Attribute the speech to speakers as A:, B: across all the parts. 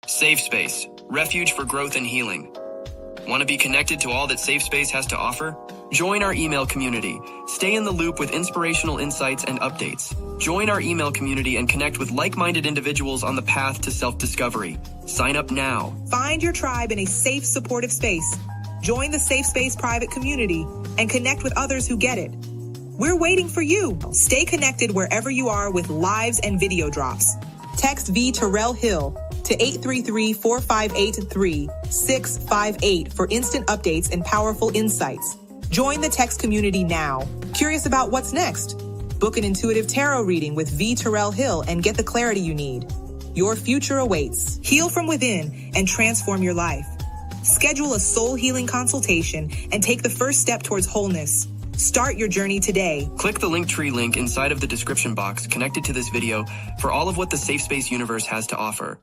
A: Safe Space, refuge for growth and healing. Want to be connected to all that Safe Space has to offer? Join our email community. Stay in the loop with inspirational insights and updates. Join our email community and connect with like-minded individuals on the path to self-discovery. Sign up now.
B: Find your tribe in a safe, supportive space. Join the Safe Space private community and connect with others who get it. We're waiting for you. Stay connected wherever you are with lives and video drops. Text V Terrell Hill to 833-458-3658 for instant updates and powerful insights. Join the text community now. Curious about what's next? Book an intuitive tarot reading with V Terrell Hill and get the clarity you need. Your future awaits. Heal from within and transform your life. Schedule a soul healing consultation and take the first step towards wholeness. Start your journey today.
A: Click the Linktree link inside of the description box connected to this video for all of what the Safe Space universe has to offer.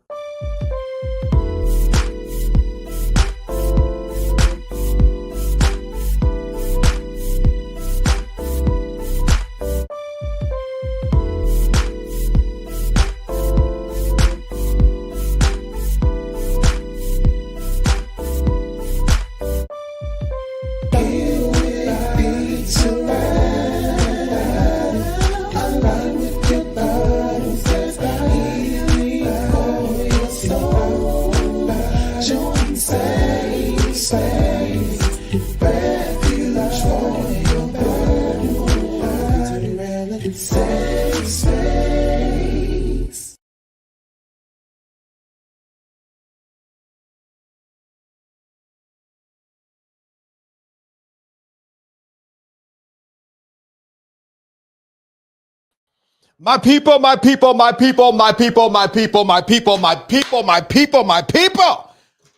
C: My people, my people, my people, my people, my people, my people, my people, my people, my people.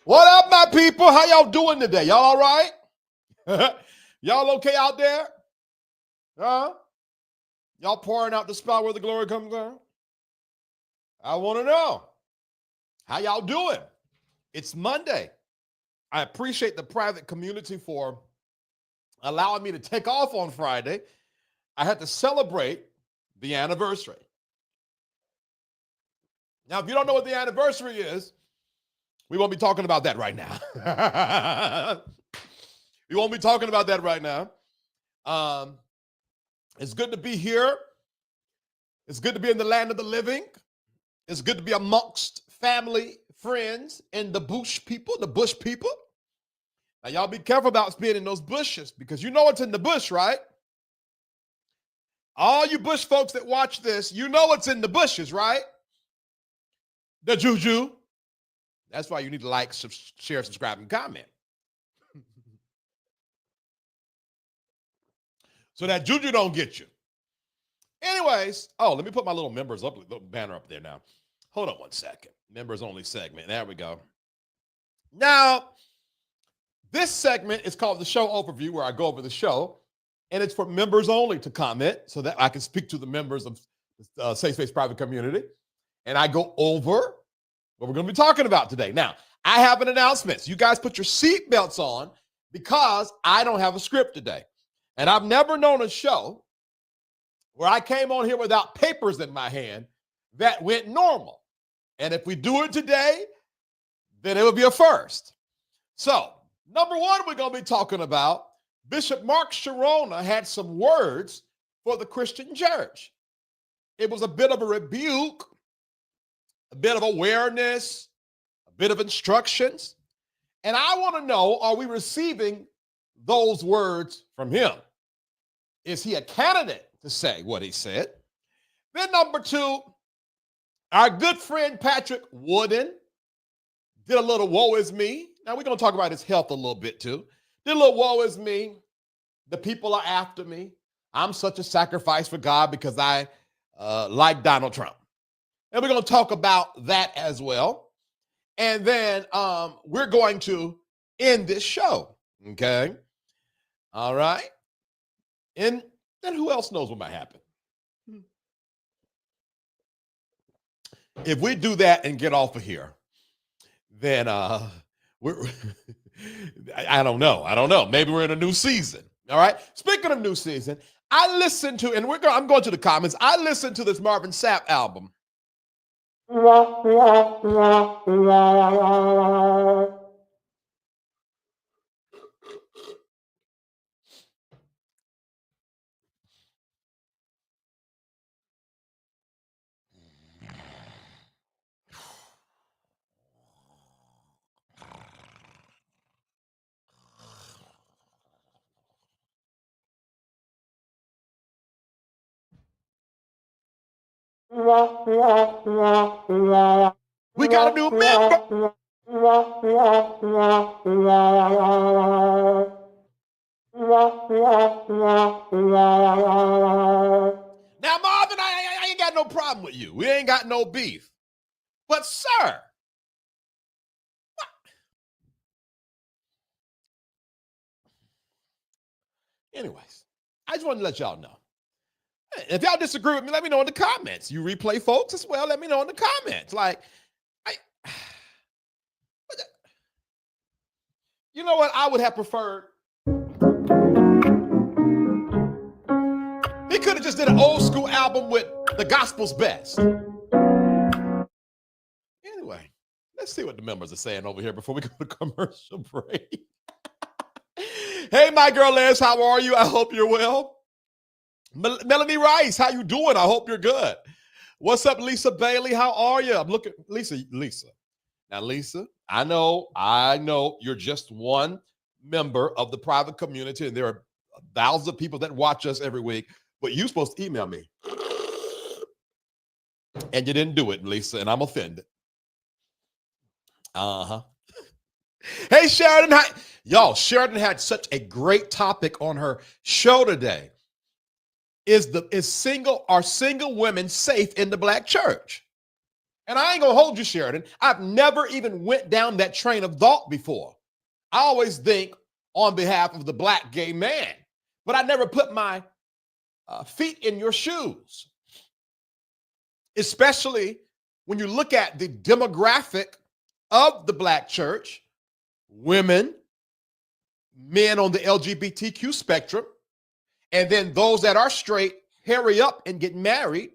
C: What up, my people? How y'all doing today? Y'all all right? Y'all okay out there? Huh? Y'all pouring out the spout where the glory comes from? I want to know. How y'all doing? It's Monday. I appreciate the private community for allowing me to take off on Friday. I had to celebrate the anniversary. Now, if you don't know what the anniversary is, we won't be talking about that right now. We won't be talking about that right now. It's good to be here. It's good to be in the land of the living. It's good to be amongst family, friends, and the bush people. Now, y'all be careful about being in those bushes because you know what's in the bush, right? All you bush folks that watch this, you know what's in the bushes, right? The juju. That's why you need to like, share, subscribe, and comment. So that juju don't get you. Anyways, let me put my little members up, little banner up there now. Hold on one second. Members only segment. There we go. Now, this segment is called the show overview, where I go over the show. And it's for members only to comment so that I can speak to the members of the Safe Space Private Community. And I go over what we're going to be talking about today. Now, I have an announcement. So you guys put your seatbelts on because I don't have a script today. And I've never known a show where I came on here without papers in my hand that went normal. And if we do it today, then it will be a first. So, number one, we're going to be talking about Bishop Mark Chironna had some words for the Christian church. It was a bit of a rebuke, a bit of awareness, a bit of instructions. And I want to know, are we receiving those words from him? Is he a candidate to say what he said? Then number two, our good friend Patrick Wooden did a little woe is me. Now we're going to talk about his health a little bit too. Did a little woe is me. The people are after me. I'm such a sacrifice for God because I like Donald Trump. And we're going to talk about that as well. And then we're going to end this show. Okay. All right. And then who else knows what might happen? If we do that and get off of here, then we're I don't know. Maybe we're in a new season. All right. Speaking of new season, I listened to, and I'm going to the comments. I listened to this Marvin Sapp album. We got a new member. Now, Marvin, I ain't got no problem with you. We ain't got no beef. But, sir, anyways, I just wanted to let y'all know. If y'all disagree with me, let me know in the comments. You replay folks as well, let me know in the comments. Like, you know what I would have preferred? He could have just did an old school album with the gospel's best. Anyway, let's see what the members are saying over here before we go to commercial break. Hey, my girl Liz, how are you? I hope you're well. Melanie Rice, how you doing? I hope you're good. What's up, Lisa Bailey? How are you? I'm looking, Lisa. Now, Lisa, I know you're just one member of the private community, and there are thousands of people that watch us every week, but you're supposed to email me. And you didn't do it, Lisa, and I'm offended. Hey, Sheridan. Y'all, Sheridan had such a great topic on her show today. Are single women safe in the black church? And I ain't gonna hold you, Sheridan. I've never even went down that train of thought before. I always think on behalf of the black gay man, but I never put my feet in your shoes. Especially when you look at the demographic of the black church, women, men on the LGBTQ spectrum, and then those that are straight hurry up and get married.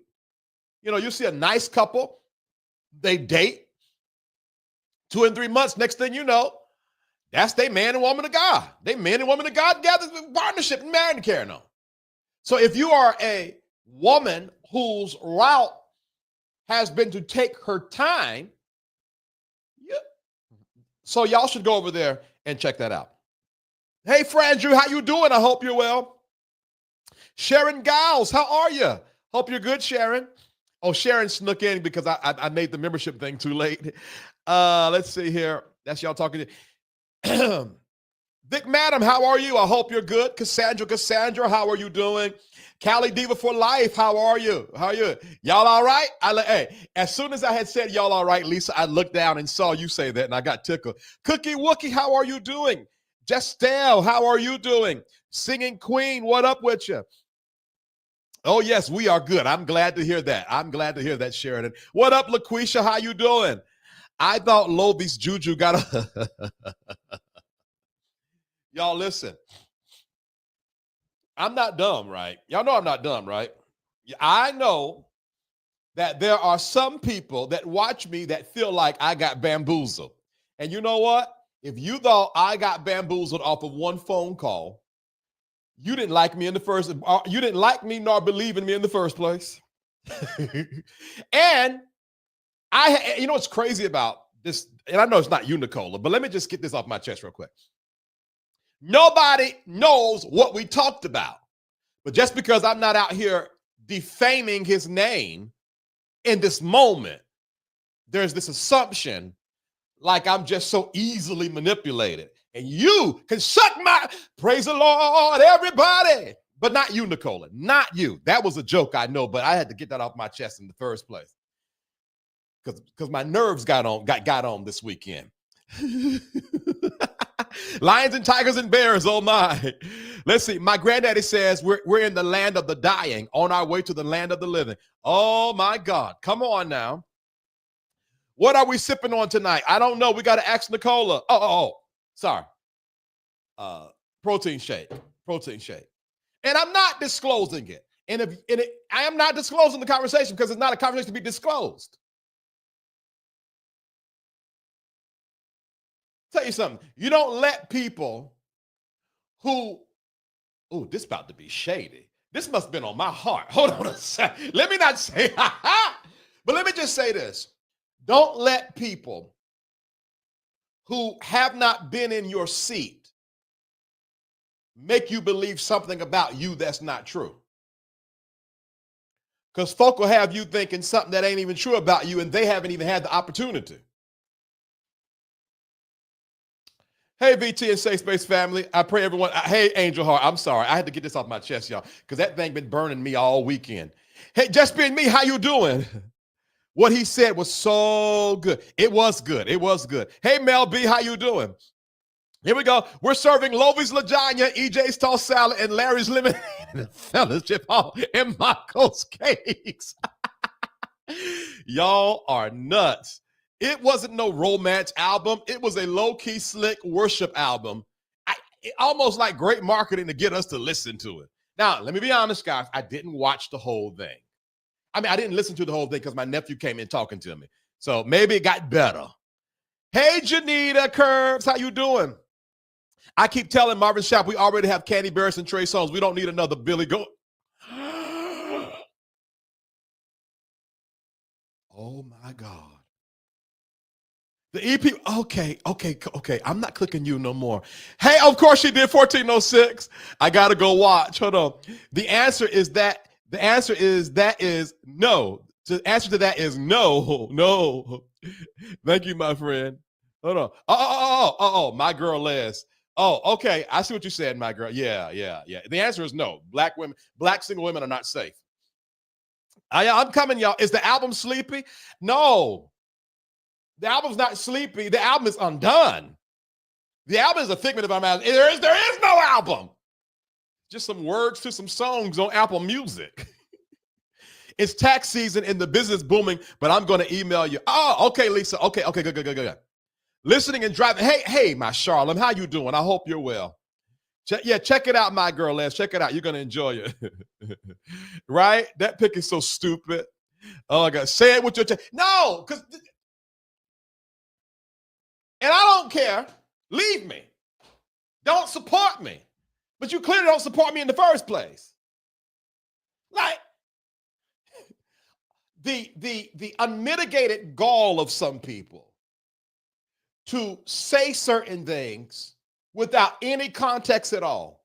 C: You know, you see a nice couple, they date 2 and 3 months. Next thing you know, that's they man and woman of God. They man and woman of God gathered in partnership and married and carrying on. So if you are a woman whose route has been to take her time, so y'all should go over there and check that out. Hey, Frandrew, how you doing? I hope you're well. Sharon Giles, how are you? Hope you're good, Sharon. Oh, Sharon snuck in because I made the membership thing too late. Let's see here. That's y'all talking to. Vic Madam, how are you? I hope you're good. Cassandra, how are you doing? Cali Diva for Life, how are you? How are you? Y'all all right? Hey, as soon as I had said y'all all right, Lisa, I looked down and saw you say that, and I got tickled. Cookie Wookie, how are you doing? Jestelle, how are you doing? Singing Queen, what up with you? Oh, yes, we are good. I'm glad to hear that. I'm glad to hear that, Sheridan. What up, LaQuisha? How you doing? I thought Lobi's Juju got a... Y'all, listen. I'm not dumb, right? Y'all know I'm not dumb, right? I know that there are some people that watch me that feel like I got bamboozled. And you know what? If you thought I got bamboozled off of one phone call, you didn't like me in the first, you didn't like me nor believe in me in the first place. And you know what's crazy about this, and I know it's not you, Nicola, but let me just get this off my chest real quick. Nobody knows what we talked about. But just because I'm not out here defaming his name in this moment, there's this assumption like I'm just so easily manipulated. And you can suck my, praise the Lord, everybody. But not you, Nicola, not you. That was a joke, I know, but I had to get that off my chest in the first place. Because my nerves got on this weekend. Lions and tigers and bears, oh my. Let's see. My granddaddy says we're in the land of the dying, on our way to the land of the living. Oh my God. Come on now. What are we sipping on tonight? I don't know. We got to ask Nicola. Sorry. Protein shake. And I'm not disclosing it. I am not disclosing the conversation because it's not a conversation to be disclosed. Tell you something. You don't let people who, oh, this about to be shady. This must have been on my heart. Hold on a second. Let me not say, but let me just say this. Don't let people who have not been in your seat make you believe something about you that's not true. Because folk will have you thinking something that ain't even true about you, and they haven't even had the opportunity. Hey, VT and Safe Space family. I pray everyone. Hey, Angel Heart. I'm sorry. I had to get this off my chest, y'all, because that thing been burning me all weekend. Hey, Just Being Me, how you doing? What he said was so good. It was good. It was good. Hey, Mel B, how you doing? Here we go. We're serving Lovie's lasagna, EJ's tossed salad, and Larry's lemonade in the fellowship hall and Michael's cakes. Y'all are nuts. It wasn't no romance album. It was a low-key, slick worship album. Almost like great marketing to get us to listen to it. Now, let me be honest, guys. I didn't watch the whole thing. I mean, I didn't listen to the whole thing because my nephew came in talking to me. So maybe it got better. Hey, Janita Curbs, how you doing? I keep telling Marvin Shop we already have Candy Barris and Trey Songz. We don't need another Billy Goat. Oh, my God. The EP, okay. I'm not clicking you no more. Hey, of course she did 1406. I got to go watch. Hold on. The answer is no. The answer to that is no. Thank you, my friend. Hold on. Oh, my girl Les. Oh, okay. I see what you said, my girl. Yeah. The answer is no. Black single women are not safe. I'm coming, y'all. Is the album sleepy? No. The album's not sleepy. The album is undone. The album is a figment of our imagination. There is no album. Just some words to some songs on Apple Music. It's tax season and the business booming, but I'm going to email you. Oh, okay, Lisa. Okay, good. Listening and driving. Hey, my Charlotte, how you doing? I hope you're well. Check it out, my girl, Les. Check it out. You're going to enjoy it. Right? That pick is so stupid. Oh, my God. Say it with your chest. No, because... And I don't care. Leave me. Don't support me. But you clearly don't support me in the first place. Like, the unmitigated gall of some people to say certain things without any context at all.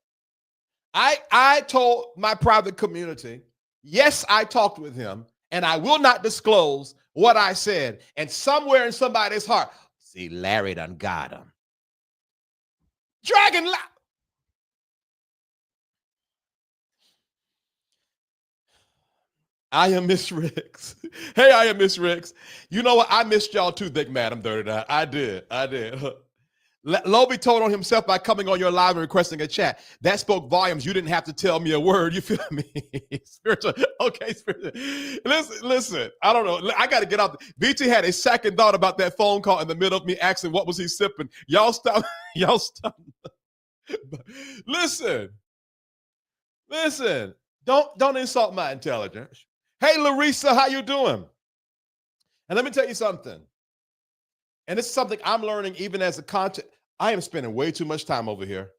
C: I told my private community, yes, I talked with him, and I will not disclose what I said. And somewhere in somebody's heart, see, Larry done got him. Dragon. I am Miss Riggs. Hey, I am Miss Riggs. You know what? I missed y'all too, Thick Madam 39. I did. Loby told on himself by coming on your live and requesting a chat. That spoke volumes. You didn't have to tell me a word. You feel me? Spiritual. Okay, spiritual. Listen. I don't know. I got to get out. BT had a second thought about that phone call in the middle of me asking what was he sipping. Y'all stop. Listen. Don't insult my intelligence. Hey, Larissa, how you doing? And let me tell you something. And this is something I'm learning even as a content. I am spending way too much time over here.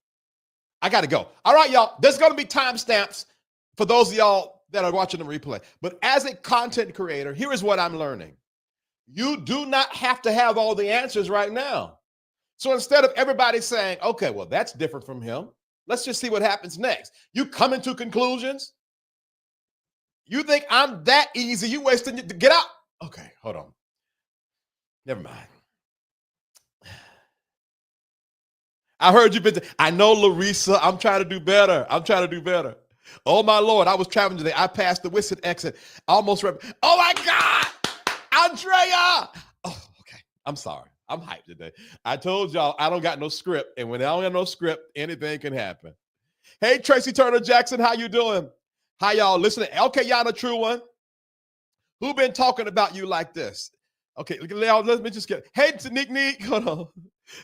C: I got to go. All right, y'all. There's going to be timestamps for those of y'all that are watching the replay. But as a content creator, here is what I'm learning. You do not have to have all the answers right now. So instead of everybody saying, okay, well, that's different from him. Let's just see what happens next. You come into conclusions. You think I'm that easy. You wasting to get out. Okay, hold on. Never mind. I heard you've been. I know, Larissa. I'm trying to do better. Oh, my Lord. I was traveling today. I passed the Wisset exit. Almost. Oh, my God. Andrea. Oh, okay. I'm sorry. I'm hyped today. I told y'all I don't got no script. And when I don't have no script, anything can happen. Hey, Tracy Turner Jackson. How you doing? How y'all listening? Okay, y'all the true one. Who been talking about you like this? Okay, let me just get it. Hey, Nick, hold on.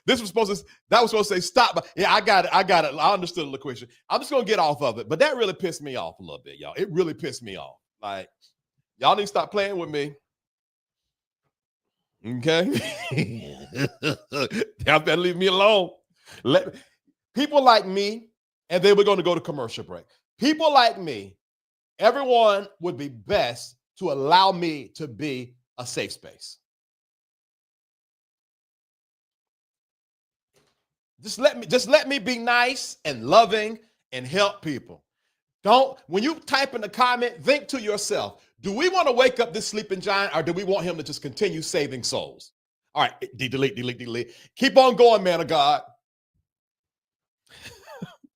C: That was supposed to say stop. Yeah, I got it. I understood the question. I'm just gonna get off of it. But that really pissed me off a little bit, y'all. It really pissed me off. Like, y'all need to stop playing with me. Okay? Y'all better leave me alone. People like me, and then we're going to go to commercial break. People like me, everyone would be best to allow me to be a safe space. Just let me be nice and loving and help people. When you type in the comment, think to yourself, do we want to wake up this sleeping giant, or do we want him to just continue saving souls? All right, delete. Keep on going, man of God.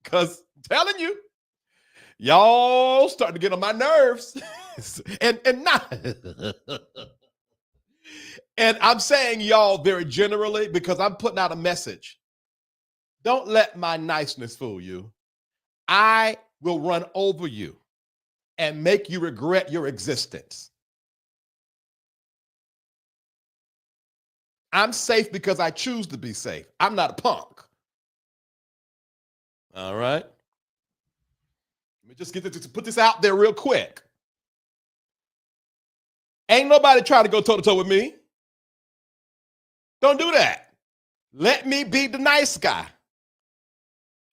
C: Because I'm telling you, y'all starting to get on my nerves. and not. And I'm saying y'all very generally because I'm putting out a message. Don't let my niceness fool you. I will run over you and make you regret your existence. I'm safe because I choose to be safe. I'm not a punk. All right. Let me just put this out there real quick. Ain't nobody trying to go toe-to-toe with me. Don't do that. Let me be the nice guy.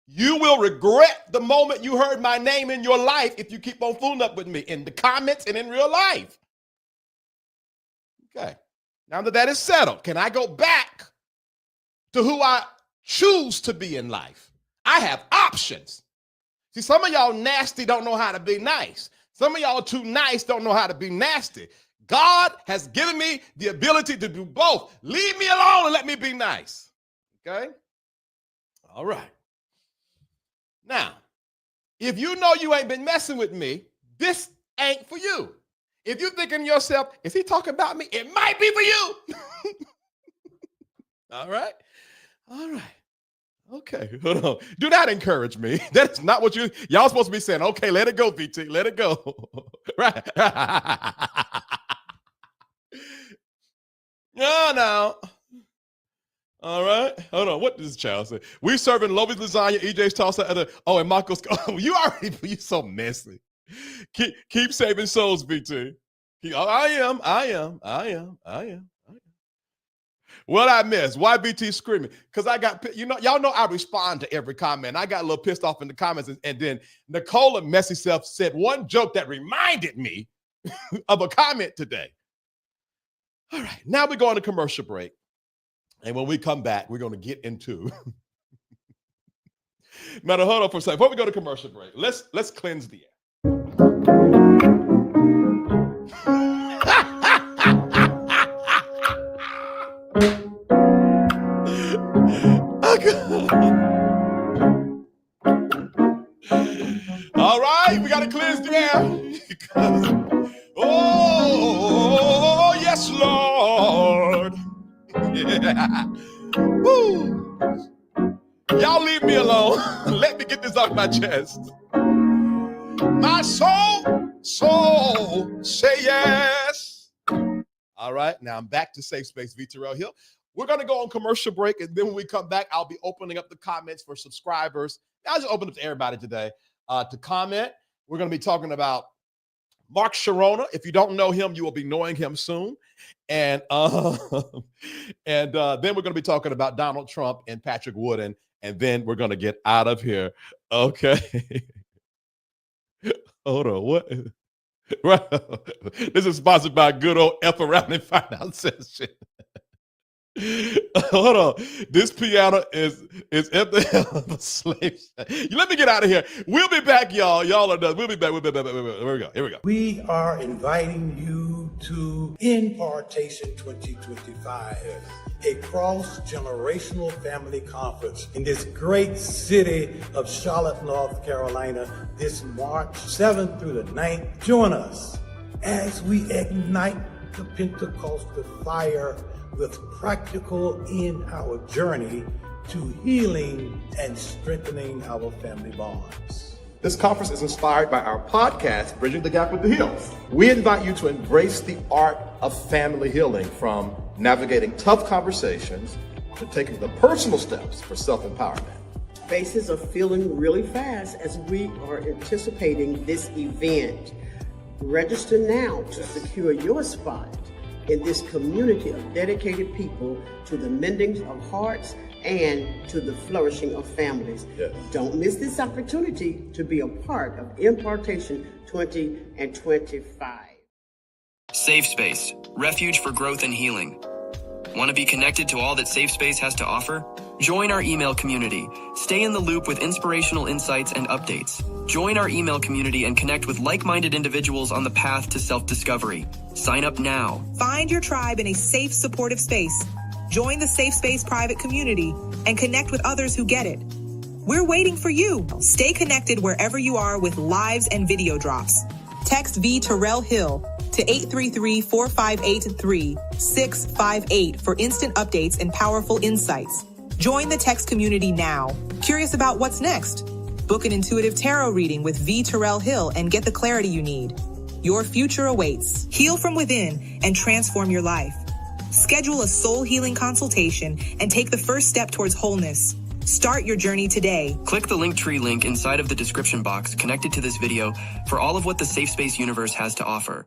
C: You will regret the moment you heard my name in your life if you keep on fooling up with me in the comments and in real life. Okay. Now that is settled, can I go back to who I choose to be in life? I have options. See, some of y'all nasty don't know how to be nice. Some of y'all too nice don't know how to be nasty. God has given me the ability to do both. Leave me alone and let me be nice. Okay? All right. Now, if you know you ain't been messing with me, this ain't for you. If you're thinking to yourself, is he talking about me? It might be for you. All right. All right. Okay. Hold on. Do not encourage me. That's not what y'all supposed to be saying. Okay, let it go, VT. Let it go. Right. No. All right. Hold on. What does this child say? We serving Lovi's lasagna, EJ's tossa. And Michael's. Oh, you so messy. Keep saving souls, VT. I am. What I missed? Why BT screaming? Because I got, y'all know I respond to every comment. I got a little pissed off in the comments. And then Nicola messy self said one joke that reminded me of a comment today. All right. Now we're going to commercial break. And when we come back, we're going to get into. Matter, hold on for a second. Before we go to commercial break, let's cleanse the air. All right, we got to cleanse the air. Oh, yes, Lord. Yeah. Woo. Y'all leave me alone. Let me get this off my chest. My soul, say yes. All right, now I'm back to Safe Space V. Terrell Hill. We're going to go on commercial break, and then when we come back, I'll be opening up the comments for subscribers. I'll just open up to everybody today to comment. We're going to be talking about Mark Chironna. If you don't know him, you will be knowing him soon. And then we're going to be talking about Donald Trump and Patrick Wooden, and then we're going to get out of here. Okay. Hold on. What? Right. This is sponsored by good old F around and find out session. Hold on. This piano is at the hell of a slave. Let me get out of here. We'll be back, y'all. Y'all are done. We'll be back. Here we go.
D: We are inviting you to Impartation 2025, a cross-generational family conference in this great city of Charlotte, North Carolina, this March 7th through the 9th. Join us as we ignite the Pentecostal fire with practical in our journey to healing and strengthening our family bonds.
E: This conference is inspired by our podcast, Bridging the Gap with the Heels. We invite you to embrace the art of family healing, from navigating tough conversations to taking the personal steps for self-empowerment.
F: Faces are feeling really fast as we are anticipating this event. Register now to secure your spot in this community of dedicated people to the mending of hearts and to the flourishing of families.
E: Yes.
F: Don't miss this opportunity to be a part of Impartation 2025.
A: Safe Space, refuge for growth and healing. Want to be connected to all that Safe Space has to offer? Join our email community. Stay in the loop with inspirational insights and updates. Join our email community and connect with like-minded individuals on the path to self-discovery. Sign up now.
B: Find your tribe in a safe, supportive space. Join the Safe Space private community and connect with others who get it. We're waiting for you. Stay connected wherever you are with lives and video drops. Text V Terrell Hill to 833-458-3658 for instant updates and powerful insights. Join the text community now. Curious about what's next? Book an intuitive tarot reading with V Terrell Hill and get the clarity you need. Your future awaits. Heal from within and transform your life. Schedule a soul healing consultation and take the first step towards wholeness. Start your journey today.
A: Click the Linktree link inside of the description box connected to this video for all of what the Safe Space universe has to offer.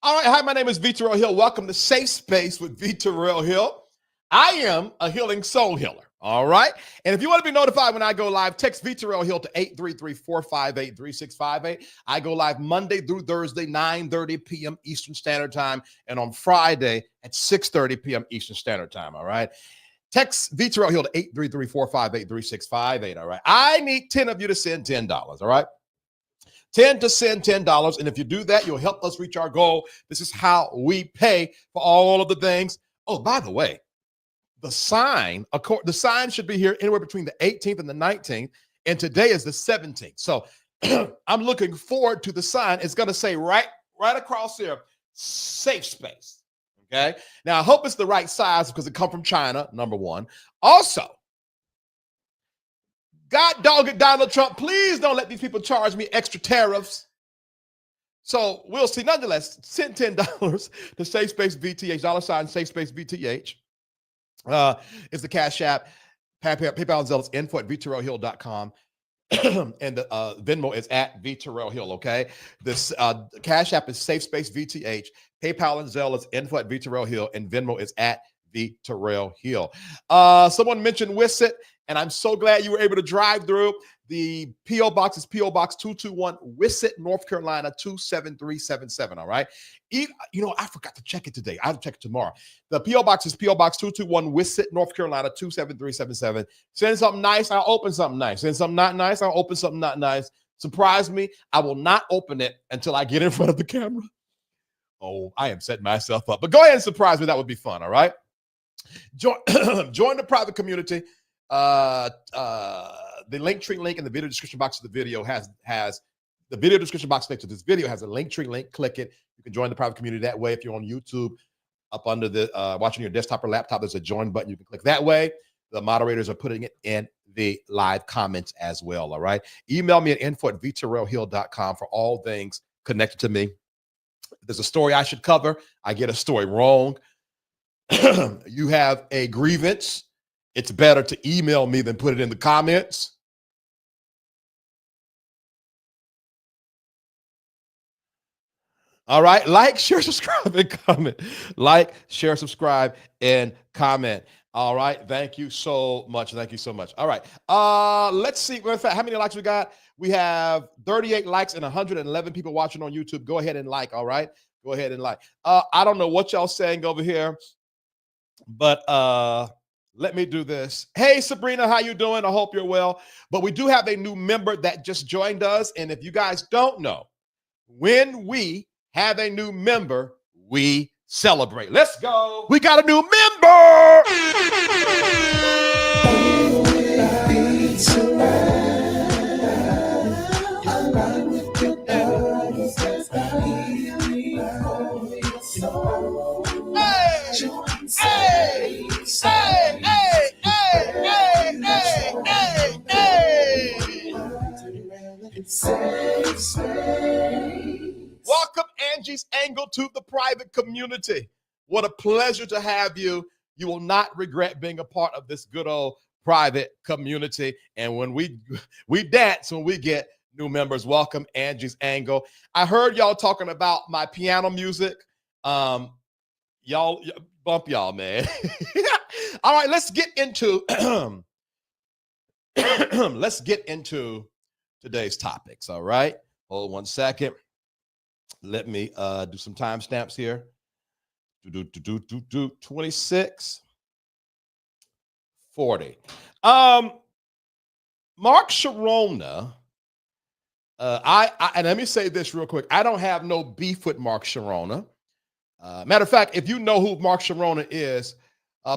C: All right, hi, my name is V. Terrell Hill. Welcome to Safe Space with V. Terrell Hill. I am a healing soul healer, all right? And if you want to be notified when I go live, text V. Terrell Hill to 833-458-3658. I go live Monday through Thursday, 9:30 p.m. Eastern Standard Time, and on Friday at 6:30 p.m. Eastern Standard Time, all right? Text V. Terrell Hill to 833-458-3658, all right? I need 10 of you to send $10, all right? 10 to send $10. And if you do that, you'll help us reach our goal. This is how we pay for all of the things. Oh, by the way, the sign should be here anywhere between the 18th and the 19th. And today is the 17th. So I'm looking forward to the sign. It's going to say right across here, Safe Space. Okay. Now, I hope it's the right size because it comes from China, number one. Also, God dog it, Donald Trump, please don't let these people charge me extra tariffs. So we'll see. Nonetheless, send $10 to Safe Space VTH, $ Safe Space VTH. Is the Cash App, PayPal and Zelle is info@vterrellhill.com. And the Venmo is at vterrellhill, okay? This Cash App is Safe Space VTH. PayPal and Zelle is info@vterrellhill, and Venmo is at vterrellhill. Someone mentioned Wisset, and I'm so glad you were able to drive through. The P.O. Box is P.O. Box 221, Wisset, North Carolina, 27377, all right? I forgot to check it today. I'll check it tomorrow. The P.O. Box is P.O. Box 221, Wisset, North Carolina, 27377. Send something nice, I'll open something nice. Send something not nice, I'll open something not nice. Surprise me, I will not open it until I get in front of the camera. Oh, I am setting myself up. But go ahead and surprise me. That would be fun, all right? Join the private community. The Linktree link in the video description box of the video has the video description box next to this video has a Linktree link. Click it. You can join the private community that way. If you're on YouTube, up under the watching your desktop or laptop, there's a join button. You can click that way. The moderators are putting it in the live comments as well. All right. Email me at info@vterrellhill.com for all things connected to me. If there's a story I should cover, I get a story wrong. You have a grievance, it's better to email me than put it in the comments. All right. Like, share, subscribe, and comment. Like, share, subscribe, and comment. All right. Thank you so much. Thank you so much. All right. Let's see. In fact, how many likes we got? We have 38 likes and 111 people watching on YouTube. Go ahead and like. All right. Go ahead and like. I don't know what y'all saying over here, but let me do this. Hey, Sabrina, how you doing? I hope you're well. But we do have a new member that just joined us. And if you guys don't know, when we have a new member, we celebrate. Let's go. We got a new member. Welcome, Angie's Angle, to the private community. What a pleasure to have you. You will not regret being a part of this good old private community. And when we dance when we get new members. Welcome, Angie's Angle. I heard y'all talking about my piano music. Y'all bump y'all, man. All right, let's get into today's topics. All right, hold 1 second. Let me do some timestamps here. 26:40. Mark Chironna. And let me say this real quick. I don't have no beef with Mark Chironna. Matter of fact, if you know who Mark Chironna is,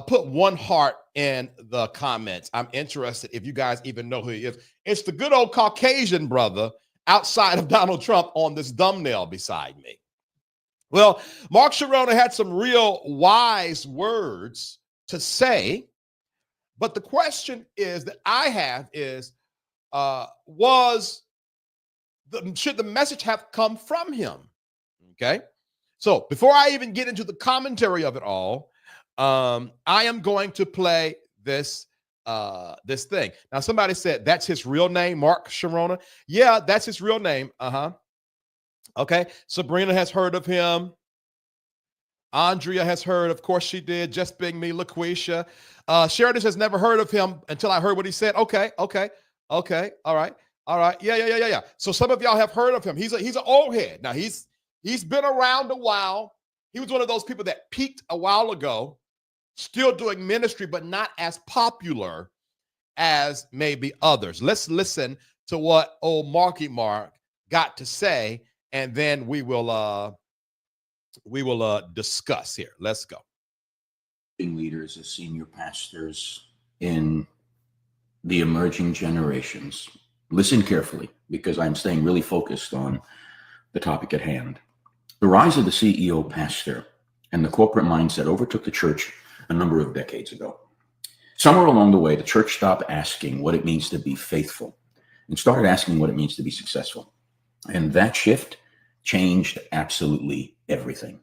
C: put 1 heart in the comments. I'm interested if you guys even know who he is. It's the good old Caucasian brother outside of Donald Trump on this thumbnail beside me. Well, Mark Chironna had some real wise words to say, but the question is that I have is, should the message have come from him? Okay. So before I even get into the commentary of it all, I am going to play this thing. Now, somebody said that's his real name, Mark Chironna. Yeah, that's his real name. Okay. Sabrina has heard of him. Andrea has heard. Of course she did. Just Being Me, LaQuisha. Sheridan has never heard of him until I heard what he said. Okay. All right. Yeah. So some of y'all have heard of him. He's an old head. Now he's been around a while. He was one of those people that peaked a while ago, still doing ministry, but not as popular as maybe others. Let's listen to what old Marky Mark got to say, and then we will discuss here. Let's go.
G: Leaders as senior pastors in the emerging generations. Listen carefully, because I'm staying really focused on the topic at hand. The rise of the CEO pastor and the corporate mindset overtook the church a number of decades ago. Somewhere along the way, the church stopped asking what it means to be faithful and started asking what it means to be successful. And that shift changed absolutely everything.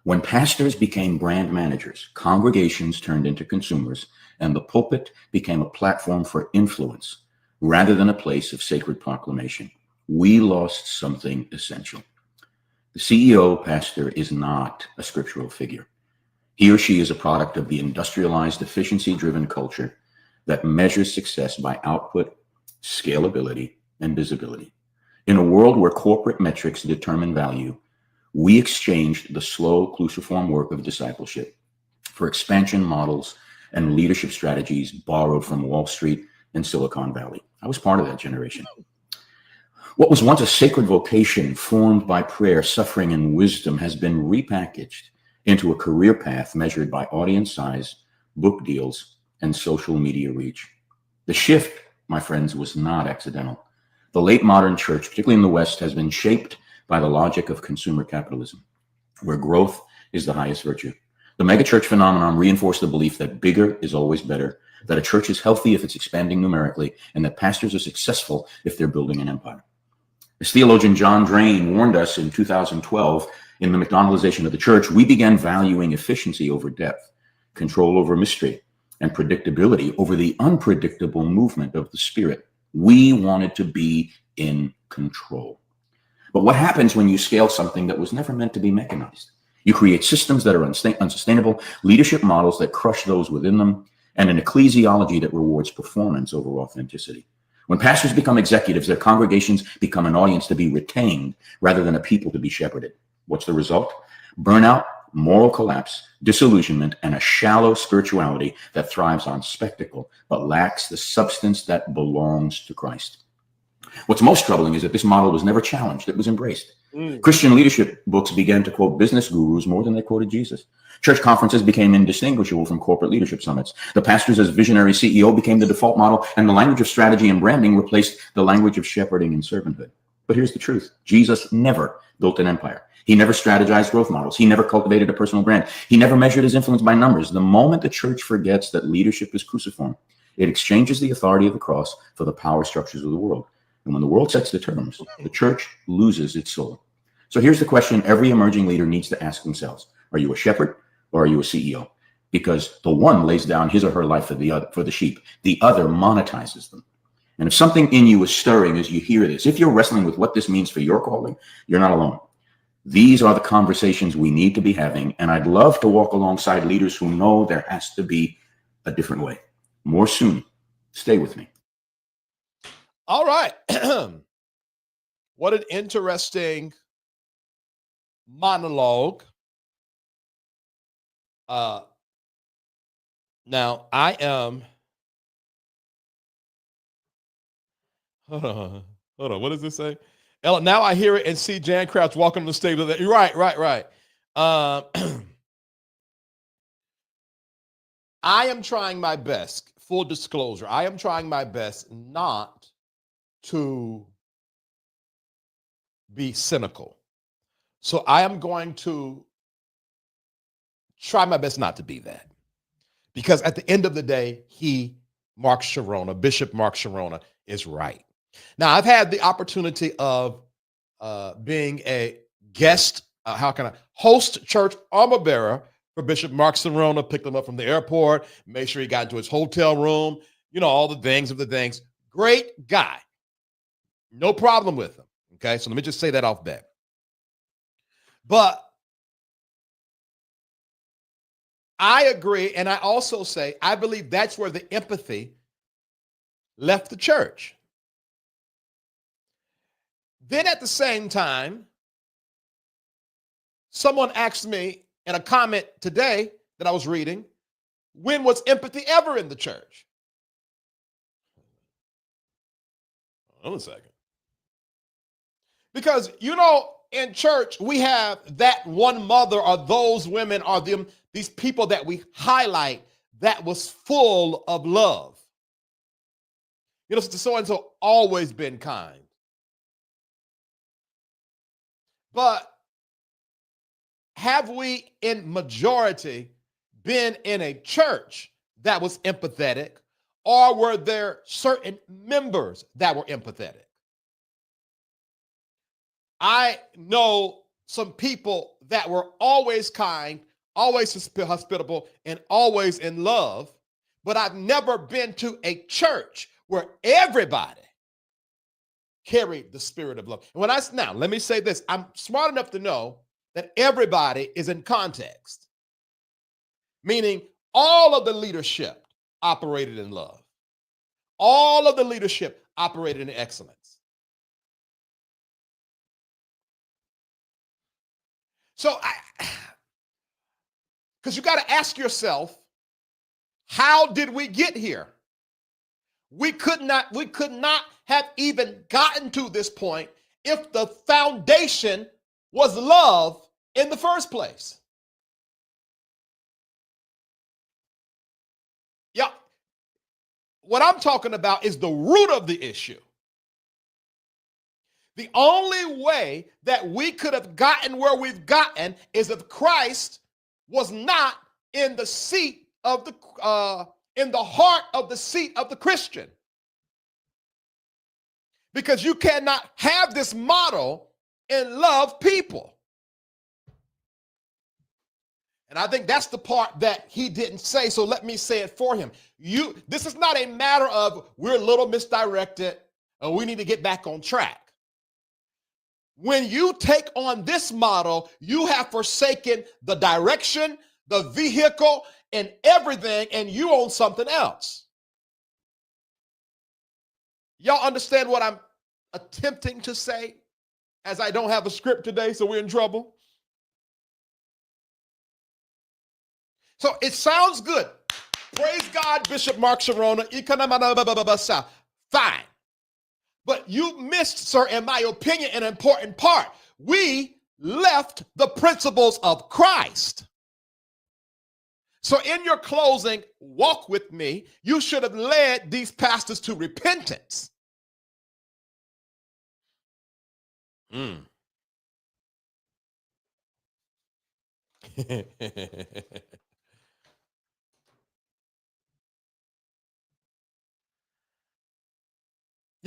G: When pastors became brand managers, congregations turned into consumers, and the pulpit became a platform for influence rather than a place of sacred proclamation, we lost something essential. The CEO pastor is not a scriptural figure. He or she is a product of the industrialized, efficiency-driven culture that measures success by output, scalability, and visibility. In a world where corporate metrics determine value, we exchanged the slow, cruciform work of discipleship for expansion models and leadership strategies borrowed from Wall Street and Silicon Valley. I was part of that generation. What was once a sacred vocation formed by prayer, suffering, and wisdom has been repackaged into a career path measured by audience size, book deals, and social media reach. The shift, my friends, was not accidental. The late modern church, particularly in the West, has been shaped by the logic of consumer capitalism, where growth is the highest virtue. The megachurch phenomenon reinforced the belief that bigger is always better, that a church is healthy if it's expanding numerically, and that pastors are successful if they're building an empire. As theologian John Drain warned us in 2012, in the McDonaldization of the church, we began valuing efficiency over depth, control over mystery, and predictability over the unpredictable movement of the Spirit. We wanted to be in control. But what happens when you scale something that was never meant to be mechanized? You create systems that are unsustainable, leadership models that crush those within them, and an ecclesiology that rewards performance over authenticity. When pastors become executives, their congregations become an audience to be retained rather than a people to be shepherded. What's the result? Burnout, moral collapse, disillusionment, and a shallow spirituality that thrives on spectacle but lacks the substance that belongs to Christ. What's most troubling is that this model was never challenged. It was embraced. Christian leadership books began to quote business gurus more than they quoted Jesus. Church conferences became indistinguishable from corporate leadership summits. The pastors as visionary CEO became the default model, and the language of strategy and branding replaced the language of shepherding and servanthood. But here's the truth. Jesus never built an empire. He never strategized growth models. He never cultivated a personal brand. He never measured his influence by numbers. The moment the church forgets that leadership is cruciform, it exchanges the authority of the cross for the power structures of the world. And when the world sets the terms, the church loses its soul. So here's the question every emerging leader needs to ask themselves. Are you a shepherd or are you a CEO? Because the one lays down his or her life for the other, for the sheep. The other monetizes them. And if something in you is stirring as you hear this, if you're wrestling with what this means for your calling, you're not alone. These are the conversations we need to be having. And I'd love to walk alongside leaders who know there has to be a different way. More soon. Stay with me.
C: All right. What an interesting monologue. Now, I am. Hold on. What does this say? Ella, now I hear it and see Jan Crouch walking on the stage. You're right. I am trying my best, full disclosure, I am trying my best not to be cynical. So I am going to try my best not to be that. Because at the end of the day, Bishop Mark Chironna, is right. Now, I've had the opportunity of being a guest, host church armor bearer for Bishop Mark Chironna, picked him up from the airport, made sure he got into his hotel room, all the things. Great guy. No problem with him. Okay, so let me just say that off bat. But I agree, and I also say, I believe that's where the empathy left the church. Then at the same time, someone asked me in a comment today that I was reading, when was empathy ever in the church? Hold on a second. Because, in church, we have that one mother or those women or these people that we highlight that was full of love. So-and-so always been kind. But have we, in majority, been in a church that was empathetic, or were there certain members that were empathetic? I know some people that were always kind, always hospitable, and always in love, but I've never been to a church where everybody carried the spirit of love. And now, let me say this. I'm smart enough to know that everybody is in context, meaning all of the leadership operated in love. All of the leadership operated in excellence. So because you got to ask yourself, how did we get here? We could not have even gotten to this point if the foundation was love in the first place. Yeah. What I'm talking about is the root of the issue. The only way that we could have gotten where we've gotten is if Christ was not in the seat of in the heart of the seat of the Christian. Because you cannot have this model and love people. And I think that's the part that he didn't say, so let me say it for him. This is not a matter of we're a little misdirected and we need to get back on track. When you take on this model, you have forsaken the direction, the vehicle, and everything, and you own something else. Y'all understand what I'm attempting to say? As I don't have a script today, so we're in trouble. So it sounds good. Praise God, Bishop Mark Chironna. Fine. But you missed, sir, in my opinion, an important part. We left the principles of Christ. So in your closing, walk with me. You should have led these pastors to repentance. You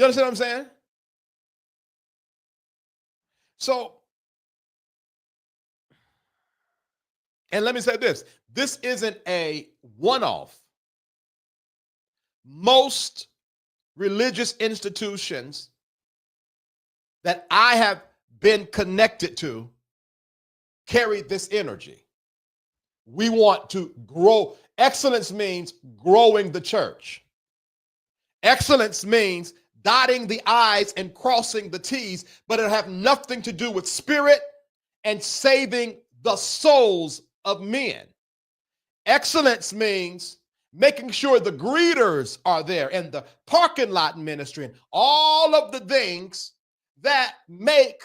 C: understand what I'm saying? So, and let me say this. This isn't a one-off. Most religious institutions that I have been connected to carry this energy. We want to grow. Excellence means growing the church. Excellence means dotting the I's and crossing the T's, but it'll have nothing to do with spirit and saving the souls of men. Excellence means making sure the greeters are there and the parking lot ministry and all of the things that make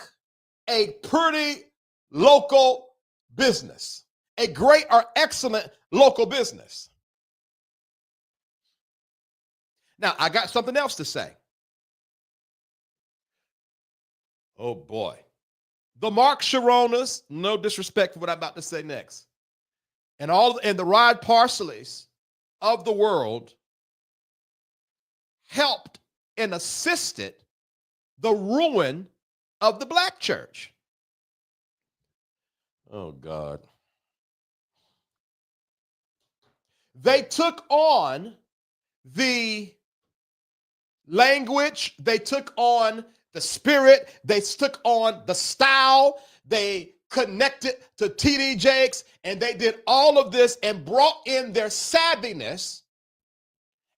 C: a pretty local business, a great or excellent local business. Now, I got something else to say. Oh boy. The Mark Chironnas, no disrespect for what I'm about to say next, and the Rod Parsleys of the world helped and assisted the ruin of the black church. Oh God. They took on the language, they took on the spirit, they took on the style, they connected to TD Jakes, and they did all of this and brought in their savviness.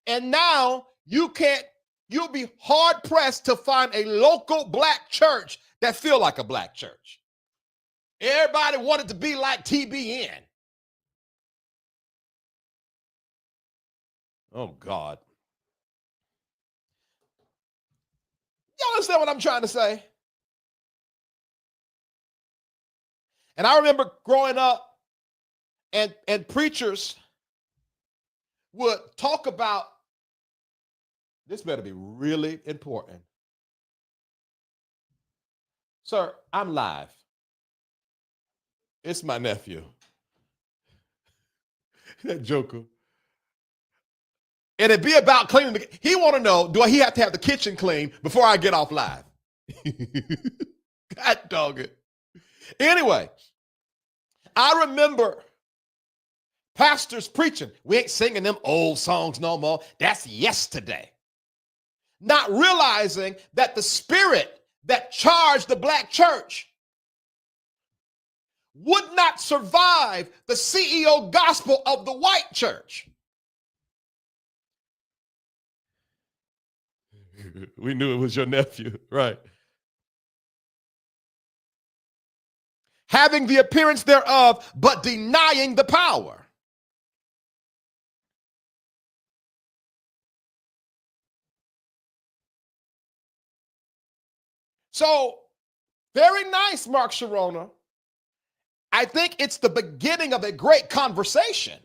C: And now you'll be hard pressed to find a local black church that feel like a black church. Everybody wanted to be like TBN. Oh God. Y'all understand what I'm trying to say? And I remember growing up and preachers would talk about, this better be really important. Sir, I'm live. It's my nephew. That joker. And it'd be about cleaning. He want to know, do he have to have the kitchen clean before I get off live? God dog it. Anyway, I remember pastors preaching. We ain't singing them old songs no more. That's yesterday. Not realizing that the spirit that charged the black church would not survive the CEO gospel of the white church. We knew it was your nephew, right? Having the appearance thereof, but denying the power. So, very nice, Mark Chironna. I think it's the beginning of a great conversation.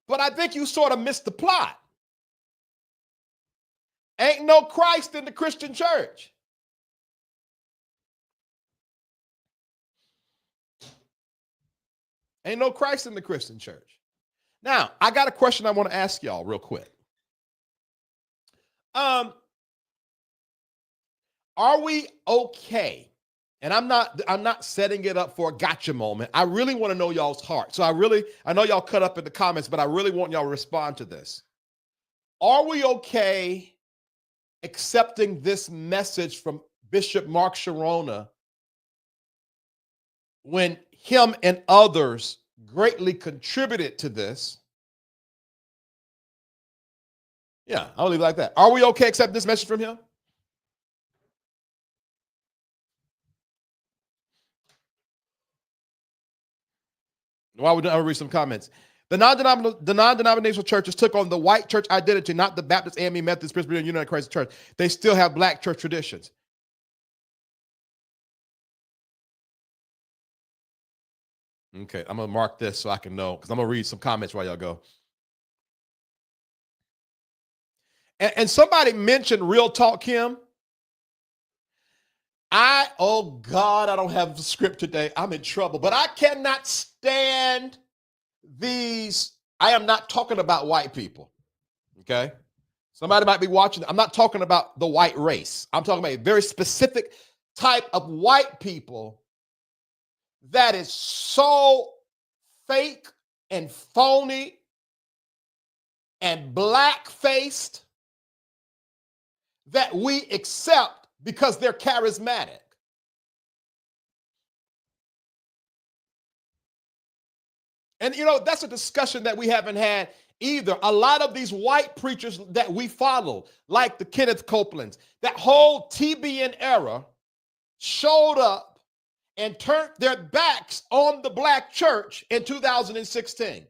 C: But I think you sort of missed the plot. Ain't no Christ in the Christian church. Ain't no Christ in the Christian church. Now, I got a question I want to ask y'all real quick. Are we okay? And I'm not setting it up for a gotcha moment. I really want to know y'all's heart. So I know y'all cut up in the comments, but I really want y'all to respond to this. Are we okay accepting this message from Bishop Mark Chironna when him and others greatly contributed to this? Yeah, I'll leave it like that. Are we okay accepting this message from him? Why would I read some comments? The non-denominational churches took on the white church identity, not the Baptist, AME, Methodist, Presbyterian, United Christ Church. They still have black church traditions. Okay, I'm going to mark this so I can know, because I'm going to read some comments while y'all go. And somebody mentioned Real Talk Kim. Oh God, I don't have the script today. I'm in trouble, but I cannot stand these. I am not talking about white people. Okay. Somebody might be watching. I'm not talking about the white race. I'm talking about a very specific type of white people that is so fake and phony and black-faced that we accept because they're charismatic. And that's a discussion that we haven't had either. A lot of these white preachers that we follow, like the Kenneth Copelands, that whole TBN era showed up and turned their backs on the black church in 2016.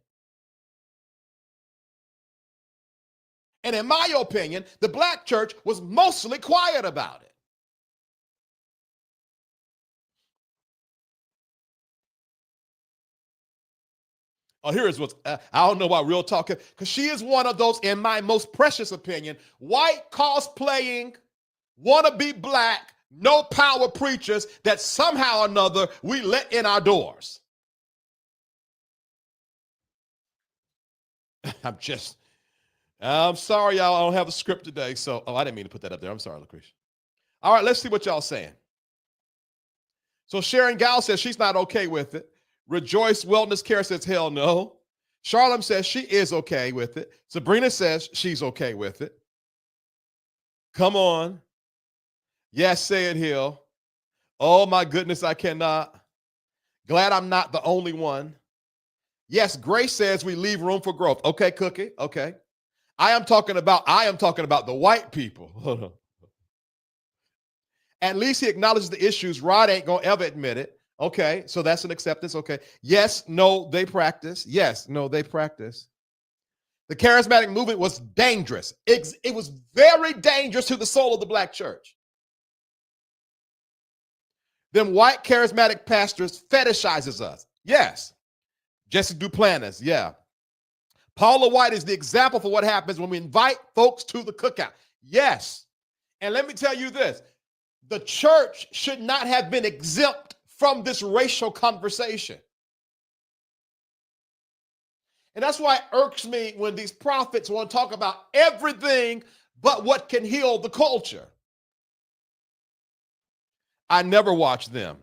C: And in my opinion, the black church was mostly quiet about it. Oh, here is what's, I don't know why Real Talk, because she is one of those, in my most precious opinion, white cosplaying, wannabe black, no power preachers that somehow or another we let in our doors. I'm sorry, y'all, I don't have a script today. So, I didn't mean to put that up there. I'm sorry, Lucretia. All right, let's see what y'all saying. So Sharon Gow says she's not okay with it. Rejoice Wellness Care says, hell no. Charlotte says she is okay with it. Sabrina says she's okay with it. Come on. Yes, say it, Hill. Oh my goodness, I cannot. Glad I'm not the only one. Yes, Grace says we leave room for growth. Okay, Cookie. Okay. I am talking about the white people. At least he acknowledges the issues. Rod ain't gonna ever admit it. Okay, so that's an acceptance. Okay. Yes, no, they practice. Yes, no, they practice. The charismatic movement was dangerous. It was very dangerous to the soul of the black church. Them white charismatic pastors fetishizes us. Yes. Jesse Duplantis, yeah. Paula White is the example for what happens when we invite folks to the cookout. Yes. And let me tell you this. The church should not have been exempt from this racial conversation. And that's why it irks me when these prophets want to talk about everything but what can heal the culture. I never watch them.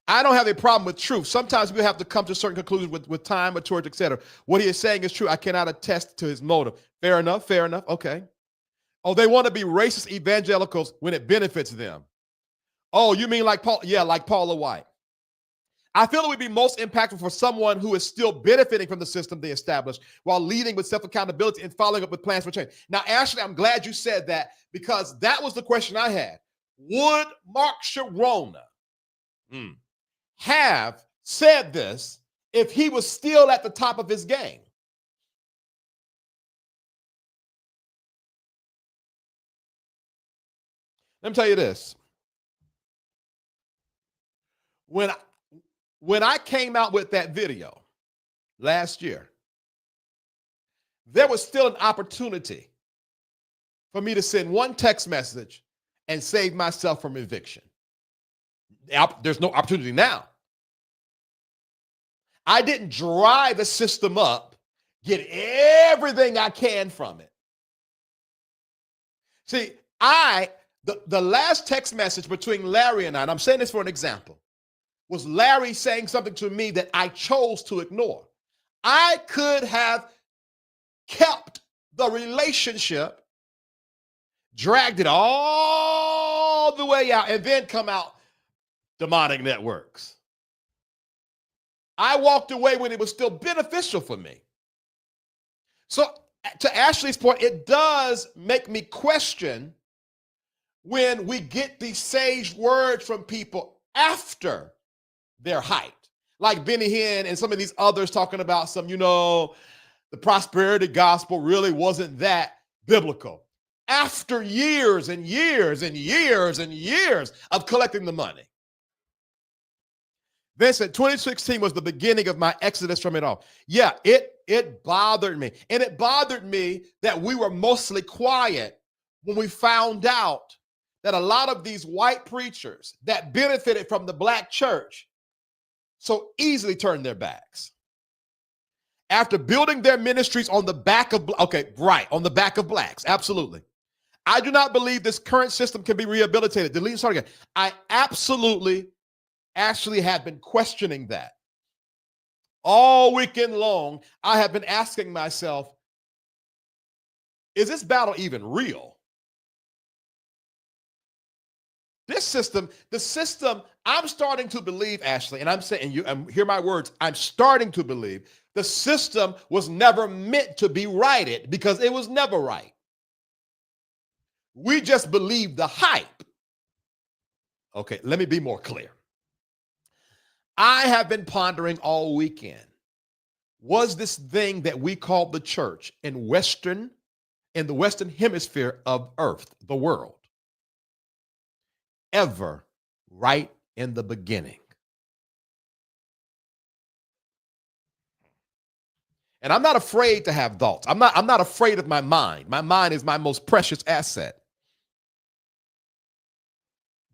C: I don't have a problem with truth. Sometimes we have to come to certain conclusions with time, maturity, etc. What he is saying is true. I cannot attest to his motive. Fair enough, fair enough. Okay. Oh, they want to be racist evangelicals when it benefits them. Oh, you mean like Paul? Yeah, like Paula White. I feel it would be most impactful for someone who is still benefiting from the system they established while leading with self-accountability and following up with plans for change. Now, Ashley, I'm glad you said that because that was the question I had. Would Mark Chironna have said this if he was still at the top of his game? Let me tell you this. When I came out with that video last year, there was still an opportunity for me to send one text message and save myself from eviction. There's no opportunity now. I didn't dry the system up, get everything I can from it. See, the last text message between Larry and I'm saying this for an example, was Larry saying something to me that I chose to ignore. I could have kept the relationship, dragged it all the way out, and then come out demonic networks. I walked away when it was still beneficial for me. So to Ashley's point, it does make me question when we get these sage words from people after their height, like Benny Hinn and some of these others talking about some, the prosperity gospel really wasn't that biblical. After years and years and years and years of collecting the money. Vincent, 2016 was the beginning of my exodus from it all. Yeah, it bothered me. And it bothered me that we were mostly quiet when we found out that a lot of these white preachers that benefited from the black church so easily turned their backs. After building their ministries on the back of, on the back of blacks, absolutely. I do not believe this current system can be rehabilitated. Start again. I absolutely actually have been questioning that. All weekend long, I have been asking myself, is this battle even real? This system, the system, I'm starting to believe, Ashley, and I'm saying, hear my words, I'm starting to believe the system was never meant to be righted because it was never right. We just believe the hype. Okay, let me be more clear. I have been pondering all weekend. Was this thing that we call the church in the Western hemisphere of earth, the world, ever right in the beginning? And I'm not afraid to have thoughts. I'm not afraid of my mind. My mind is my most precious asset.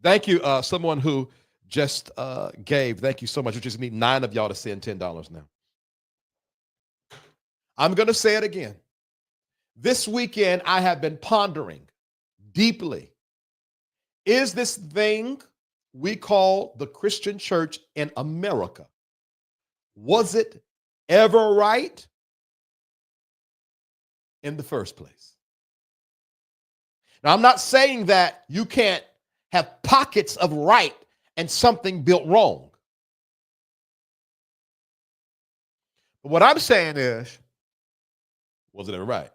C: Thank you, someone who just gave. Thank you so much. We just need 9 of y'all to send $10 now. I'm going to say it again. This weekend, I have been pondering deeply. Is this thing we call the Christian church in America, was it ever right in the first place? Now, I'm not saying that you can't have pockets of right and something built wrong. But what I'm saying is, was it ever right?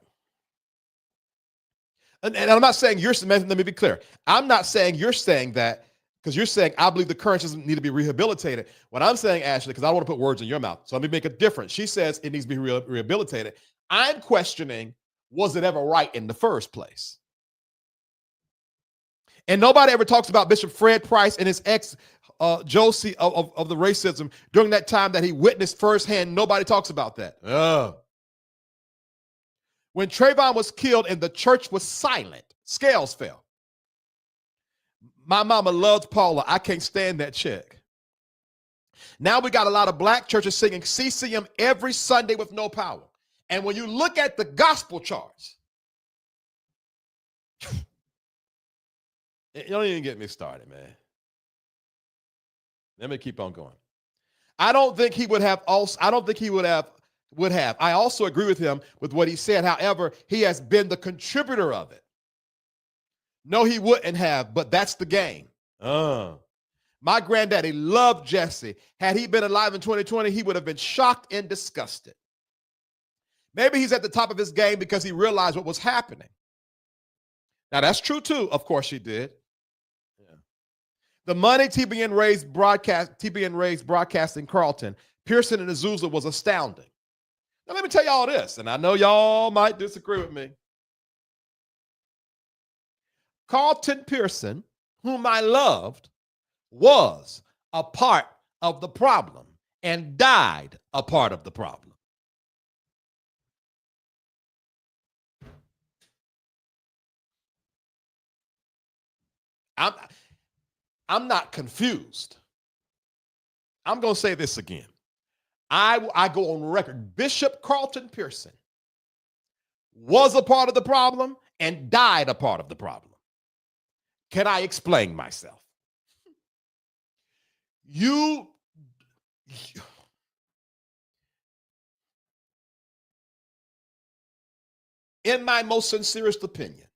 C: And I'm not saying let me be clear. I'm not saying you're saying that because you're saying, I believe the current doesn't need to be rehabilitated. What I'm saying, Ashley, because I don't want to put words in your mouth, so let me make a difference. She says it needs to be rehabilitated. I'm questioning, was it ever right in the first place? And nobody ever talks about Bishop Fred Price and his ex, Josie, of the racism during that time that he witnessed firsthand. Nobody talks about that. When Trayvon was killed and the church was silent, scales fell. My mama loved Paula. I can't stand that chick. Now we got a lot of black churches singing CCM every Sunday with no power. And when you look at the gospel charts, you don't even get me started, man. Let me keep on going. I don't think he would have. I also agree with him with what he said. However, he has been the contributor of it. No, he wouldn't have, but that's the game. My granddaddy loved Jesse. Had he been alive in 2020, he would have been shocked and disgusted. Maybe he's at the top of his game because he realized what was happening. Now, that's true, too. Of course he did. Yeah. The money TBN raised broadcasting Carlton, Pearson, and Azusa was astounding. Now, let me tell y'all this, and I know y'all might disagree with me. Carlton Pearson, whom I loved, was a part of the problem and died a part of the problem. I'm not confused. I'm going to say this again. I go on record. Bishop Carlton Pearson was a part of the problem and died a part of the problem. Can I explain myself? In my most sincerest opinion,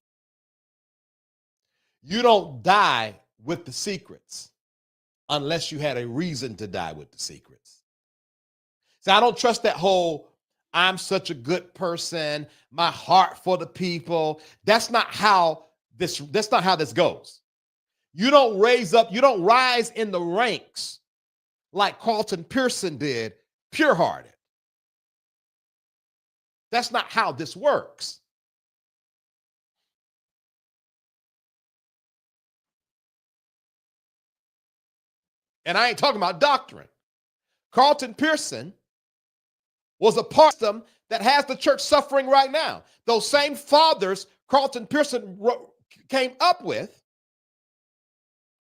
C: you don't die with the secrets unless you had a reason to die with the secrets. So I don't trust that whole, I'm such a good person, my heart for the people. That's not how this goes. You don't rise in the ranks like Carlton Pearson did, pure-hearted. That's not how this works. And I ain't talking about doctrine. Carlton Pearson was a part of them that has the church suffering right now. Those same fathers Carlton Pearson came up with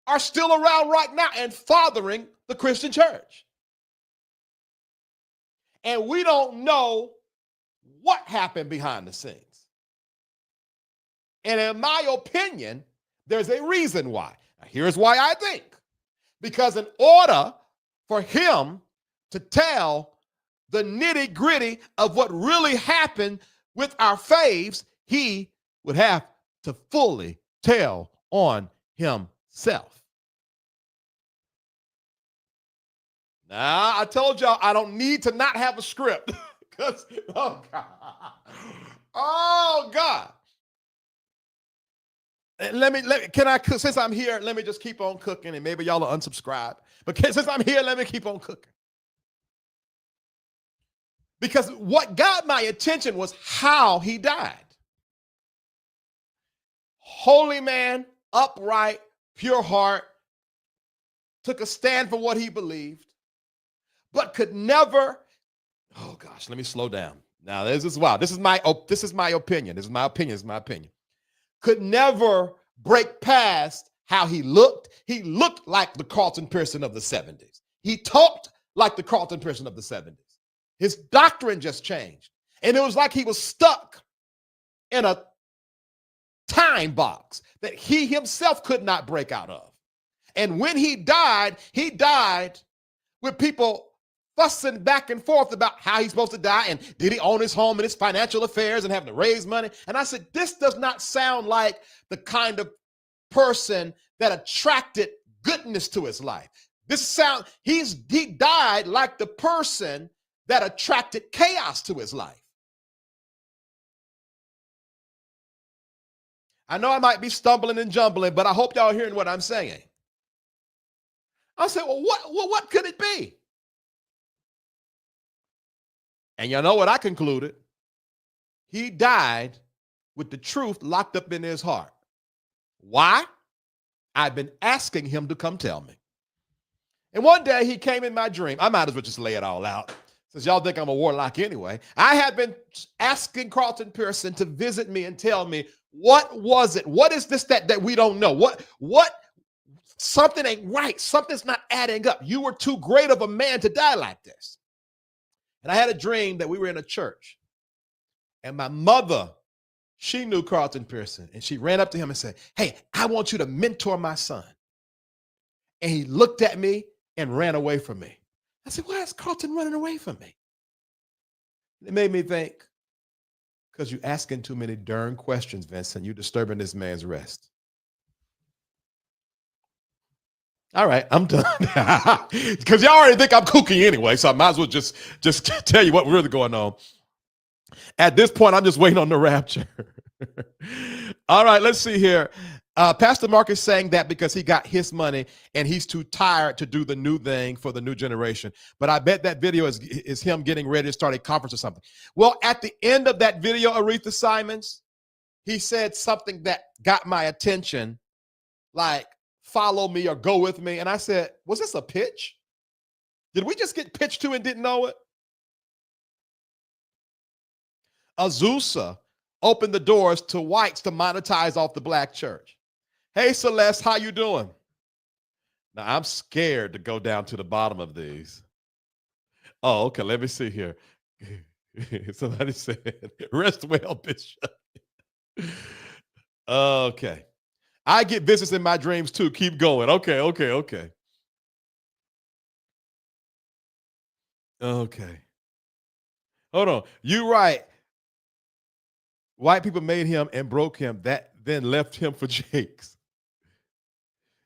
C: are still around right now and fathering the Christian church. And we don't know what happened behind the scenes. And in my opinion, there's a reason why. Now, here's why I think. Because in order for him to tell the nitty-gritty of what really happened with our faves, he would have to fully tell on himself. self. Now, I told y'all I don't need to not have a script. Because, oh, God. Oh, God. Since I'm here, let me just keep on cooking, and maybe y'all will unsubscribe. But since I'm here, let me keep on cooking. Because what got my attention was how he died. Holy man, upright, pure heart, took a stand for what he believed, but could never, oh gosh, let me slow down. Now, this is my opinion. This is my opinion. Could never break past how he looked. He looked like the Carlton Pearson of the 70s. He talked like the Carlton Pearson of the 70s. His doctrine just changed. And it was like he was stuck in a time box that he himself could not break out of. And when he died with people fussing back and forth about how he's supposed to die and did he own his home and his financial affairs and having to raise money. And I said, this does not sound like the kind of person that attracted goodness to his life. He died like the person that attracted chaos to his life. I know I might be stumbling and jumbling, but I hope y'all are hearing what I'm saying. I said, well, what could it be? And you know what I concluded? He died with the truth locked up in his heart. Why? I've been asking him to come tell me. And one day he came in my dream. I might as well just lay it all out, since y'all think I'm a warlock anyway. I had been asking Carlton Pearson to visit me and tell me, what was it? What is this that we don't know? What? Something ain't right. Something's not adding up. You were too great of a man to die like this. And I had a dream that we were in a church. And my mother, she knew Carlton Pearson. And she ran up to him and said, hey, I want you to mentor my son. And he looked at me and ran away from me. I said, why is Carlton running away from me? It made me think, because you're asking too many darn questions, Vincent. You're disturbing this man's rest. All right, I'm done. Because y'all already think I'm kooky anyway, so I might as well just tell you what's really going on. At this point, I'm just waiting on the rapture. All right, let's see here. Pastor Mark is saying that because he got his money and he's too tired to do the new thing for the new generation. But I bet that video is him getting ready to start a conference or something. Well, at the end of that video, Aretha Simons, he said something that got my attention, like, follow me or go with me. And I said, was this a pitch? Did we just get pitched to and didn't know it? Azusa opened the doors to whites to monetize off the black church. Hey, Celeste, how you doing? Now, I'm scared to go down to the bottom of these. Oh, okay, let me see here. Somebody said, rest well, Bishop. Okay. I get business in my dreams too. Keep going. Okay. Okay. Hold on. You're right. White people made him and broke him, that then left him for Jake's.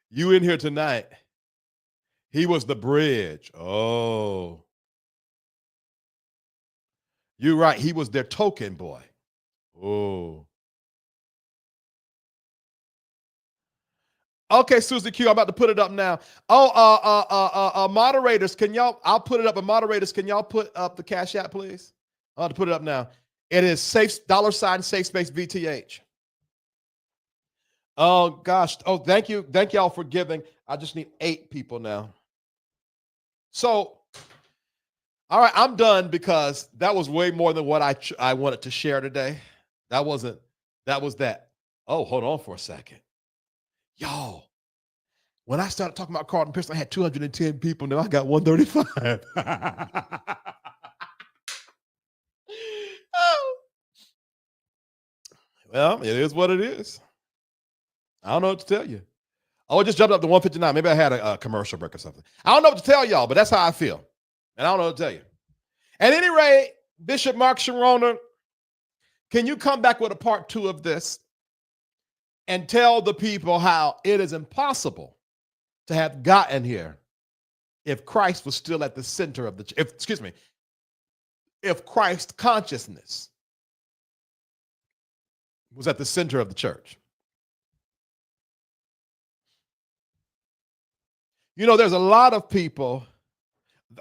C: You in here tonight. He was the bridge. Oh. You're right. He was their token boy. Oh. Okay, Susie Q, I'm about to put it up now. Oh, moderators, can y'all, I'll put it up, and moderators, can y'all put up the Cash App, please? I'll have to put it up now. It is $safe space VTH. Oh, gosh. Oh, thank you. Thank y'all for giving. I just need 8 people now. So, all right, I'm done because that was way more than what I wanted to share today. That was that. Oh, hold on for a second. Y'all, when I started talking about Carlton Pearson, I had 210 people. Now I got 135. Oh. Well, it is what it is. I don't know what to tell you. Oh, it just jumped up to 159. Maybe I had a commercial break or something. I don't know what to tell y'all, but that's how I feel. And I don't know what to tell you. At any rate, Bishop Mark Chironna, can you come back with a part 2 of this? and tell the people how it is impossible to have gotten here if Christ was still at the center of if Christ consciousness was at the center of the church. You know, there's a lot of people.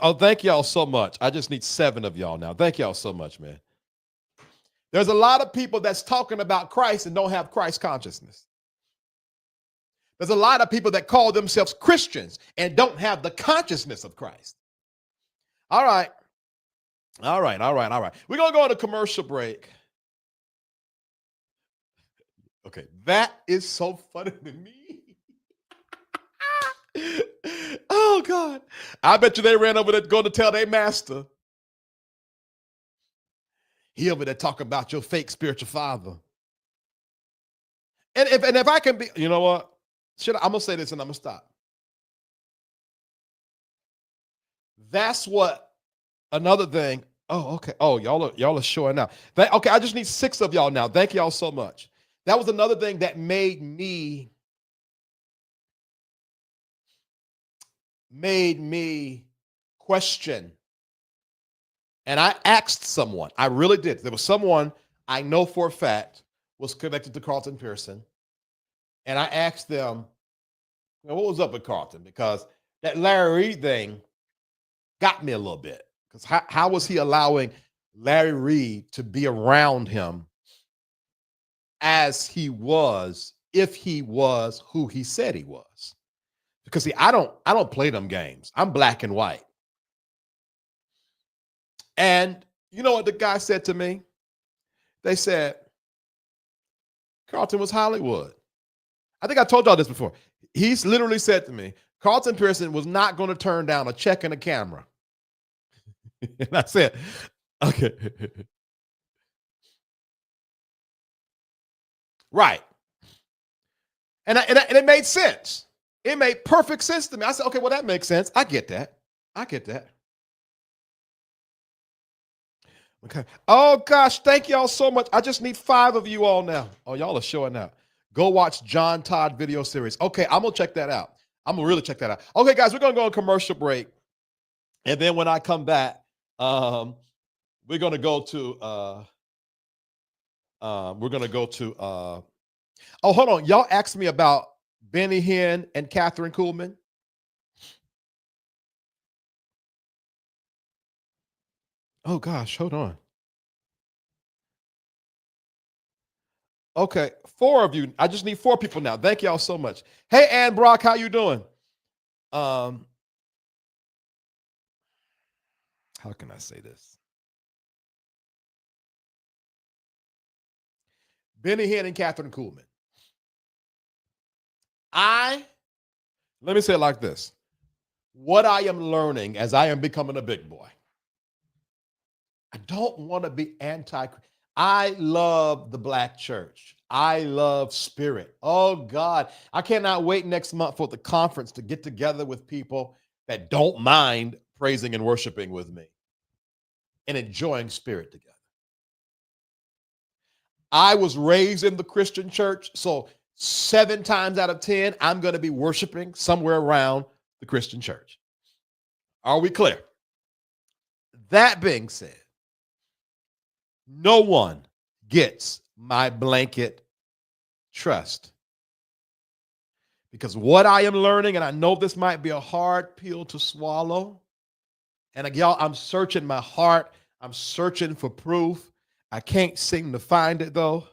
C: Oh, thank y'all so much. I just need 7 of y'all now. Thank y'all so much, man. There's a lot of people that's talking about Christ and don't have Christ consciousness. There's a lot of people that call themselves Christians and don't have the consciousness of Christ. All right. We're going to go on a commercial break. Okay, that is so funny to me. Oh, God. I bet you they ran over there going to tell their master. He over there talking about your fake spiritual father. And if I can be, you know what? I'm going to say this and I'm going to stop. That's what another thing. Oh, okay. Oh, y'all are showing now. Okay, I just need 6 of y'all now. Thank y'all so much. That was another thing that made me question. And I asked someone, I really did. There was someone I know for a fact was connected to Carlton Pearson. And I asked them, what was up with Carlton? Because that Larry Reed thing got me a little bit. Because how was he allowing Larry Reed to be around him as he was, if he was who he said he was? Because see, I don't play them games. I'm black and white. And you know what the guy said to me? They said, Carlton was Hollywood. I think I told y'all this before. He's literally said to me, Carlton Pearson was not going to turn down a check and a camera. And I said, okay. Right. And it made sense. It made perfect sense to me. I said, okay, well, that makes sense. I get that. Okay. Oh, gosh, thank y'all so much. I just need 5 of you all now. Oh, y'all are showing out. Go watch John Todd video series. Okay, I'm going to check that out. I'm going to really check that out. Okay, guys, we're going to go on commercial break. And then when I come back, we're going to go to, oh, hold on. Y'all asked me about Benny Hinn and Catherine Kuhlman. Oh, gosh, hold on. Okay, 4 of you. I just need 4 people now. Thank y'all so much. Hey, Ann Brock, how you doing? How can I say this? Benny Hinn and Catherine Kuhlman. Let me say it like this. What I am learning as I am becoming a big boy, I don't want to be I love the black church. I love spirit. Oh, God. I cannot wait next month for the conference to get together with people that don't mind praising and worshiping with me and enjoying spirit together. I was raised in the Christian church, so 7 times out of 10, I'm going to be worshiping somewhere around the Christian church. Are we clear? That being said, no one gets my blanket trust. Because what I am learning, and I know this might be a hard pill to swallow, and y'all, I'm searching my heart. I'm searching for proof. I can't seem to find it, though.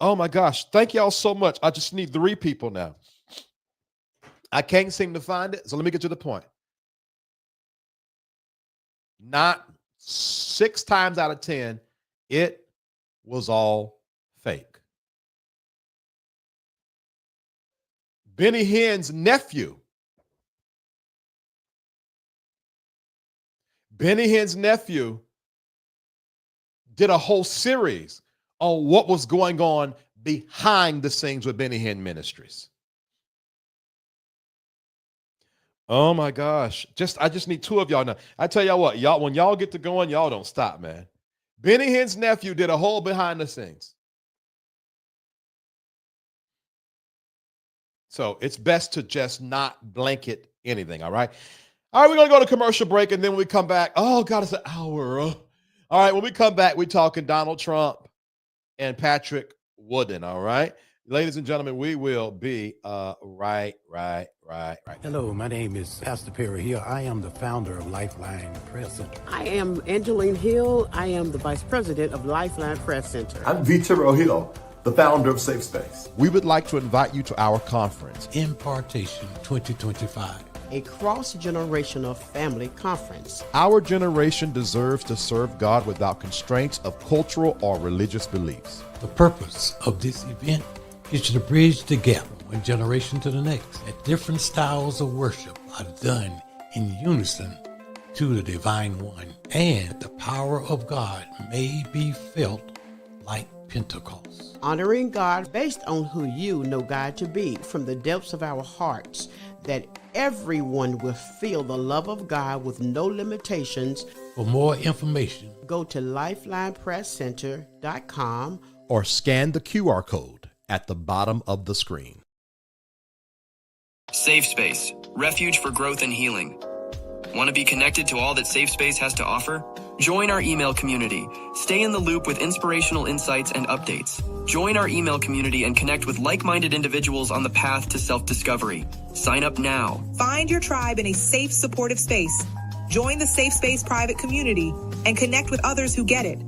C: Oh, my gosh. Thank y'all so much. I just need 3 people now. I can't seem to find it, so let me get to the point. Not 6 times out of 10, it was all fake. Benny Hinn's nephew. Benny Hinn's nephew did a whole series on what was going on behind the scenes with Benny Hinn Ministries. Oh my gosh. I just need 2 of y'all now. I tell y'all what, when y'all get to going, y'all don't stop, man. Benny Hinn's nephew did a whole behind the scenes. So it's best to just not blanket anything, all right? All right, we're going to go to commercial break, and then when we come back, oh, God, it's an hour. All right, when we come back, we're talking Donald Trump and Patrick Wooden, all right? Ladies and gentlemen, we will be right.
H: Hello, my name is Pastor Perry Hill. I am the founder of Lifeline Press Center.
F: I am Angeline Hill. I am the Vice President of Lifeline Press Center.
E: I'm Vitero Hill, the founder of Safe Space.
C: We would like to invite you to our conference,
H: Impartation 2025.
F: A cross-generational family conference.
C: Our generation deserves to serve God without constraints of cultural or religious beliefs.
H: The purpose of this event is to bridge the gap one generation to the next. That different styles of worship are done in unison to the Divine One, and the power of God may be felt like Pentecost.
F: Honoring God based on who you know God to be, from the depths of our hearts, that everyone will feel the love of God with no limitations.
H: For more information,
F: go to lifelinepresscenter.com
C: or scan the QR code at the bottom of the screen.
A: Safe Space, refuge for growth and healing. Want to be connected to all that Safe Space has to offer? Join our email community. Stay in the loop with inspirational insights and updates. Join our email community and connect with like-minded individuals on the path to self-discovery. Sign up now.
B: Find your tribe in a safe, supportive space. Join the Safe Space private community and connect with others who get it.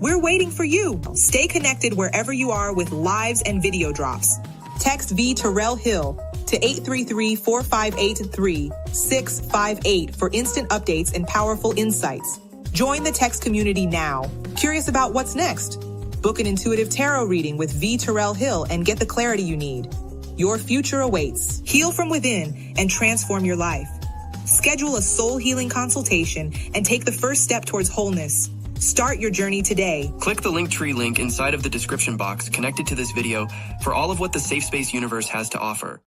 B: We're waiting for you. Stay connected wherever you are with lives and video drops. Text V Terrell Hill to 833-458-3658 for instant updates and powerful insights. Join the text community now. Curious about what's next? Book an intuitive tarot reading with V Terrell Hill and get the clarity you need. Your future awaits. Heal from within and transform your life. Schedule a soul healing consultation and take the first step towards wholeness. Start your journey today.
A: Click the Linktree link inside of the description box connected to this video for all of what the Safe Space universe has to offer.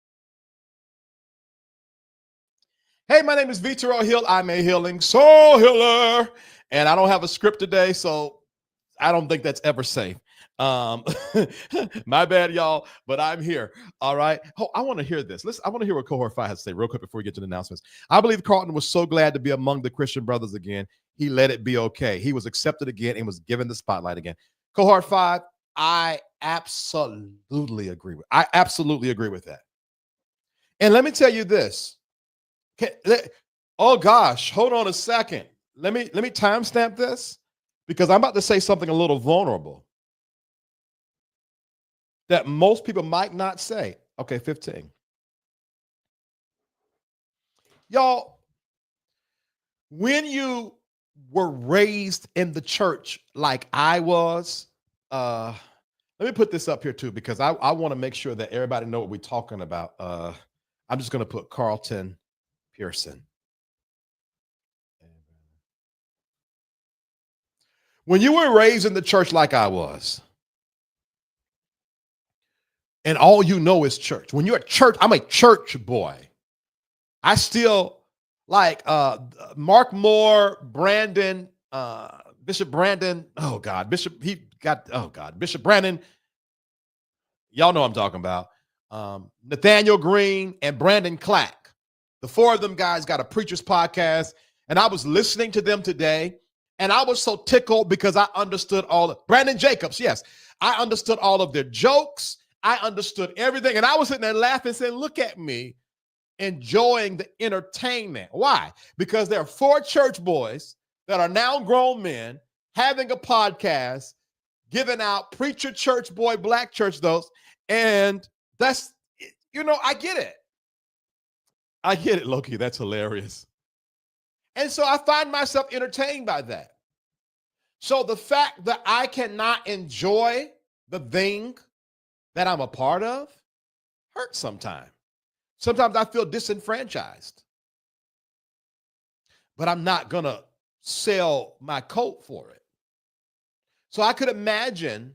C: Hey, my name is Vitero Hill. I'm a healing soul healer, and I don't have a script today, so I don't think that's ever safe. My bad, y'all, but I'm here. All right. Oh, I want to hear this. Listen, I want to hear what Cohort 5 has to say real quick before we get to the announcements. I believe Carlton was so glad to be among the Christian brothers again. He let it be okay. He was accepted again and was given the spotlight again. Cohort 5, I absolutely agree with that. And let me tell you this. Oh gosh, hold on a second. Let me timestamp this, because I'm about to say something a little vulnerable that most people might not say. Okay, 15. Y'all, when you were raised in the church like I was, let me put this up here too, because I want to make sure that everybody know what we're talking about. I'm just going to put Carlton, Pearson. When you were raised in the church like I was, and all you know is church. When you're at church, I'm a church boy. I still like Mark Moore, Brandon, Bishop Brandon. Bishop Brandon. Y'all know what I'm talking about. Nathaniel Green and Brandon Clack. The four of them guys got a preacher's podcast, and I was listening to them today, and I was so tickled because I understood Brandon Jacobs, yes. I understood all of their jokes. I understood everything, and I was sitting there laughing, saying, look at me enjoying the entertainment. Why? Because there are four church boys that are now grown men having a podcast, giving out preacher, church boy, black church those, and that's, I get it. I get it, Loki. That's hilarious. And so I find myself entertained by that. So the fact that I cannot enjoy the thing that I'm a part of hurts sometimes. Sometimes I feel disenfranchised. But I'm not going to sell my coat for it. So I could imagine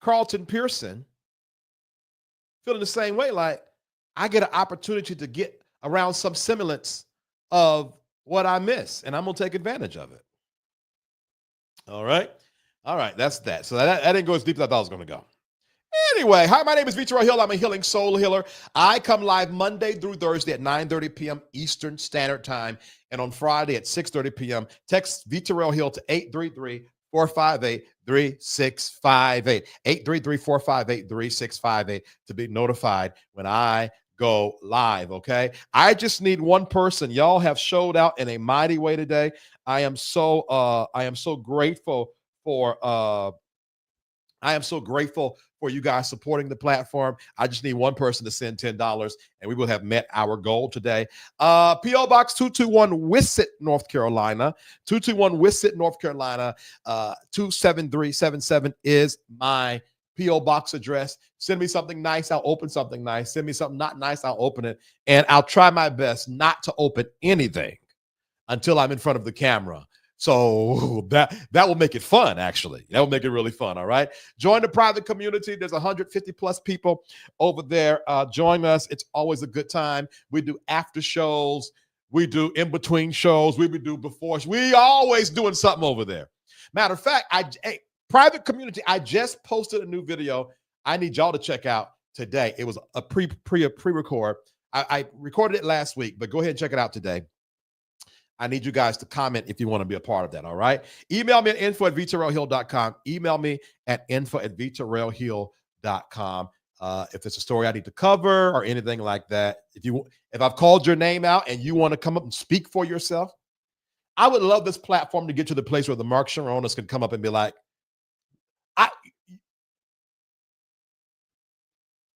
C: Carlton Pearson feeling the same way, like I get an opportunity to get around some semblance of what I miss, and I'm going to take advantage of it. All right. That's that. So that didn't go as deep as I thought it was going to go. Anyway, hi, my name is Terrell Hill. I'm a healing soul healer. I come live Monday through Thursday at 9:30 p.m. Eastern Standard Time, and on Friday at 6:30 p.m. Text Terrell Hill to 833-458-3658. 833-458-3658 to be notified when I go live, okay? I just need one person. Y'all have showed out in a mighty way today. I am so grateful for you guys supporting the platform. I just need one person to send $10 and we will have met our goal today. P.O. Box 221 Wisset, North Carolina. 221 Wisset, North Carolina. 27377 is my P.O. Box address. Send me something nice, I'll open something nice. Send me something not nice, I'll open it. And I'll try my best not to open anything until I'm in front of the camera. So that will make it fun, actually. That will make it really fun, all right? Join the private community. There's 150 plus people over there. Join us. It's always a good time. We do after shows. We do in-between shows. We do before. We always doing something over there. Matter of fact, private community, I just posted a new video I need y'all to check out today. It was a pre-record. I recorded it last week, but go ahead and check it out today. I need you guys to comment if you want to be a part of that, all right? Email me at info@vterrellhill.com. Email me at info@vterrellhill.com. If it's a story I need to cover or anything like that, if I've called your name out and you want to come up and speak for yourself, I would love this platform to get to the place where the Mark Chironnas can come up and be like,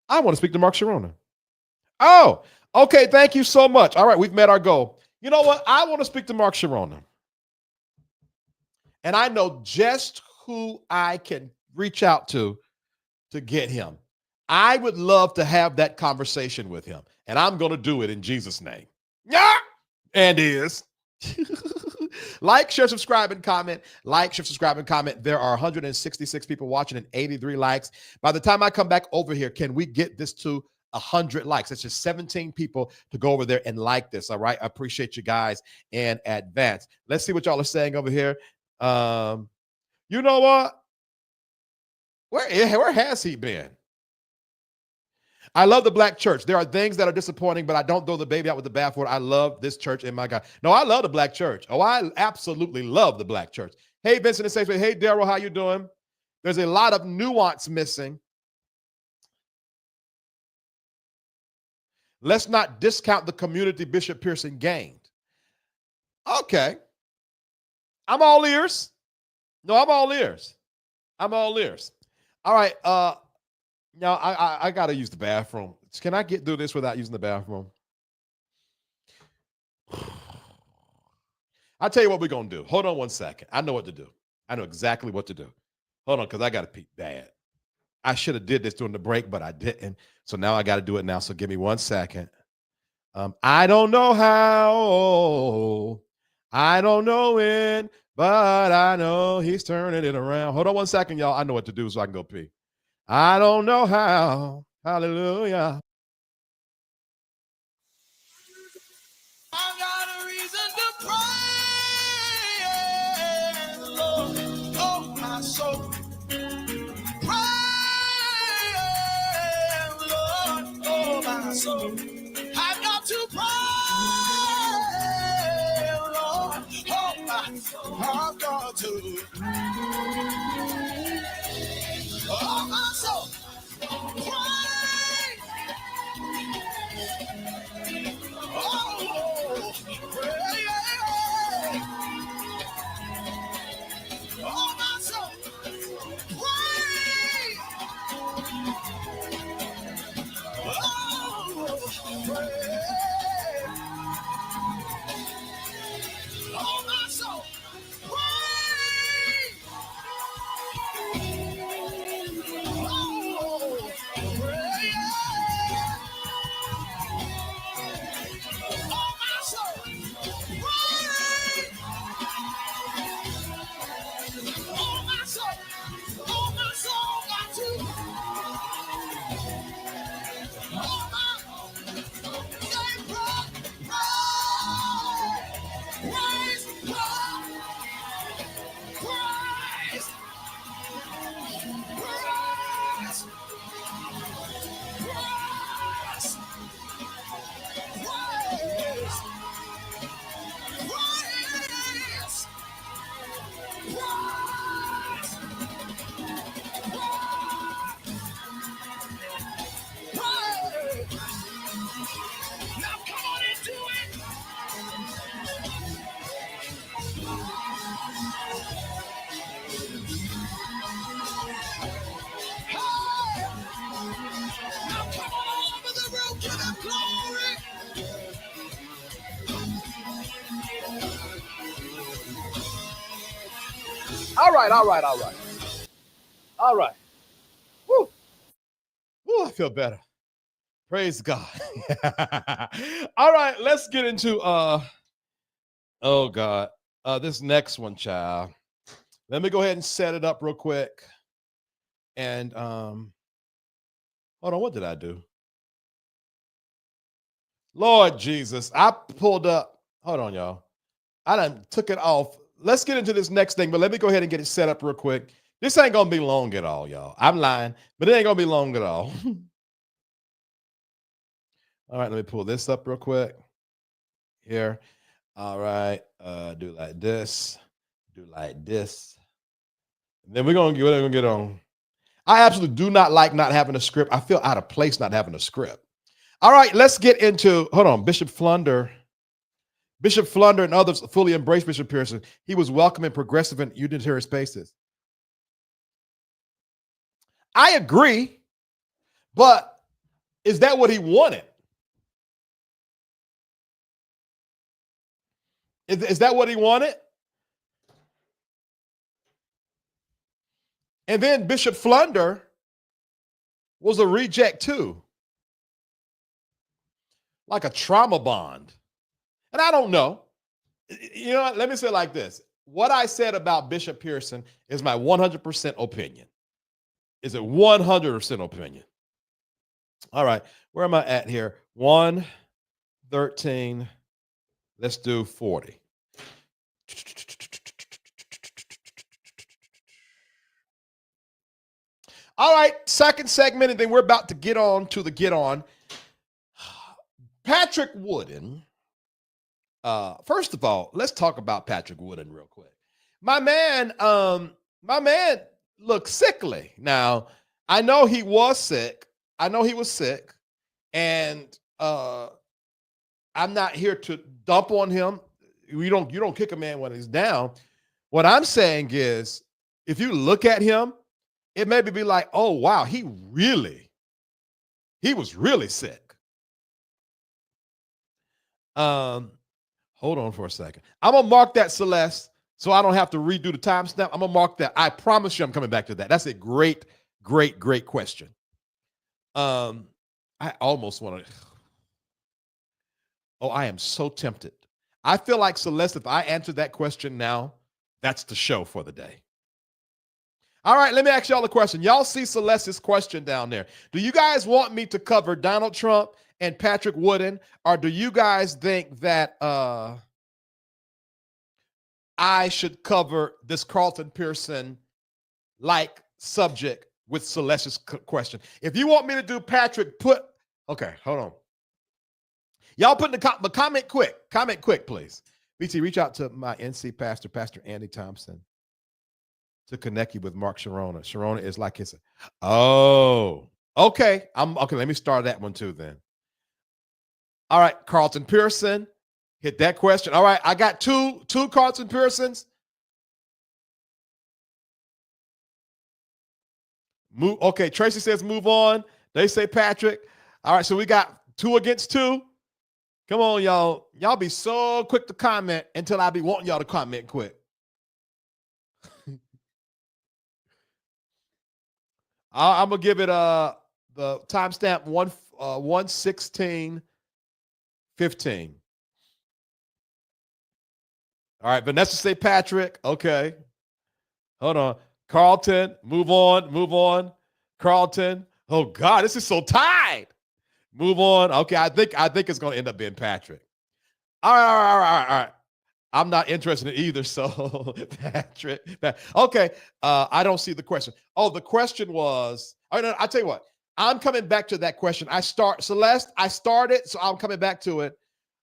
C: I want to speak to Mark Chironna. Oh, okay, thank you so much. All right, we've met our goal. You know what? I want to speak to Mark Chironna. And I know just who I can reach out to get him. I would love to have that conversation with him. And I'm going to do it in Jesus' name. Yeah, and is. Like, share, subscribe, and comment. Like, share, subscribe, and comment. There are 166 people watching and 83 likes. By the time I come back over here, can we get this to 100 likes? That's just 17 people to go over there and like this. All right. I appreciate you guys in advance. Let's see what y'all are saying over here. You know what? Where has he been? I love the black church. There are things that are disappointing, but I don't throw the baby out with the bathwater. I love this church and my God. No, I love the black church. Oh, I absolutely love the black church. Hey, Vincent and Safeway. Hey, Daryl, how you doing? There's a lot of nuance missing. Let's not discount the community Bishop Pearson gained. Okay. I'm all ears. No, I'm all ears. I'm all ears. All right. Now I got to use the bathroom. Can I get through this without using the bathroom? I'll tell you what we're going to do. Hold on one second. I know what to do. I know exactly what to do. Hold on, because I got to pee bad. I should have did this during the break, but I didn't. So now I got to do it now. So give me 1 second. I don't know how. I don't know when, but I know he's turning it around. Hold on 1 second, y'all. I know what to do so I can go pee. I don't know how. Hallelujah. I got a reason to praise the Lord. Oh, my soul. So I've got to pray, Lord. Oh, I've got to. Oh, my soul. Pray. Oh, pray. Oh, my soul. Pray. Oh, my soul, pray. All right. Woo. Woo, I feel better. Praise God. All right, let's get into oh God. This next one, child. Let me go ahead and set it up real quick. And hold on, what did I do? Lord Jesus, I pulled up. Hold on, y'all. I done took it off. Let's get into this next thing, but let me go ahead and get it set up real quick. This ain't gonna be long at all, y'all. I'm lying, but it ain't gonna be long at all. All right, let me pull this up real quick. Here. All right. Do like this. Do like this. And then we're gonna get on. I absolutely do not like not having a script. I feel out of place not having a script. All right, let's get into, hold on, Bishop Flunder and others fully embraced Bishop Pearson. He was welcoming progressive and unitary spaces. I agree, but is that what he wanted? Is that what he wanted? And then Bishop Flunder was a reject too. Like a trauma bond. And I don't know. You know what? Let me say it like this. What I said about Bishop Pearson is my 100% opinion. Is it 100% opinion? All right. Where am I at here? 113. Let's do 40. All right, second segment, and then we're about to get on to the get on. Patrick Wooden. First of all, let's talk about Patrick Wooden real quick. My man looked sickly. Now, I know he was sick. And I'm not here to dump on him. You don't kick a man when he's down. What I'm saying is, if you look at him, it maybe be like, oh wow, he was really sick. Hold on for a second. I'm gonna mark that, Celeste, so I don't have to redo the timestamp. I'm gonna mark that. I promise you I'm coming back to that. That's a great question. I almost want to. Oh, I am so tempted. I feel like, Celeste, if I answer that question now, that's the show for the day. All right, let me ask y'all a question. Y'all see Celeste's question down there. Do you guys want me to cover Donald Trump and Patrick Wooden, or do you guys think that I should cover this Carlton Pearson like subject with Celeste's question? If you want me to do Patrick, okay, hold on. Y'all put in the comment quick, please. BT, reach out to my NC pastor, Pastor Andy Thompson, to connect you with Mark Chironna. Chironna is like his. Oh, okay. Okay. Let me start that one too then. All right, Carlton Pearson, hit that question. All right, I got two Carlton Pearsons. Move. Okay, Tracy says move on. They say Patrick. All right, so we got 2 against 2. Come on, y'all. Y'all be so quick to comment until I be wanting y'all to comment quick. I'm gonna give it the timestamp 1:16:15. All right, Vanessa say Patrick. Okay, hold on. Carlton, move on. Carlton. Oh God, this is so tight. Move on. Okay, I think it's gonna end up being Patrick. All right. I'm not interested in either. So Patrick. Okay. I don't see the question. Oh, the question was. Oh no, I'll tell you what. I'm coming back to that question. Celeste. I started, so I'm coming back to it.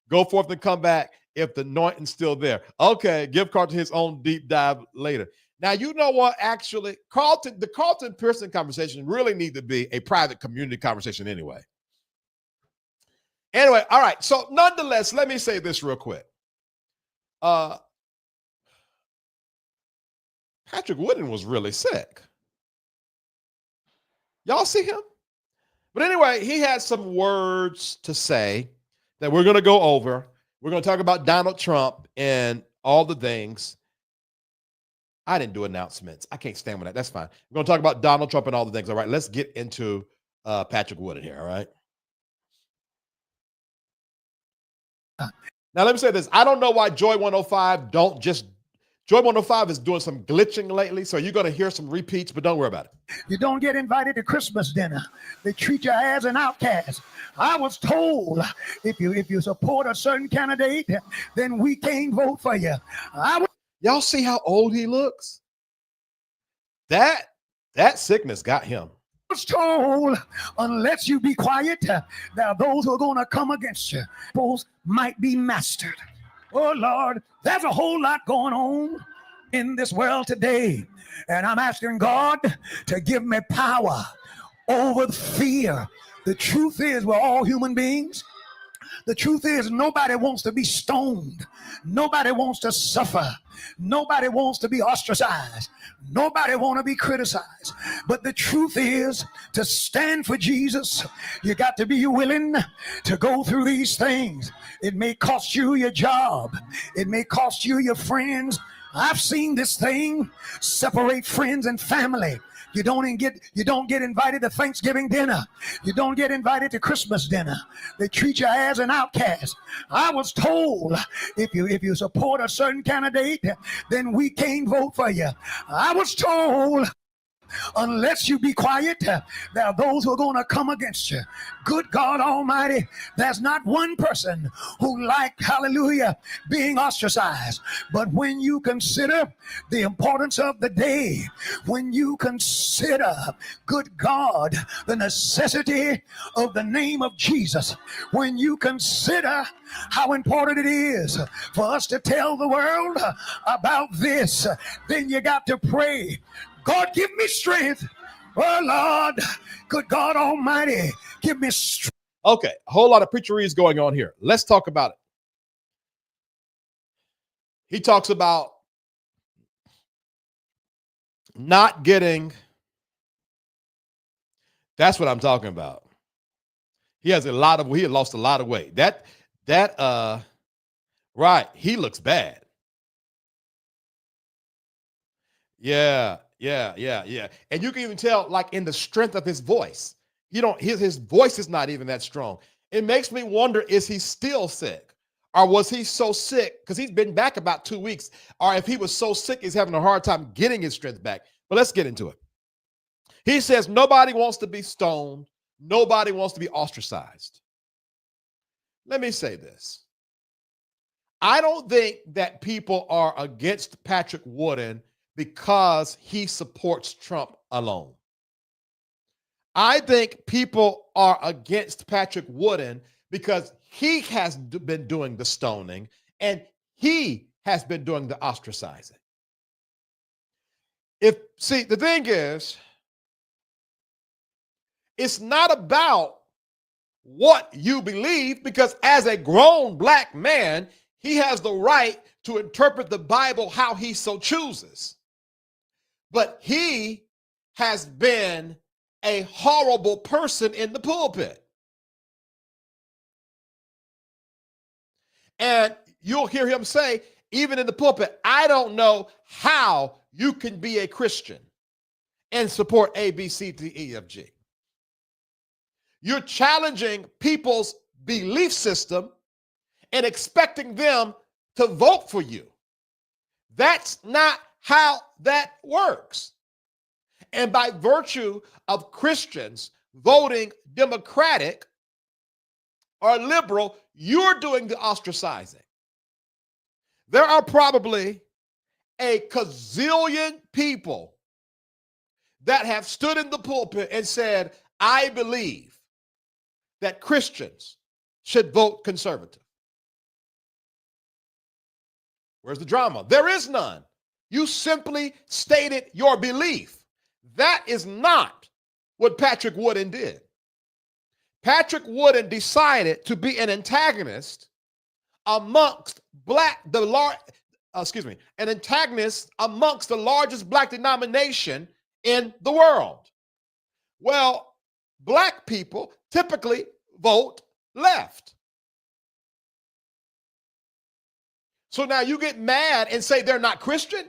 C: Go forth and come back if the anointing's still there. Okay. Give Carlton his own deep dive later. Now you know what? Actually, the Carlton Pearson conversation really need to be a private community conversation anyway. Anyway, all right. So nonetheless, let me say this real quick. Patrick Wooden was really sick. Y'all see him? But anyway, he had some words to say that we're going to go over. We're going to talk about Donald Trump and all the things. I didn't do announcements. I can't stand with that. That's fine. We're going to talk about Donald Trump and all the things. All right, let's get into Patrick Wood in here, all right? Now, let me say this. I don't know why Joy 105 Joy 105 is doing some glitching lately, so you're going to hear some repeats, but don't worry about it.
I: You don't get invited to Christmas dinner. They treat you as an outcast. I was told if you support a certain candidate, then we can't vote for you.
C: Y'all see how old he looks? That sickness got him.
I: Was told, unless you be quiet, there are those who are going to come against you. Those might be mastered. Oh, Lord, there's a whole lot going on in this world today. And I'm asking God to give me power over fear. The truth is, we're all human beings. The truth is, nobody wants to be stoned. Nobody wants to suffer. Nobody wants to be ostracized. Nobody wants to be criticized. But the truth is, to stand for Jesus, you got to be willing to go through these things. It may cost you your job. It may cost you your friends. I've seen this thing separate friends and family. You don't get invited to Thanksgiving dinner. You don't get invited to Christmas dinner. They treat you as an outcast. I was told if you support a certain candidate, then we can't vote for you. I was told unless you be quiet, there are those who are going to come against you. Good God Almighty, there's not one person who liked, hallelujah, being ostracized. But when you consider the importance of the day, when you consider, good God, the necessity of the name of Jesus, when you consider how important it is for us to tell the world about this, then you got to pray. God, give me strength. Oh, Lord, good God Almighty, give me strength.
C: Okay, a whole lot of preacheries going on here. Let's talk about it. He talks about not getting. That's what I'm talking about. He had lost a lot of weight. Right, he looks bad. Yeah. And you can even tell, like, in the strength of his voice. His voice is not even that strong. It makes me wonder, is he still sick? Or was he so sick, because he's been back about 2 weeks, or if he was so sick, he's having a hard time getting his strength back. But let's get into it. He says nobody wants to be stoned. Nobody wants to be ostracized. Let me say this. I don't think that people are against Patrick Wooden because he supports Trump alone. I think people are against Patrick Wooden because he has been doing the stoning and he has been doing the ostracizing. The thing is, it's not about what you believe, because as a grown black man, he has the right to interpret the Bible how he so chooses. But he has been a horrible person in the pulpit. And you'll hear him say, even in the pulpit, I don't know how you can be a Christian and support A, B, C, D, E, F, G. You're challenging people's belief system and expecting them to vote for you. That's not how that works. And by virtue of Christians voting Democratic or liberal, you're doing the ostracizing. There are probably a gazillion people that have stood in the pulpit and said, I believe that Christians should vote conservative. Where's the drama? There is none. You simply stated your belief. That is not what Patrick Wooden did. Patrick Wooden decided to be an antagonist amongst an antagonist amongst the largest black denomination in the world. Well, black people typically vote left. So now you get mad and say they're not Christian?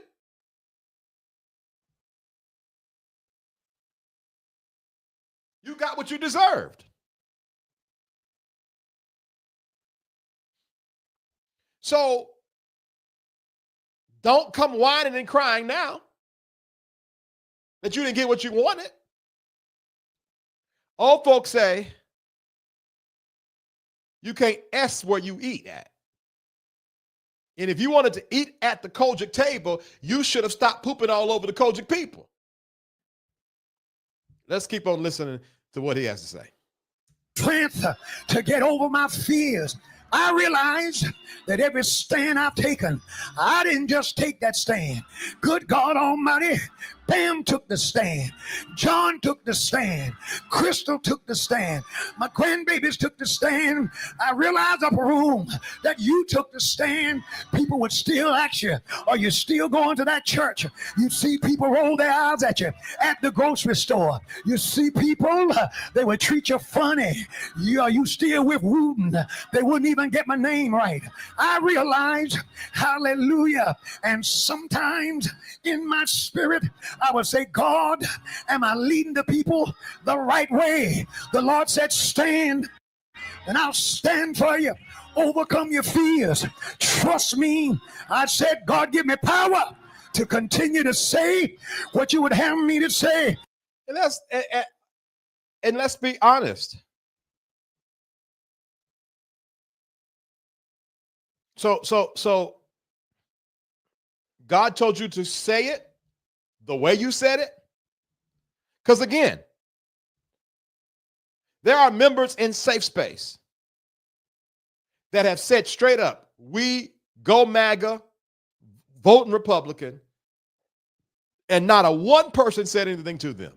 C: got what you deserved. So don't come whining and crying now that you didn't get what you wanted. Old folks say you can't S where you eat at. And if you wanted to eat at the Kojic table, you should have stopped pooping all over the Kojic people. Let's keep on listening to what he has to say.
I: Strength to get over my fears. I realize that every stand I've taken, I didn't just take that stand. Good God Almighty, Pam took the stand. John took the stand. Crystal took the stand. My grandbabies took the stand. I realized up a room that you took the stand. People would still ask you, are you still going to that church? You see people roll their eyes at you at the grocery store. You see people, they would treat you funny. Are you still with Wooten? They wouldn't even get my name right. I realized, hallelujah, and sometimes in my spirit, I would say, God, am I leading the people the right way? The Lord said, stand, and I'll stand for you. Overcome your fears. Trust me. I said, God, give me power to continue to say what you would have me to say.
C: And let's be honest. So God told you to say it the way you said it? Because again, there are members in Safe Space that have said straight up, we go MAGA, voting Republican, and not a one person said anything to them.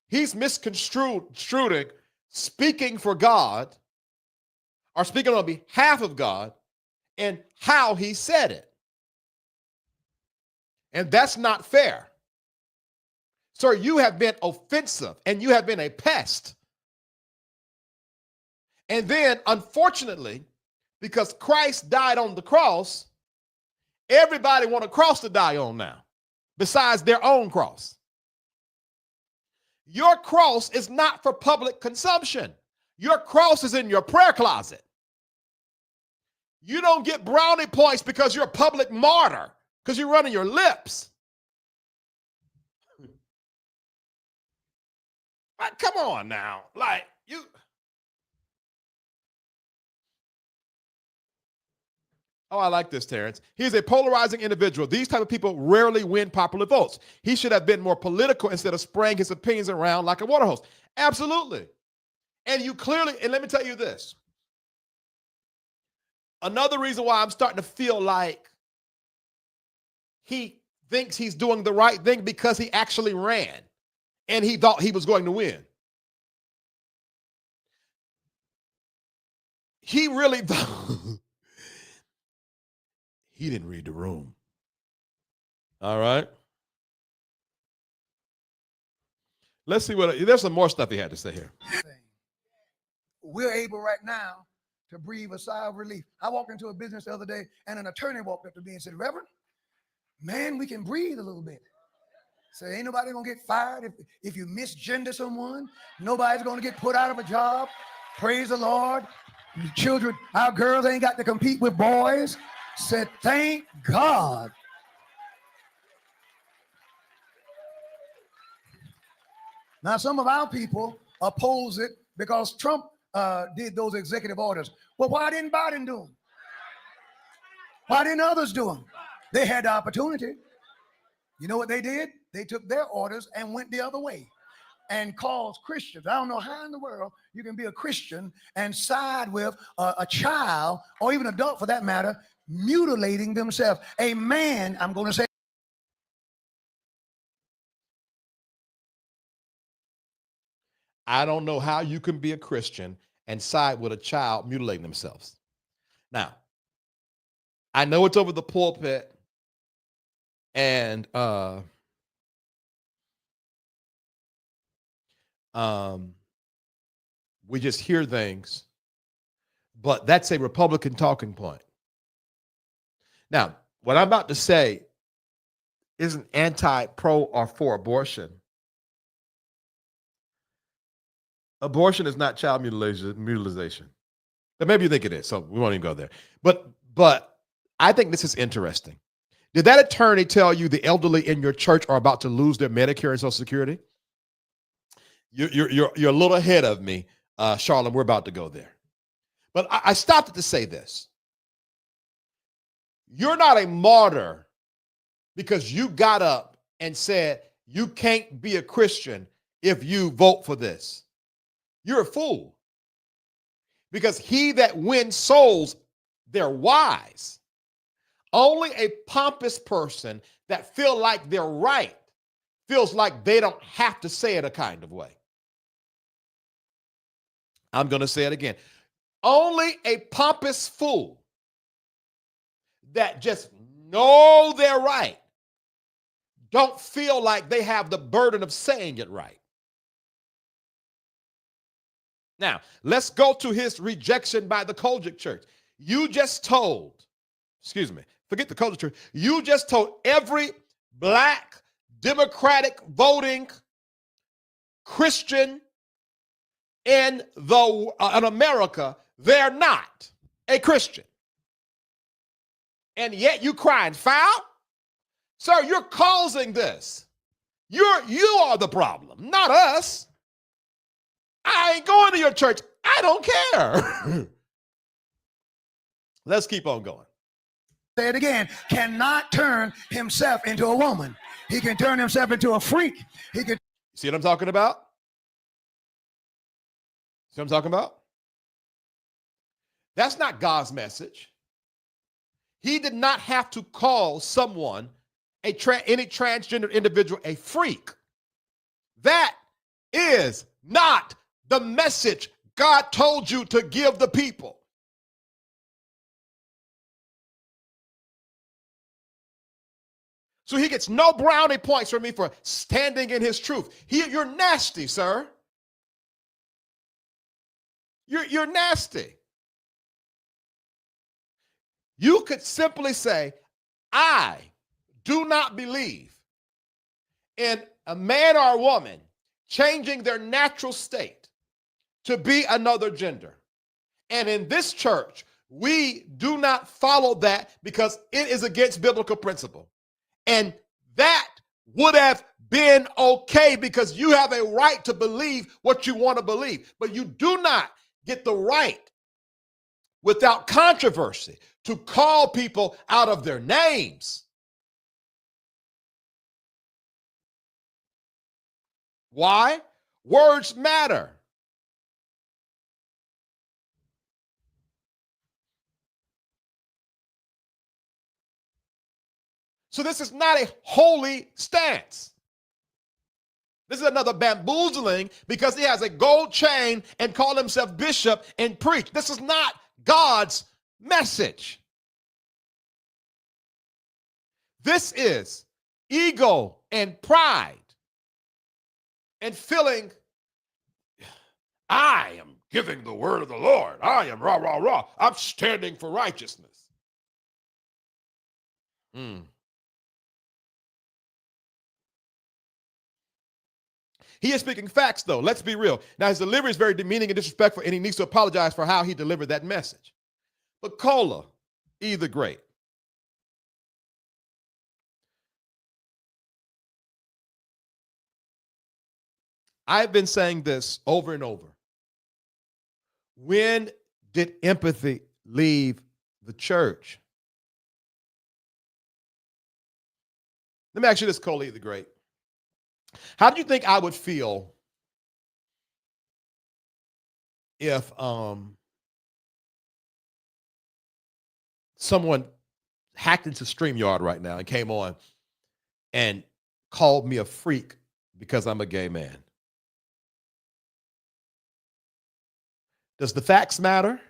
C: He's misconstrued speaking for God or speaking on behalf of God and how he said it. And that's not fair. Sir, you have been offensive and you have been a pest. And then, unfortunately, because Christ died on the cross, everybody want a cross to die on now, besides their own cross. Your cross is not for public consumption. Your cross is in your prayer closet. You don't get brownie points because you're a public martyr, because you're running your lips. Like, come on now. Like, you. Oh, I like this, Terrence. He's a polarizing individual. These type of people rarely win popular votes. He should have been more political instead of spraying his opinions around like a water hose. Absolutely. And you clearly, and let me tell you this. Another reason why I'm starting to feel like he thinks he's doing the right thing because he actually ran and he thought he was going to win. He really thought he didn't read the room. All right. Let's see what there's some more stuff he had to say here.
I: We're able right now to breathe a sigh of relief. I walked into a business the other day and an attorney walked up to me and said, Reverend, man, we can breathe a little bit. So ain't nobody gonna get fired if you misgender someone. Nobody's gonna get put out of a job. Praise the Lord. Children, our girls ain't got to compete with boys. Said, thank God. Now, some of our people oppose it because Trump did those executive orders. Well, why didn't Biden do them? Why didn't others do them? They had the opportunity. You know what they did? They took their orders and went the other way and caused Christians. I don't know how in the world you can be a Christian and side with a child or even adult for that matter, mutilating themselves. A man, I'm going to say.
C: I don't know how you can be a Christian and side with a child mutilating themselves. Now, I know it's over the pulpit and we just hear things, but that's a Republican talking point. Now, what I'm about to say isn't anti, pro, or for abortion. Abortion is not child mutilation. But maybe you think it is, so we won't even go there. But I think this is interesting. Did that attorney tell you the elderly in your church are about to lose their Medicare and Social Security? You're a little ahead of me, Charlotte. We're about to go there. But I stopped it to say this. You're not a martyr because you got up and said you can't be a Christian if you vote for this. You're a fool. Because he that wins souls, they're wise. Only a pompous person that feel like they're right feels like they don't have to say it a kind of way. I'm going to say it again. Only a pompous fool that just know they're right don't feel like they have the burden of saying it right. Now, let's go to his rejection by the Kojic church. You just told, forget the Kojic church. You just told every black Democratic voting Christian in America, they're not a Christian. And yet you crying foul? Sir, you're causing this. You are the problem, not us. I ain't going to your church. I don't care. Let's keep on going.
I: Say it again. Cannot turn himself into a woman. He can turn himself into a freak. He can.
C: See what I'm talking about? See what I'm talking about? That's not God's message. He did not have to call someone, any transgender individual, a freak. That is not the message God told you to give the people. So he gets no brownie points from me for standing in his truth. You're nasty, sir. You're nasty. You could simply say, I do not believe in a man or a woman changing their natural state to be another gender. And in this church, we do not follow that because it is against biblical principle. And that would have been okay because you have a right to believe what you want to believe. But you do not get the right without controversy to call people out of their names. Why? Words matter. So this is not a holy stance. This is another bamboozling because he has a gold chain and call himself bishop and preach. This is not God's message. This is ego and pride and feeling, I am giving the word of the Lord. I am rah, rah, rah. I'm standing for righteousness. He is speaking facts, though. Let's be real. Now, his delivery is very demeaning and disrespectful, and he needs to apologize for how he delivered that message. But Cola, E the Great. I've been saying this over and over. When did empathy leave the church? Let me ask you this, Cola, E the Great. How do you think I would feel if someone hacked into StreamYard right now and came on and called me a freak because I'm a gay man? Does the facts matter?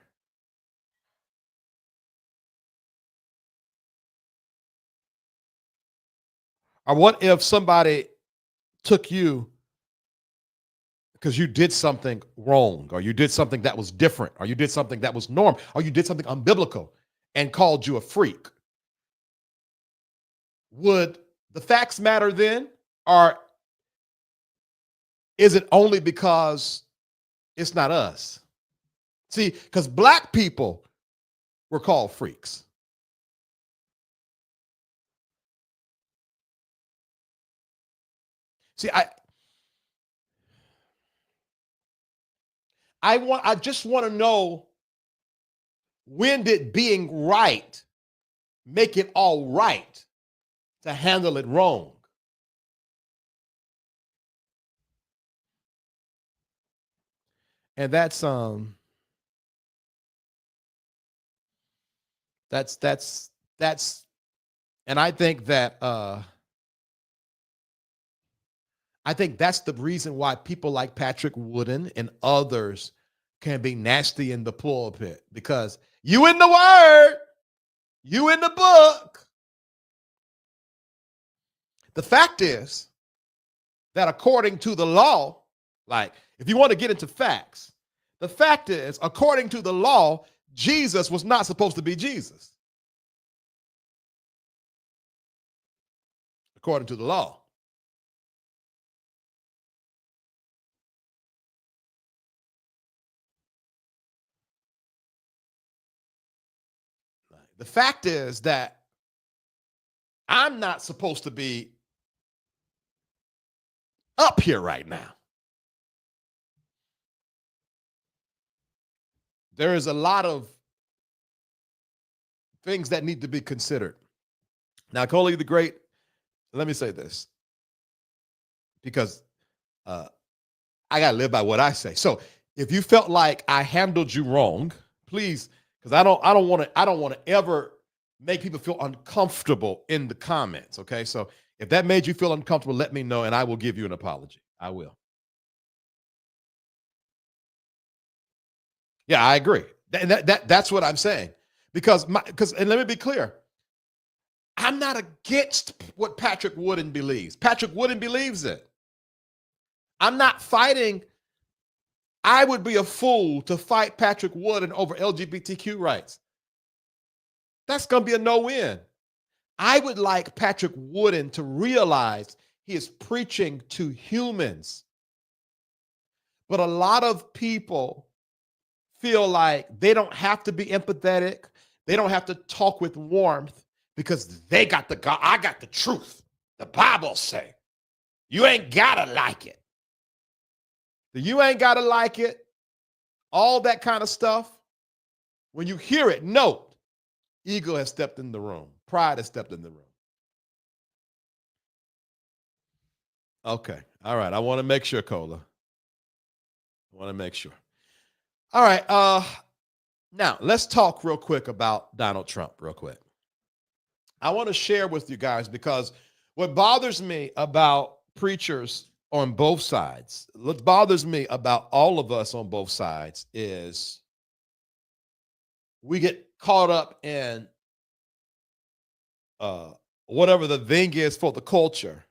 C: Or what if somebody took you because you did something wrong, or you did something that was different, or you did something that was norm, or you did something unbiblical and called you a freak? Would the facts matter then? Or is it only because It's not us. See, because black people were called freaks. See, I just want to know, when did being right make it all right to handle it wrong? And that's and I think that's the reason why people like Patrick Wooden and others can be nasty in the pulpit, because you in the word, you in the book. The fact is that according to the law, like if you want to get into facts, the fact is, according to the law, Jesus was not supposed to be Jesus. According to the law. The fact is that I'm not supposed to be up here right now. There is a lot of things that need to be considered. Now, Coley the Great, let me say this, because I gotta live by what I say. So if you felt like I handled you wrong, please, because I don't want to ever make people feel uncomfortable in the comments. Okay, so if that made you feel uncomfortable, let me know, and I will give you an apology. I will. Yeah, I agree. That's what I'm saying. Because and let me be clear, I'm not against what Patrick Wooden believes. Patrick Wooden believes it. I'm not fighting. I would be a fool to fight Patrick Wooden over LGBTQ rights. That's going to be a no-win. I would like Patrick Wooden to realize he is preaching to humans. But a lot of people feel like they don't have to be empathetic. They don't have to talk with warmth because they got the God. I got the truth. The Bible say you ain't got to like it. You ain't got to like it. All that kind of stuff. When you hear it, note, ego has stepped in the room. Pride has stepped in the room. Okay. All right. I want to make sure, Cola. I want to make sure. All right. Now, let's talk real quick about Donald Trump real quick. I want to share with you guys, because what bothers me about preachers on both sides, what bothers me about all of us on both sides, is we get caught up in whatever the thing is for the culture,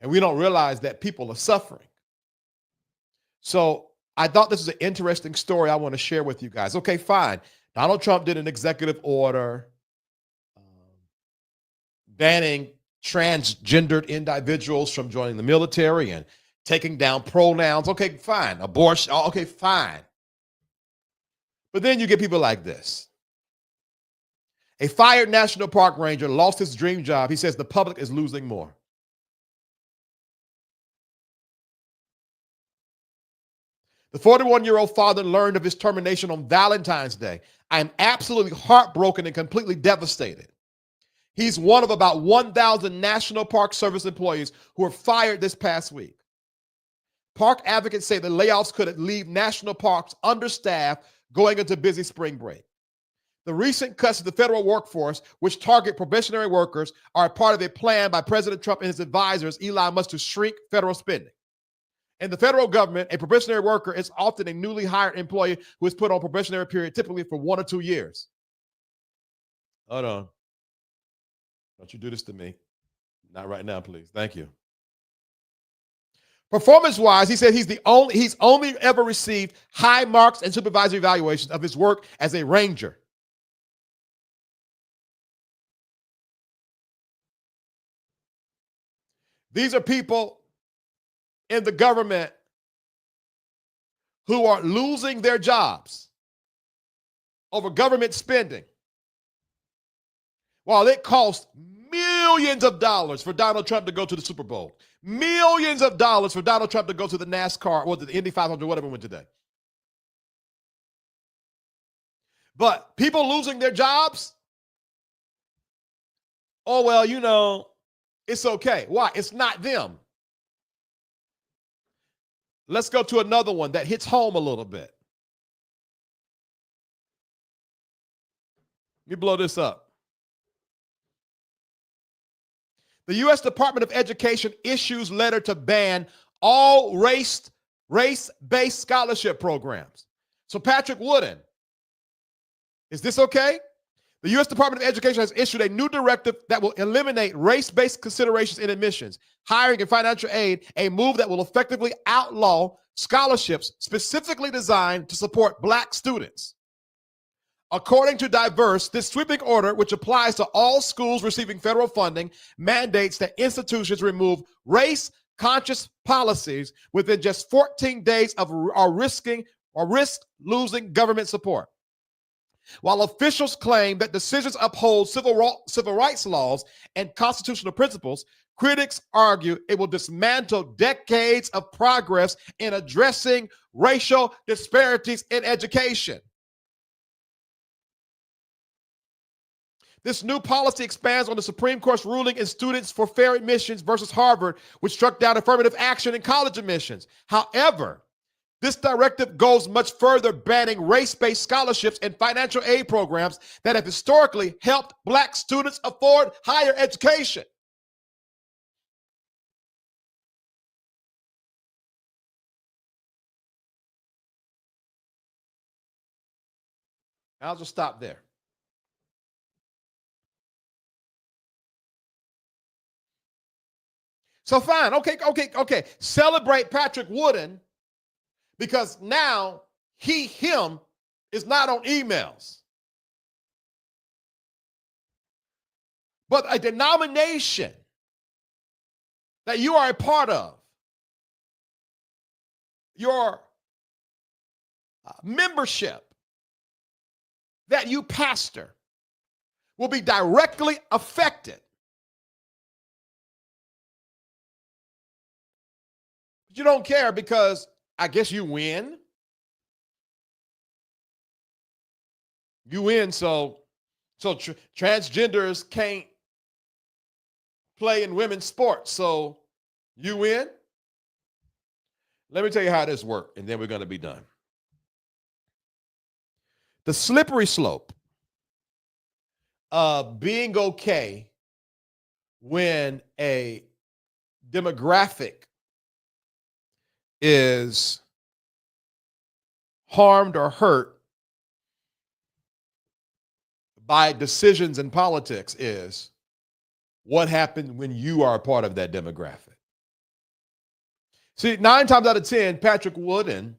C: and we don't realize that people are suffering. So I thought this was an interesting story I want to share with you guys. Okay, fine. Donald Trump did an executive order banning transgendered individuals from joining the military and taking down pronouns. Okay, fine. Abortion. Okay, fine. But then you get people like this. A fired National Park ranger lost his dream job. He says the public is losing more. The 41-year-old father learned of his termination on Valentine's Day. I am absolutely heartbroken and completely devastated. He's one of about 1,000 National Park Service employees who were fired this past week. Park advocates say the layoffs could leave national parks understaffed going into busy spring break. The recent cuts to the federal workforce, which target probationary workers, are a part of a plan by President Trump and his advisors, Elon Musk, to shrink federal spending. In the federal government, a probationary worker is often a newly hired employee who is put on probationary period, typically for 1 or 2 years. Hold on. Don't you do this to me. Not right now, please. Thank you. Performance-wise, he said he's only ever received high marks and supervisory evaluations of his work as a ranger. These are people in the government who are losing their jobs over government spending, while it costs millions of dollars for Donald Trump to go to the Super Bowl, millions of dollars for Donald Trump to go to the NASCAR or the Indy 500, whatever went today. But people losing their jobs, oh, well, you know, it's okay. Why? It's not them. Let's go to another one that hits home a little bit. Let me blow this up. The U.S. Department of Education issues letter to ban all race-based scholarship programs. So Patrick Wooden, is this okay? The U.S. Department of Education has issued a new directive that will eliminate race-based considerations in admissions, hiring, and financial aid, a move that will effectively outlaw scholarships specifically designed to support Black students. According to Diverse, this sweeping order, which applies to all schools receiving federal funding, mandates that institutions remove race-conscious policies within just 14 days of risk losing government support. While officials claim that decisions uphold civil rights laws and constitutional principles, critics argue it will dismantle decades of progress in addressing racial disparities in education. This new policy expands on the Supreme Court's ruling in Students for Fair Admissions versus Harvard, which struck down affirmative action in college admissions. However, this directive goes much further, banning race-based scholarships and financial aid programs that have historically helped Black students afford higher education. I'll just stop there. So fine, okay. Celebrate Patrick Wooden because now him is not on emails. But a denomination that you are a part of, your membership that you pastor will be directly affected. But you don't care because I guess you win. You win, so transgenders can't play in women's sports. So you win. Let me tell you how this works, and then we're going to be done. The slippery slope of being okay when a demographic is harmed or hurt by decisions in politics is what happens when you are a part of that demographic. See, 9 times out of 10, Patrick Wooden,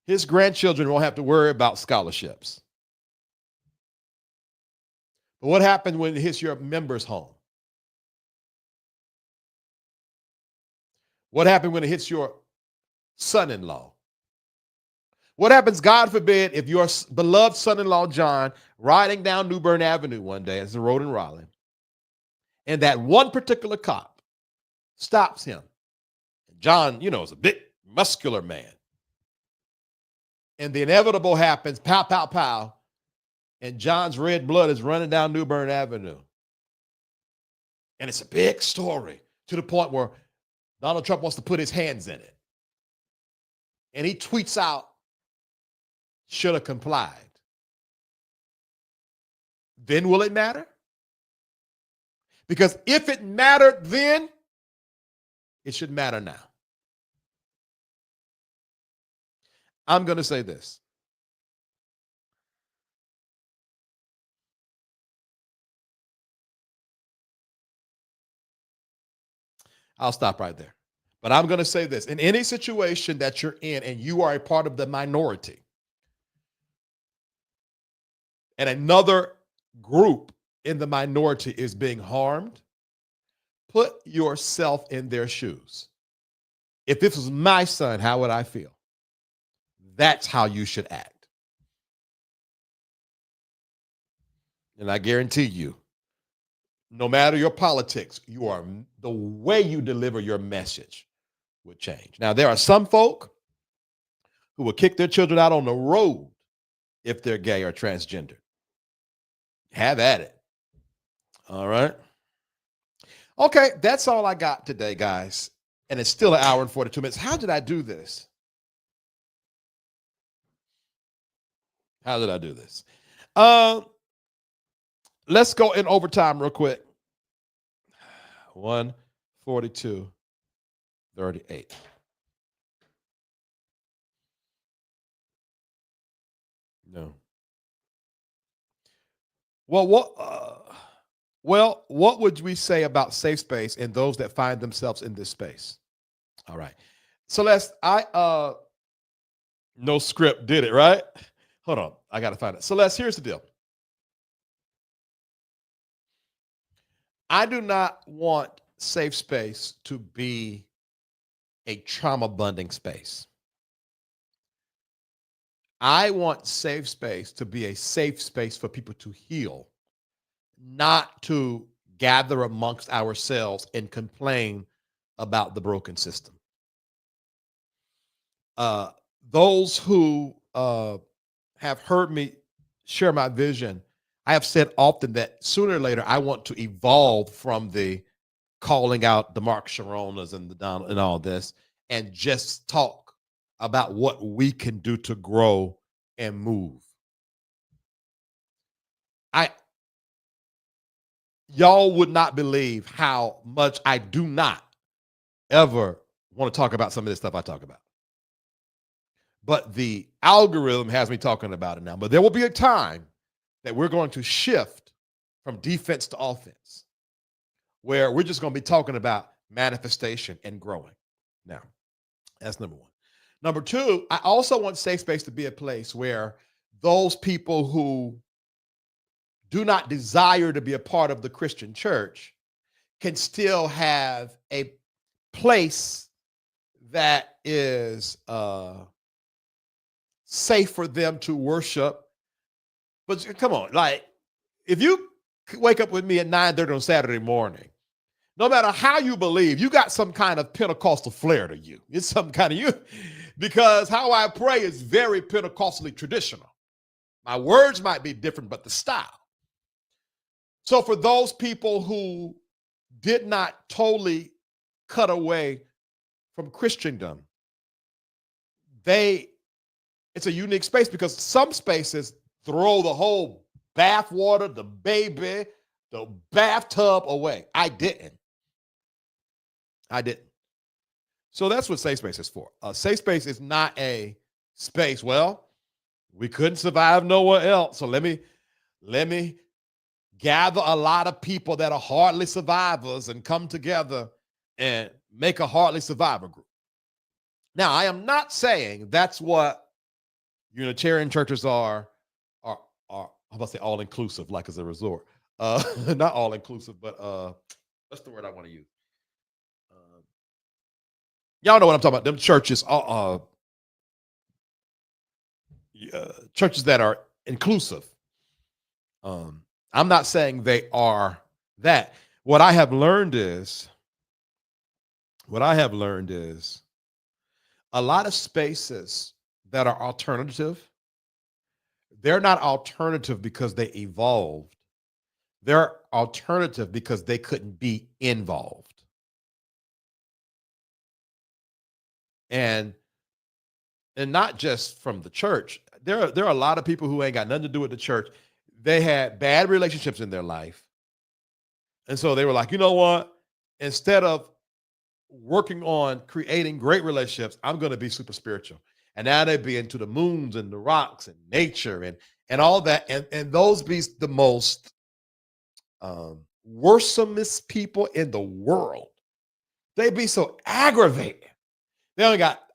C: his grandchildren won't have to worry about scholarships. But what happens when it hits your member's home? What happens when it hits your son-in-law? What happens, God forbid, if your beloved son-in-law, John, riding down New Bern Avenue one day, as the road in Raleigh, and that one particular cop stops him. John, is a big, muscular man. And the inevitable happens, pow, pow, pow, and John's red blood is running down New Bern Avenue. And it's a big story to the point where Donald Trump wants to put his hands in it. And he tweets out, should have complied. Then will it matter? Because if it mattered then, it should matter now. I'm going to say this. I'll stop right there. But I'm going to say this. In any situation that you're in and you are a part of the minority and another group in the minority is being harmed, put yourself in their shoes. If this was my son, how would I feel? That's how you should act. And I guarantee you, no matter your politics, the way you deliver your message would change. Now, there are some folk who will kick their children out on the road if they're gay or transgender. Have at it. All right. Okay, that's all I got today, guys. And it's still an hour and 42 minutes. How did I do this? How did I do this? Let's go in overtime real quick. 1:42:38. No. Well, what would we say about safe space and those that find themselves in this space? All right. Celeste, no script did it, right? Hold on. I got to find it. Celeste, here's the deal. I do not want safe space to be a trauma bonding space. I want safe space to be a safe space for people to heal, not to gather amongst ourselves and complain about the broken system. Those who have heard me share my vision, I have said often that sooner or later I want to evolve from the calling out the Mark Chironnas and the Donald and all this, and just talk about what we can do to grow and move. Y'all would not believe how much I do not ever want to talk about some of this stuff I talk about. But the algorithm has me talking about it now. But there will be a time that we're going to shift from defense to offense, where we're just going to be talking about manifestation and growing. Now, that's number one. Number two, I also want safe space to be a place where those people who do not desire to be a part of the Christian church can still have a place that is safe for them to worship. But come on, like, if you wake up with me at 9:30 on Saturday morning, no matter how you believe, you got some kind of Pentecostal flair to you. It's some kind of you, because how I pray is very Pentecostally traditional. My words might be different, but the style. So for those people who did not totally cut away from Christendom, it's a unique space, because some spaces throw the whole bathwater, the baby, the bathtub away. I didn't. So that's what safe space is for. A safe space is not a space, well, we couldn't survive nowhere else, so let me gather a lot of people that are hardly survivors and come together and make a hardly survivor group. Now, I am not saying that's what Unitarian churches are how about to say all-inclusive, like as a resort. Not all-inclusive, but what's the word I want to use? Y'all know what I'm talking about. Them churches churches that are inclusive. I'm not saying they are that. What I have learned is a lot of spaces that are alternative, they're not alternative because they evolved. They're alternative because they couldn't be involved. And not just from the church. There are a lot of people who ain't got nothing to do with the church. They had bad relationships in their life. And so they were like, you know what? Instead of working on creating great relationships, I'm going to be super spiritual. And now they be into the moons and the rocks and nature and all that. And those be the most worrisomest people in the world. They be so aggravated.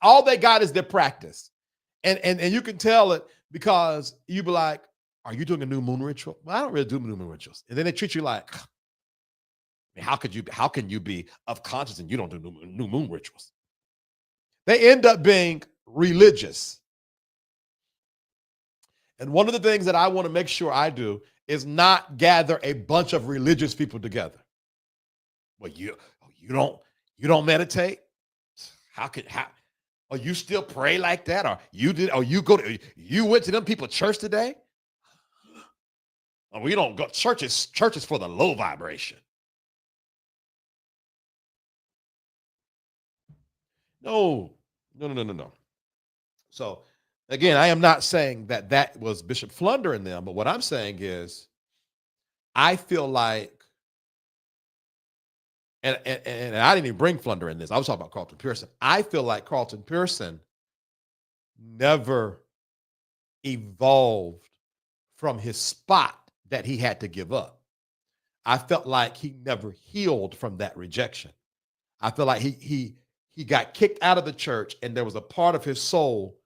C: All they got is their practice. And you can tell it because you be like, are you doing a new moon ritual? Well, I don't really do new moon rituals. And then they treat you like, how can you be of conscience and you don't do new moon rituals? They end up being religious And one of the things that I want to make sure I do is not gather a bunch of religious people together. Well, you don't meditate? Or you still pray like that? Or you went to them people church today? Oh, we don't go churches for the low vibration. No. So again, I am not saying that was Bishop Flunder in them, but what I'm saying is I feel like, and I didn't even bring Flunder in this. I was talking about Carlton Pearson. I feel like Carlton Pearson never evolved from his spot that he had to give up. I felt like he never healed from that rejection. I feel like he got kicked out of the church and there was a part of his soul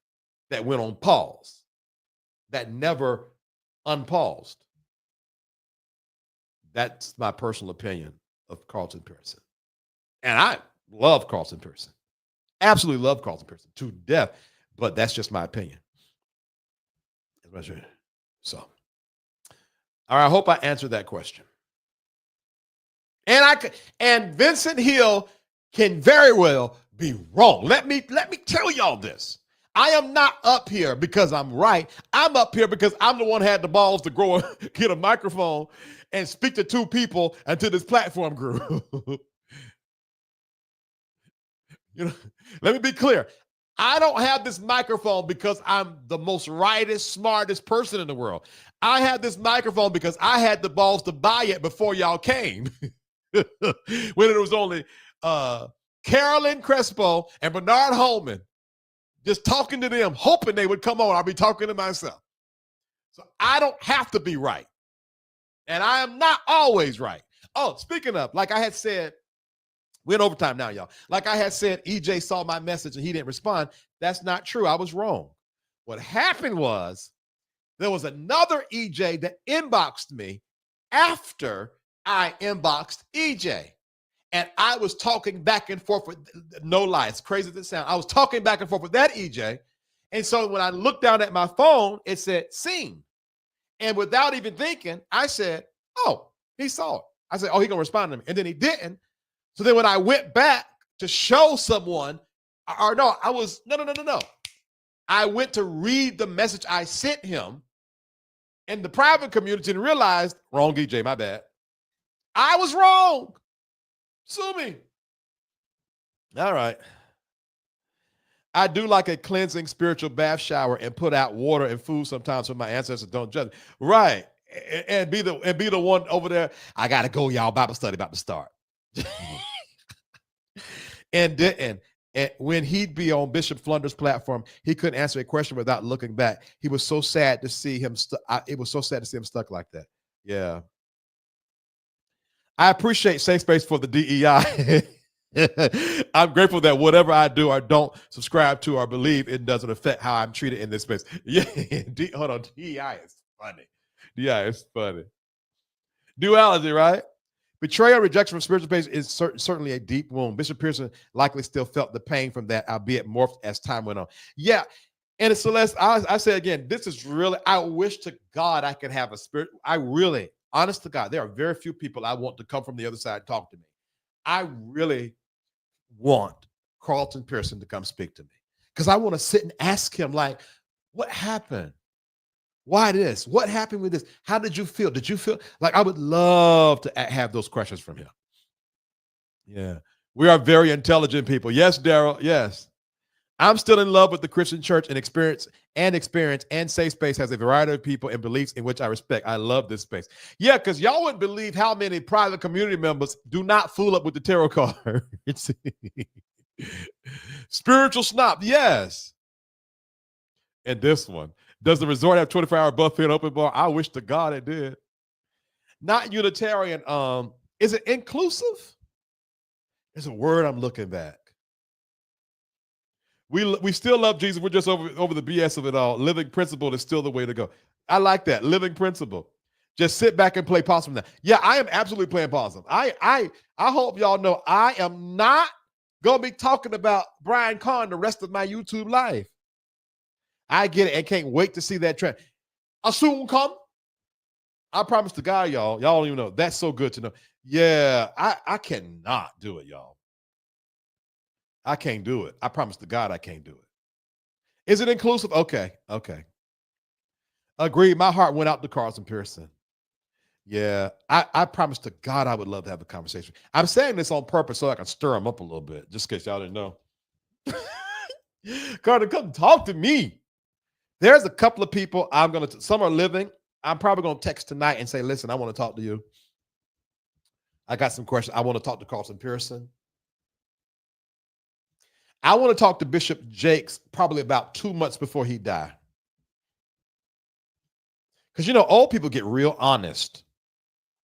C: that went on pause, that never unpaused. That's my personal opinion of Carlton Pearson. And I love Carlton Pearson. Absolutely love Carlton Pearson to death, but that's just my opinion. So, all right, I hope I answered that question. And Vincent Hill can very well be wrong. Let me tell y'all this. I am not up here because I'm right. I'm up here because I'm the one who had the balls to get a microphone and speak to two people until this platform grew. Let me be clear. I don't have this microphone because I'm the most rightest, smartest person in the world. I have this microphone because I had the balls to buy it before y'all came. When it was only Carolyn Crespo and Bernard Holman, just talking to them, hoping they would come on. I'll be talking to myself. So I don't have to be right. And I am not always right. Oh, speaking of, like I had said, we're in overtime now, y'all. Like I had said, EJ saw my message and he didn't respond. That's not true. I was wrong. What happened was there was another EJ that inboxed me after I inboxed EJ. And I was talking back and forth with, no lie, it's crazy as it sounds. I was talking back and forth with that EJ. And so when I looked down at my phone, it said, seen. And without even thinking, I said, oh, he saw it. I said, oh, he's going to respond to me. And then he didn't. So then when I went back to show someone, no. I went to read the message I sent him in the private community and realized, wrong EJ, my bad. I was wrong. Sue me. All right. I do like a cleansing spiritual bath shower and put out water and food sometimes so my ancestors don't judge. Right. And be the one over there. I gotta go, y'all. Bible study about to start. And when he'd be on Bishop Flunder's platform, he couldn't answer a question without looking back. He was so sad to see him. It was so sad to see him stuck like that. Yeah. I appreciate Safe Space for the DEI. I'm grateful that whatever I do or don't subscribe to or believe, it doesn't affect how I'm treated in this space. Yeah, hold on. DEI is funny. DEI is funny. Duality, right? Betrayal, rejection from spiritual base is certainly a deep wound. Bishop Pearson likely still felt the pain from that, albeit morphed as time went on. Yeah. And it's Celeste, I say again, this is really, I wish to God I could have a spirit. Honest to God, there are very few people I want to come from the other side and talk to me. I really want Carlton Pearson to come speak to me because I want to sit and ask him, like, what happened? Why this? What happened with this? How did you feel? Did you feel like I would love to have those questions from him? Yeah, we are very intelligent people. Yes, Daryl. Yes. I'm still in love with the Christian church and experience and Safe Space has a variety of people and beliefs in which I respect. I love this space. Yeah, because y'all wouldn't believe how many private community members do not fool up with the tarot cards. Spiritual snob, yes. And this one, does the resort have 24-hour buffet and open bar? I wish to God it did. Not Unitarian. Is it inclusive? There's a word I'm looking back. We still love Jesus. We're just over the BS of it all. Living principle is still the way to go. I like that. Living principle. Just sit back and play possum now. Yeah, I am absolutely playing possum. I hope y'all know I am not going to be talking about Brian Kahn the rest of my YouTube life. I get it and can't wait to see that trend. I'll soon come. I promise to God, y'all don't even know. That's so good to know. Yeah, I cannot do it, y'all. I can't do it. I promise to God I can't do it. Is it inclusive? Okay. Agreed. My heart went out to Carlton Pearson. Yeah, I promise to God I would love to have a conversation. I'm saying this on purpose so I can stir him up a little bit, just in case y'all didn't know. Carlton, come talk to me. There's a couple of people some are living. I'm probably going to text tonight and say, listen, I want to talk to you. I got some questions. I want to talk to Carlton Pearson. I want to talk to Bishop Jakes probably about 2 months before he died. Because, old people get real honest.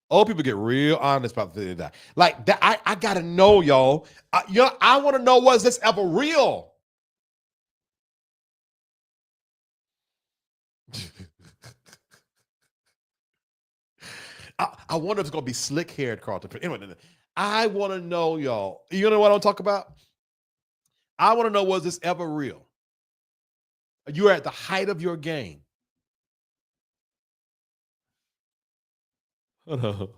C: Old people get real honest about the die. Like that, I got to know, y'all. I want to know, was this ever real? I wonder if it's going to be slick-haired Carlton. Anyway, I want to know, y'all. You know what I want to talk about? I want to know, was this ever real? You are at the height of your game. Well,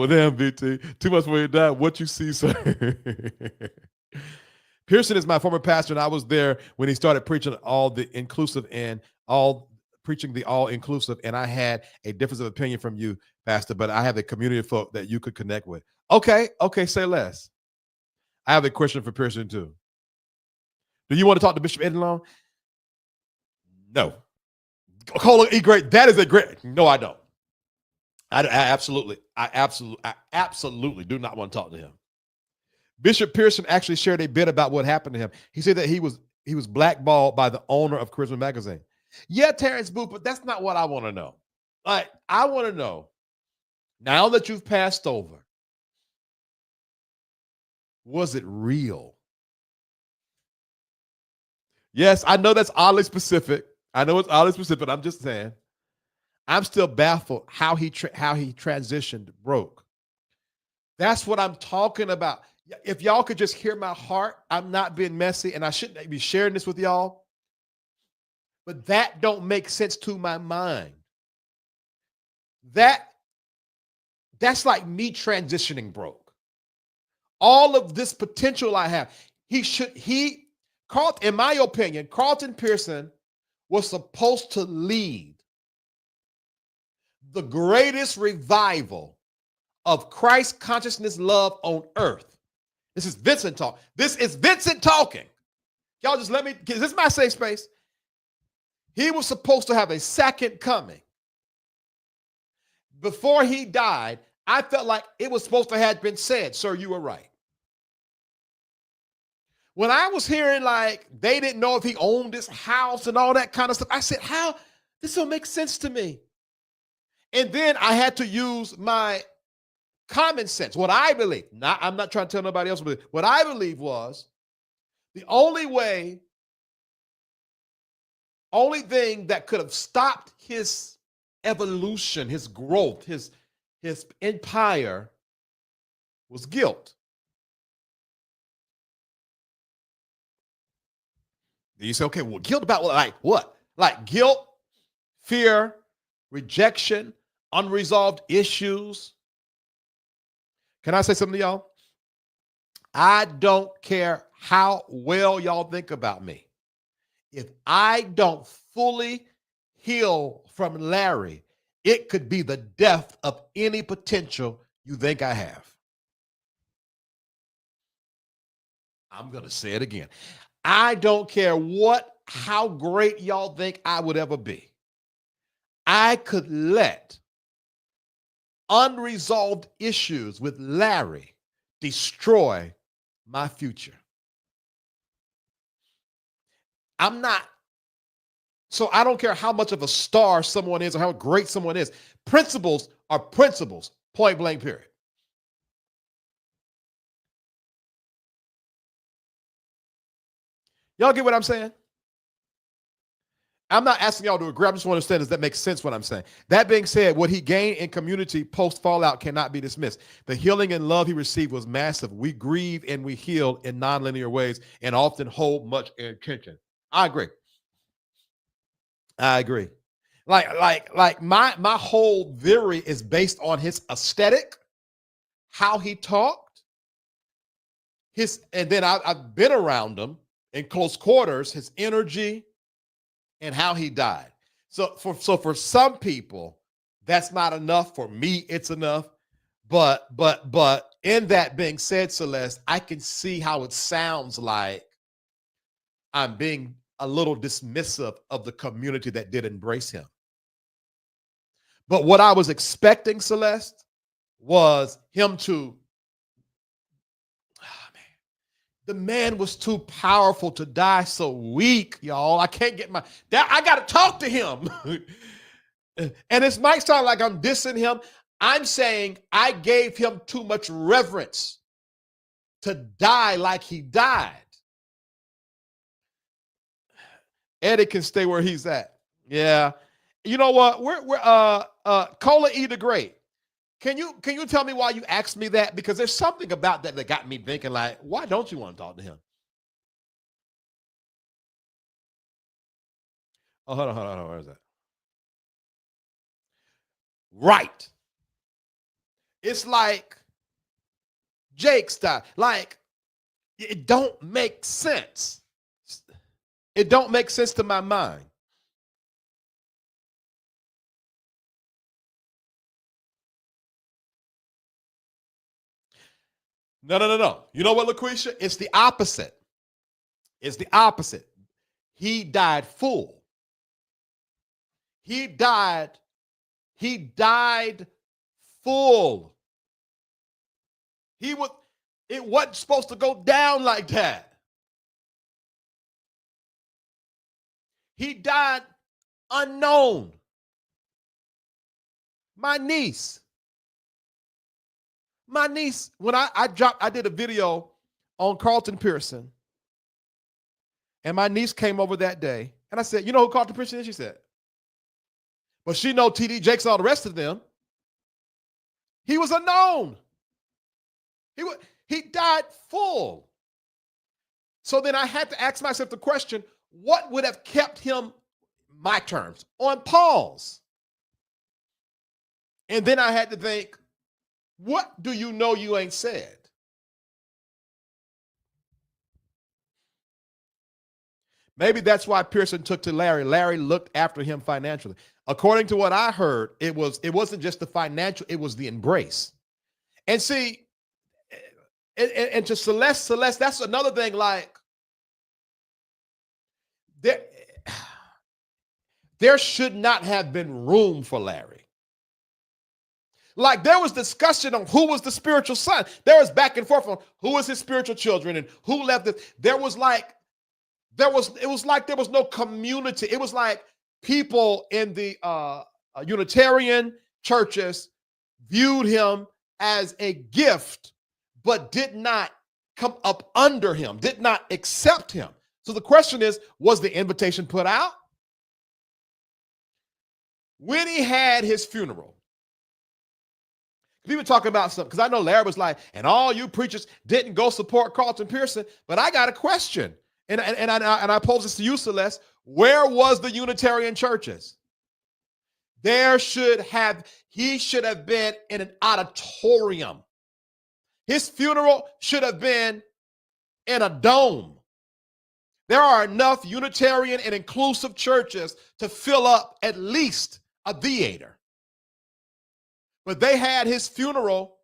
C: damn, BT. 2 months before he died, what you see, sir? Pearson is my former pastor, and I was there when he started preaching all the inclusive and preaching the all-inclusive, and I had a difference of opinion from you, Pastor, but I have a community of folk that you could connect with. Okay, say less. I have a question for Pearson, too. Do you want to talk to Bishop Edlon? No. Great. That is a great. No, I don't. I absolutely do not want to talk to him. Bishop Pearson actually shared a bit about what happened to him. He said that he was blackballed by the owner of Charisma Magazine. Yeah, Terrence Booth, but that's not what I want to know. Like, I want to know, now that you've passed over, was it real? Yes, I know that's oddly specific. I know it's oddly specific, but I'm just saying, I'm still baffled how he transitioned broke. That's what I'm talking about. If y'all could just hear my heart, I'm not being messy, and I shouldn't be sharing this with y'all, but that don't make sense to my mind. That's like me transitioning broke. All of this potential I have, Carlton, in my opinion, Carlton Pearson was supposed to lead the greatest revival of Christ consciousness love on earth. This is Vincent talk. This is Vincent talking. Y'all just let me, this is my safe space. He was supposed to have a second coming. Before he died, I felt like it was supposed to have been said, sir, you were right. When I was hearing like they didn't know if he owned this house and all that kind of stuff, I said, how? This don't make sense to me. And then I had to use my common sense, what I believe. I'm not trying to tell nobody else, but what I believe was the only thing that could have stopped his evolution, his growth, his empire was guilt. You say, okay, well, guilt about what? Like guilt, fear, rejection, unresolved issues. Can I say something to y'all? I don't care how well y'all think about me. If I don't fully heal from Larry, it could be the death of any potential you think I have. I'm going to say it again. I don't care how great y'all think I would ever be. I could let unresolved issues with Larry destroy my future. So I don't care how much of a star someone is or how great someone is. Principles are principles, point blank, period. Y'all get what I'm saying? I'm not asking y'all to agree. I just want to understand, does that make sense what I'm saying? That being said, what he gained in community post-fallout cannot be dismissed. The healing and love he received was massive. We grieve and we heal in nonlinear ways and often hold much intention. I agree. Like my whole theory is based on his aesthetic, how he talked, and then I've been around him in close quarters, his energy and how he died. So for some people, that's not enough. For me, it's enough. But in that being said, Celeste, I can see how it sounds like I'm being a little dismissive of the community that did embrace him. But what I was expecting, Celeste, was him to, the man was too powerful to die so weak, y'all. I can't get I got to talk to him. And this might sound like I'm dissing him. I'm saying I gave him too much reverence to die like he died. Eddie can stay where he's at. Yeah. You know what? We're Cola E the Great. Can you tell me why you asked me that? Because there's something about that got me thinking, like, why don't you want to talk to him? Oh, hold on. Where is that? Right. It's like Jake style. Like, it don't make sense. It don't make sense to my mind. No. You know what, LaQuisha? It's the opposite. It's the opposite. He died full. He died full. It wasn't supposed to go down like that. He died unknown. My niece, when I did a video on Carlton Pearson, and my niece came over that day, and I said, you know who Carlton Pearson is? She said, but she know TD Jakes and all the rest of them. He was unknown. He died full. So then I had to ask myself the question, what would have kept him, my terms, on pause? And then I had to think, what do you know you ain't said? Maybe that's why Pearson took to Larry. Larry looked after him financially. According to what I heard, it wasn't just the financial, it was the embrace. And see, and to Celeste, that's another thing, like, there should not have been room for Larry. Like, there was discussion on who was the spiritual son. There was back and forth on who was his spiritual children and who left it. It was like there was no community. It was like people in the Unitarian churches viewed him as a gift, but did not come up under him, did not accept him. So the question is, was the invitation put out? When he had his funeral, people talking about something, because I know Larry was like, and all you preachers didn't go support Carlton Pearson, but I got a question. And I pose this to you, Celeste. Where was the Unitarian churches? He should have been in an auditorium. His funeral should have been in a dome. There are enough Unitarian and inclusive churches to fill up at least a theater. But they had his funeral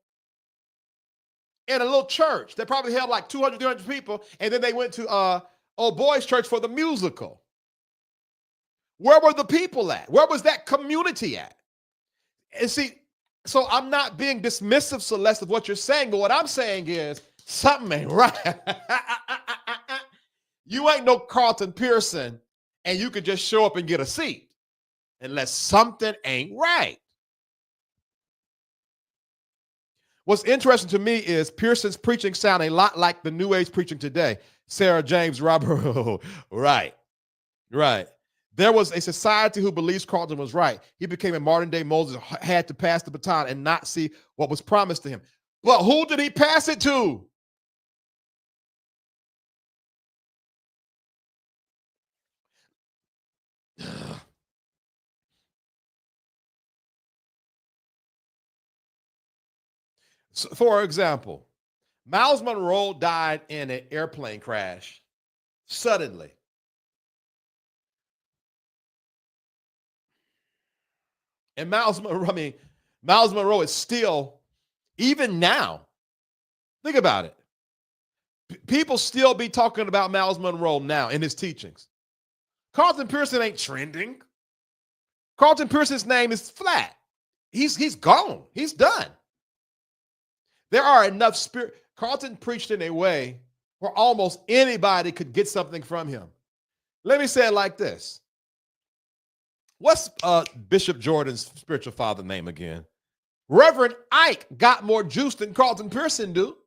C: in a little church that probably held like 200, 300 people, and then they went to Old Boys Church for the musical. Where were the people at? Where was that community at? And see, so I'm not being dismissive, Celeste, of what you're saying, but what I'm saying is something ain't right. You ain't no Carlton Pearson, and you could just show up and get a seat unless something ain't right. What's interesting to me is Pearson's preaching sound a lot like the New Age preaching today. Sarah James Robert, right. There was a society who believes Carlton was right. He became a modern day Moses, had to pass the baton and not see what was promised to him. But who did he pass it to? So, for example, Miles Monroe died in an airplane crash suddenly. And Miles Monroe is still, even now, think about it. People still be talking about Miles Monroe now in his teachings. Carlton Pearson ain't trending. Carlton Pearson's name is flat. He's gone. He's done. There are enough spirit. Carlton preached in a way where almost anybody could get something from him. Let me say it like this. What's Bishop Jordan's spiritual father name again? Reverend Ike got more juice than Carlton Pearson do.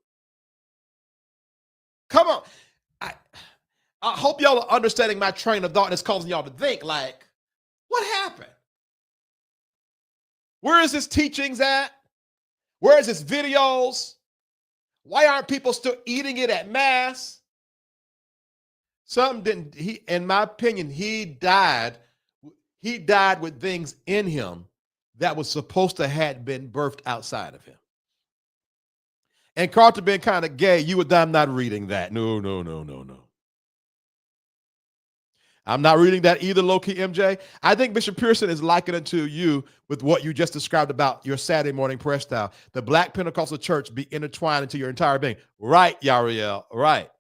C: Come on. I hope y'all are understanding my train of thought and it's causing y'all to think like, what happened? Where is his teachings at? Where is his videos? Why aren't people still eating it at Mass? Something didn't, in my opinion, he died with things in him that was supposed to have been birthed outside of him. And Carlton being kind of gay, you would die, I'm not reading that. No. I'm not reading that either, low-key MJ. I think Bishop Pearson is likening to you with what you just described about your Saturday morning prayer style. The Black Pentecostal church be intertwined into your entire being. Right, Yariel, right.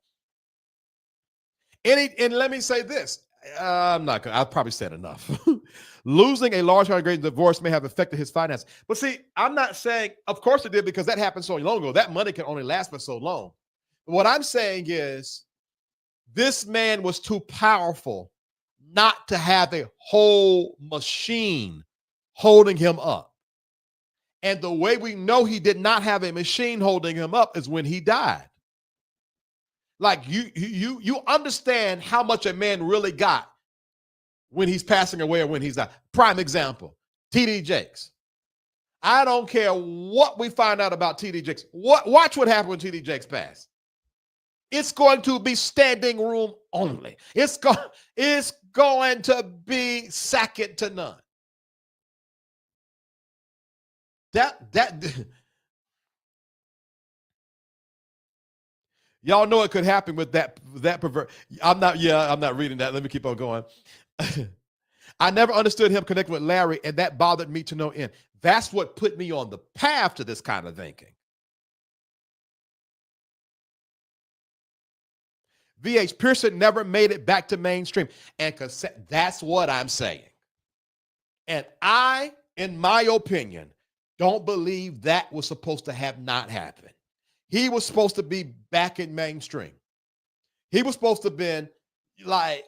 C: And let me say this. I've probably said enough. Losing a large congregation divorce may have affected his finances. But see, I'm not saying, of course it did, because that happened so long ago. That money can only last for so long. What I'm saying is this man was too powerful not to have a whole machine holding him up. And the way we know he did not have a machine holding him up is when he died. Like you understand how much a man really got when he's passing away or when he's not. Prime example, T.D. Jakes. I don't care what we find out about T.D. Jakes. Watch what happened when T.D. Jakes passed. It's going to be standing room only. It's going to be second to none. Y'all know it could happen with that pervert. I'm not reading that. Let me keep on going. I never understood him connecting with Larry, and that bothered me to no end. That's what put me on the path to this kind of thinking. V.H. Pearson never made it back to mainstream. And that's what I'm saying. And I, in my opinion, don't believe that was supposed to have not happened. He was supposed to be back in mainstream. He was supposed to have been like,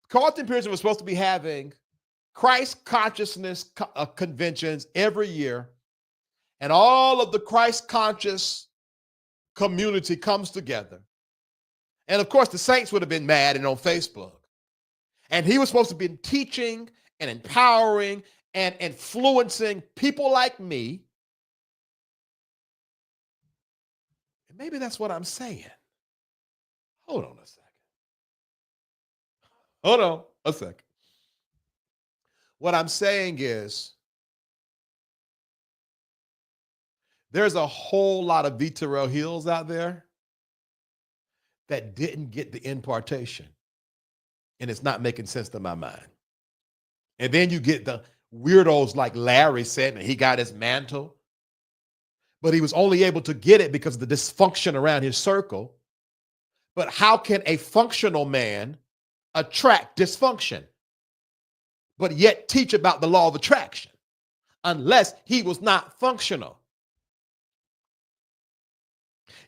C: Carlton Pearson was supposed to be having Christ consciousness conventions every year. And all of the Christ conscious community comes together. And of course, the saints would have been mad and on Facebook. And he was supposed to be teaching and empowering and influencing people like me. And maybe that's what I'm saying. Hold on a second. What I'm saying is there's a whole lot of V. Terrell Hills out there that didn't get the impartation. And it's not making sense to my mind. And then you get the weirdos like Larry said, and he got his mantle, but he was only able to get it because of the dysfunction around his circle. But how can a functional man attract dysfunction, but yet teach about the law of attraction, unless he was not functional?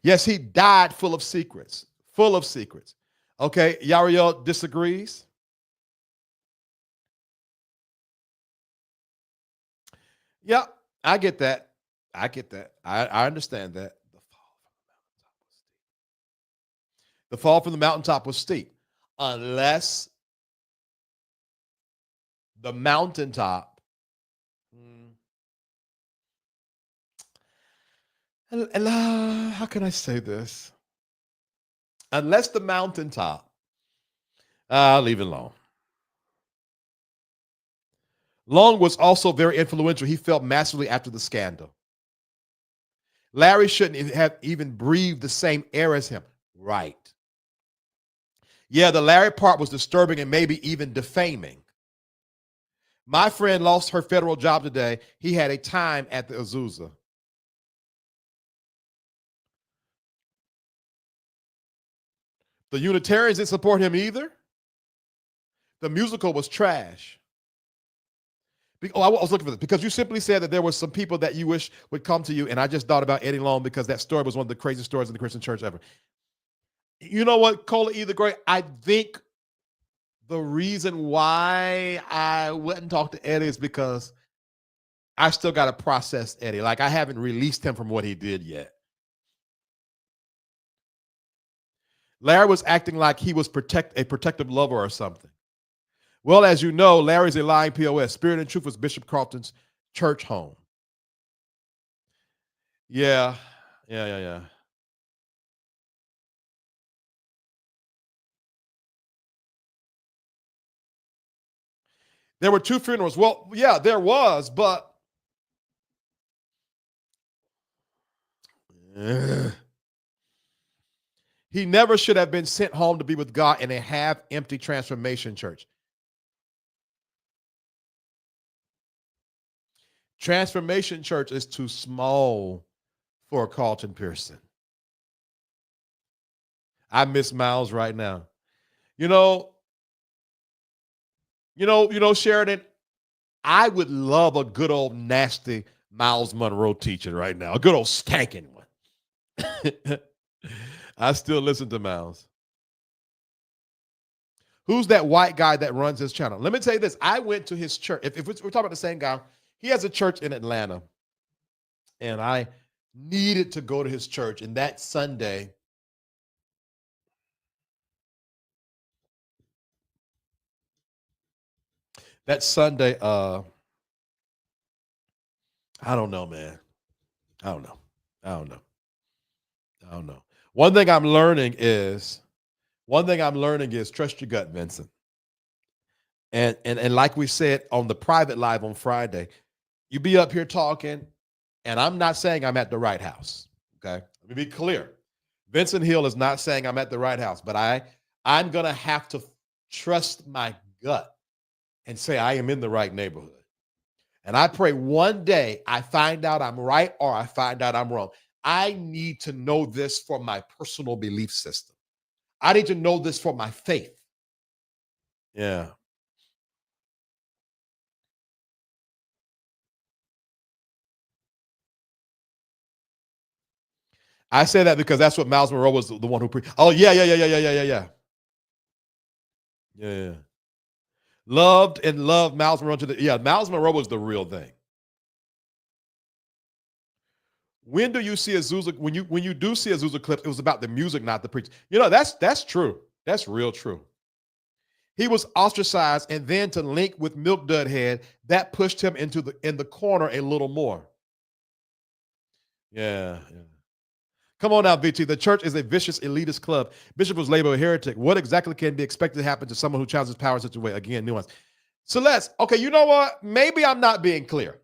C: Yes, he died full of secrets. Okay, Yariel disagrees. Yeah, I get that. I understand that. The fall from the mountaintop was steep. Unless the mountaintop, how can I say this? Unless the mountaintop, I'll leave it alone. Long was also very influential. He felt massively after the scandal. Larry shouldn't have even breathed the same air as him. Right. Yeah, the Larry part was disturbing and maybe even defaming. My friend lost her federal job today. He had a time at the Azusa. The Unitarians didn't support him either. The musical was trash. I was looking for this because you simply said that there were some people that you wish would come to you, and I just thought about Eddie Long because that story was one of the craziest stories in the Christian church ever. You know what, Cola E. the Great? I think the reason why I wouldn't talk to Eddie is because I still got to process Eddie. Like, I haven't released him from what he did yet. Larry was acting like he was a protective lover or something. Well, as you know, Larry's a lying POS. Spirit and Truth was Bishop Carlton's church home. Yeah. There were 2 funerals. Well, yeah, there was, but he never should have been sent home to be with God in a half-empty transformation church. Transformation church is too small for Carlton Pearson. I miss Miles right now. You know, Sheridan, I would love a good old nasty Miles Monroe teaching right now, a good old skanking one. I still listen to Miles. Who's that white guy that runs his channel? Let me tell you this. I went to his church. If we're talking about the same guy, he has a church in Atlanta, and I needed to go to his church. And that Sunday, I don't know, man. I don't know. One thing I'm learning is trust your gut, Vincent. And like we said on the private live on Friday, you be up here talking, and I'm not saying I'm at the right house. Okay, let me be clear. Vincent Hill is not saying I'm at the right house, but I'm gonna have to trust my gut and say I am in the right neighborhood. And I pray one day I find out I'm right or I find out I'm wrong. I need to know this for my personal belief system. I need to know this for my faith. Yeah. I say that because that's what Miles Monroe was the one who preached. Oh, yeah. Yeah. Loved Miles Monroe Miles Monroe was the real thing. When do you see Azusa? When you do see Azusa clip, it was about the music, not the preaching. That's true. That's real true. He was ostracized, and then to link with Milk Dudhead, that pushed him in the corner a little more. Yeah. Come on now, VT. The church is a vicious elitist club. Bishop was labeled a heretic. What exactly can be expected to happen to someone who challenges power in such a way? Again, nuance. Celeste, okay, you know what? Maybe I'm not being clear.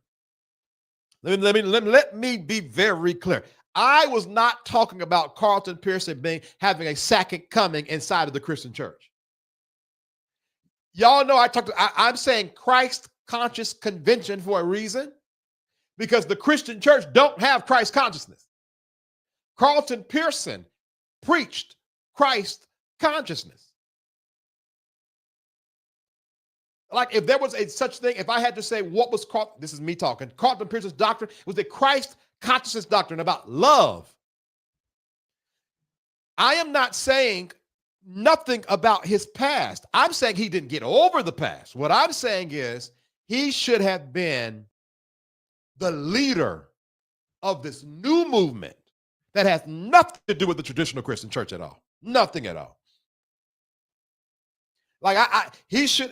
C: Let me be very clear. I was not talking about Carlton Pearson having a second coming inside of the Christian church. Y'all know I'm saying Christ conscious convention for a reason, because the Christian church don't have Christ consciousness. Carlton Pearson preached Christ consciousness. Like, if there was a such thing, if I had to say what was this is me talking, Carlton Pearson's doctrine was a Christ consciousness doctrine about love. I am not saying nothing about his past. I'm saying he didn't get over the past. What I'm saying is he should have been the leader of this new movement that has nothing to do with the traditional Christian church at all. Nothing at all. Like, he should,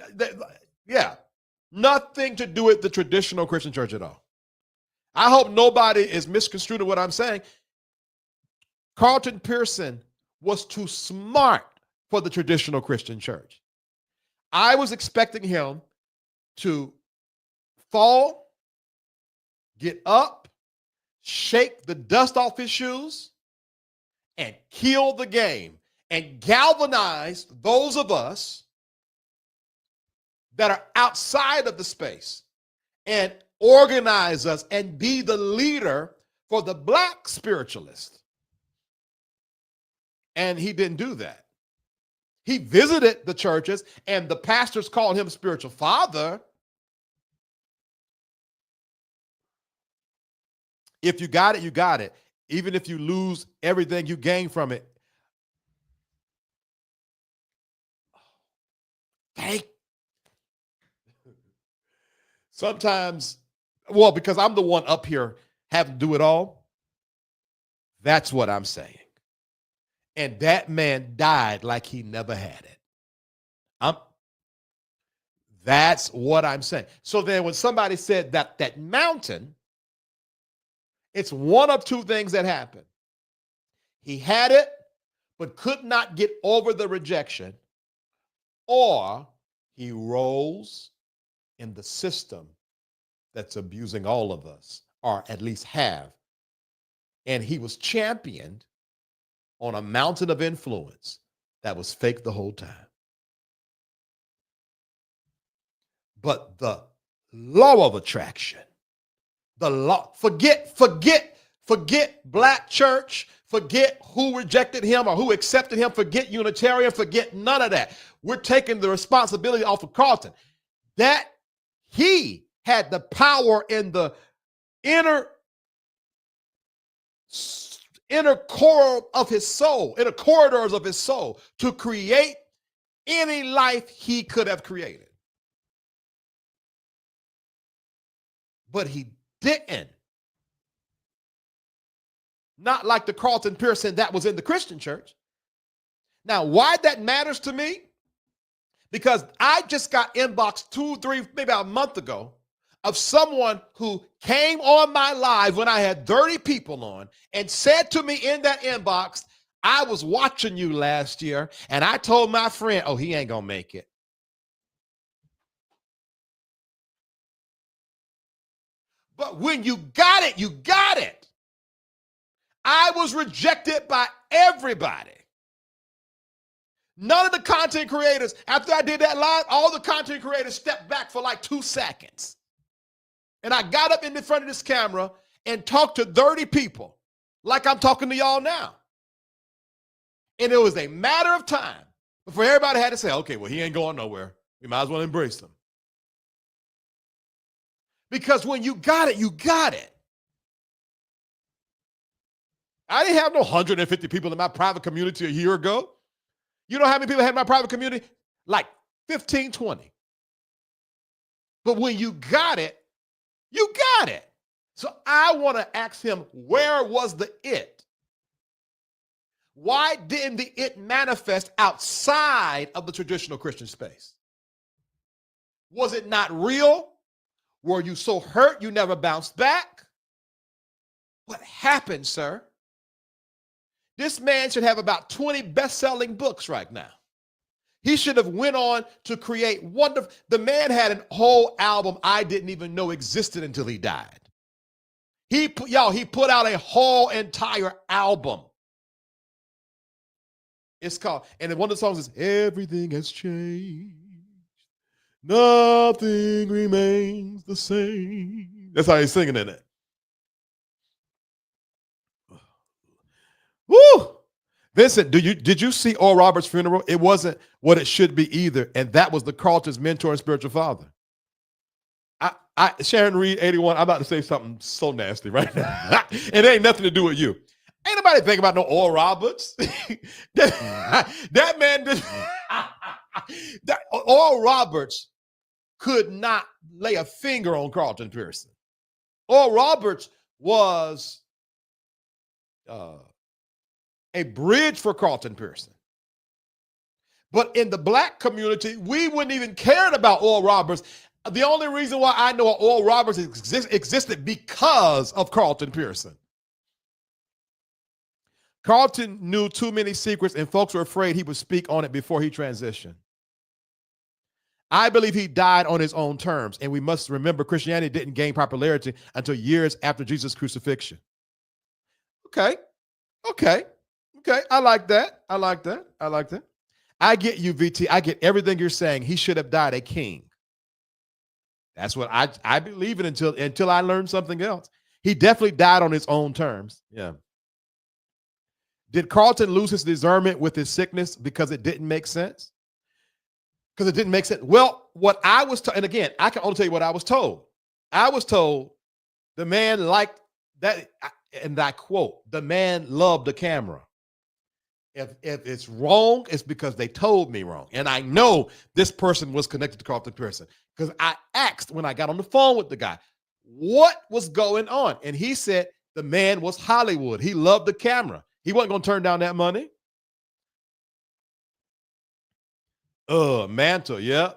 C: nothing to do with the traditional Christian church at all. I hope nobody is misconstruing what I'm saying. Carlton Pearson was too smart for the traditional Christian church. I was expecting him to fall, get up, shake the dust off his shoes and kill the game and galvanize those of us that are outside of the space and organize us and be the leader for the black spiritualist. And he didn't do that. He visited the churches and the pastors called him spiritual father. If you got it, you got it. Even if you lose everything you gain from it. Sometimes, well, because I'm the one up here having to do it all. That's what I'm saying. And that man died like he never had it. That's what I'm saying. So then when somebody said that mountain, it's one of two things that happened. He had it, but could not get over the rejection, or he rose in the system that's abusing all of us, or at least have. And he was championed on a mountain of influence that was fake the whole time. But the law of attraction, the law, forget black church, forget who rejected him or who accepted him, forget Unitarian, forget none of that. We're taking the responsibility off of Carlton. That he had the power in the inner core of his soul, inner corridors of his soul, to create any life he could have created. But he didn't. Not like the Carlton Pearson that was in the Christian church. Now, why that matters to me? Because I just got inbox 2, 3, maybe about a month ago of someone who came on my live when I had 30 people on and said to me in that inbox, I was watching you last year and I told my friend, oh, he ain't gonna make it. But when you got it, you got it. I was rejected by everybody. None of the content creators, after I did that live, all the content creators stepped back for like 2 seconds. And I got up in the front of this camera and talked to 30 people like I'm talking to y'all now. And it was a matter of time before everybody had to say, okay, well, he ain't going nowhere. We might as well embrace him. Because when you got it, you got it. I didn't have no 150 people in my private community a year ago. You know how many people had in my private community? Like 15, 20. But when you got it, you got it. So I want to ask him, where was the it? Why didn't the it manifest outside of the traditional Christian space? Was it not real? Were you so hurt you never bounced back? What happened, sir? This man should have about 20 best-selling books right now. He should have went on to create wonderful. The man had a whole album I didn't even know existed until he died. He put out a whole entire album. It's called, and one of the songs is Everything Has Changed. Nothing remains the same. That's how he's singing in it. Woo! Vincent, did you see Oral Roberts' funeral? It wasn't what it should be either, and that was the Carlton's mentor and spiritual father. Sharon Reed, 81. I'm about to say something so nasty right now. It ain't nothing to do with you. Ain't nobody think about no Oral Roberts. that man did. Oral Roberts could not lay a finger on Carlton Pearson. Oral Roberts was a bridge for Carlton Pearson. But in the black community, we wouldn't even cared about Oral Roberts. The only reason why I know Oral Roberts existed because of Carlton Pearson. Carlton knew too many secrets and folks were afraid he would speak on it before he transitioned. I believe he died on his own terms, and we must remember Christianity didn't gain popularity until years after Jesus' crucifixion. Okay. Okay. Okay. I like that. I like that. I like that. I get you, VT. I get everything you're saying. He should have died a king. That's what I believe in until I learn something else. He definitely died on his own terms. Yeah. Did Carlton lose his discernment with his sickness because it didn't make sense? Because it didn't make sense. Well, what I was told, and again, I can only tell you what I was told. I was told the man liked that, and I quote, the man loved the camera. If it's wrong, it's because they told me wrong. And I know this person was connected to Carlton Pearson because I asked when I got on the phone with the guy, what was going on? And he said the man was Hollywood. He loved the camera. He wasn't going to turn down that money. Mantle, yeah.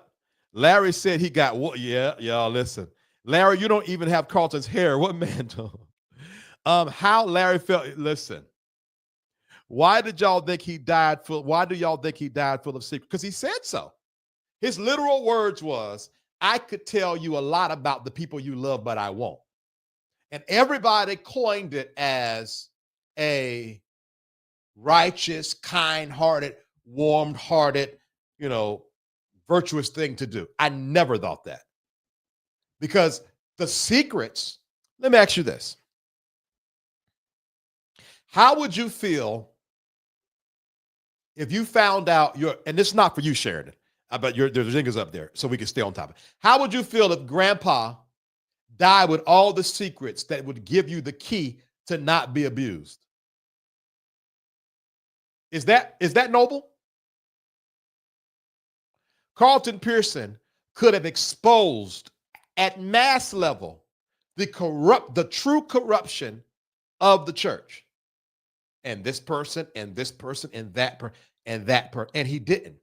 C: Larry said he got what? Yeah, y'all listen. Larry, you don't even have Carlton's hair. What mantle? How Larry felt. Listen. Why did y'all think he died full? Why do y'all think he died full of secrets? Because he said so. His literal words was, I could tell you a lot about the people you love, but I won't. And everybody coined it as a righteous, kind-hearted, warm-hearted, virtuous thing to do. I never thought that. Because the secrets, let me ask you this. How would you feel if you found out and this is not for you, Sheridan, but there's zingers up there so we can stay on top of it. How would you feel if Grandpa died with all the secrets that would give you the key to not be abused? Is that noble? Carlton Pearson could have exposed at mass level the true corruption of the church. And this person, and this person, and that person, and that person. And he didn't.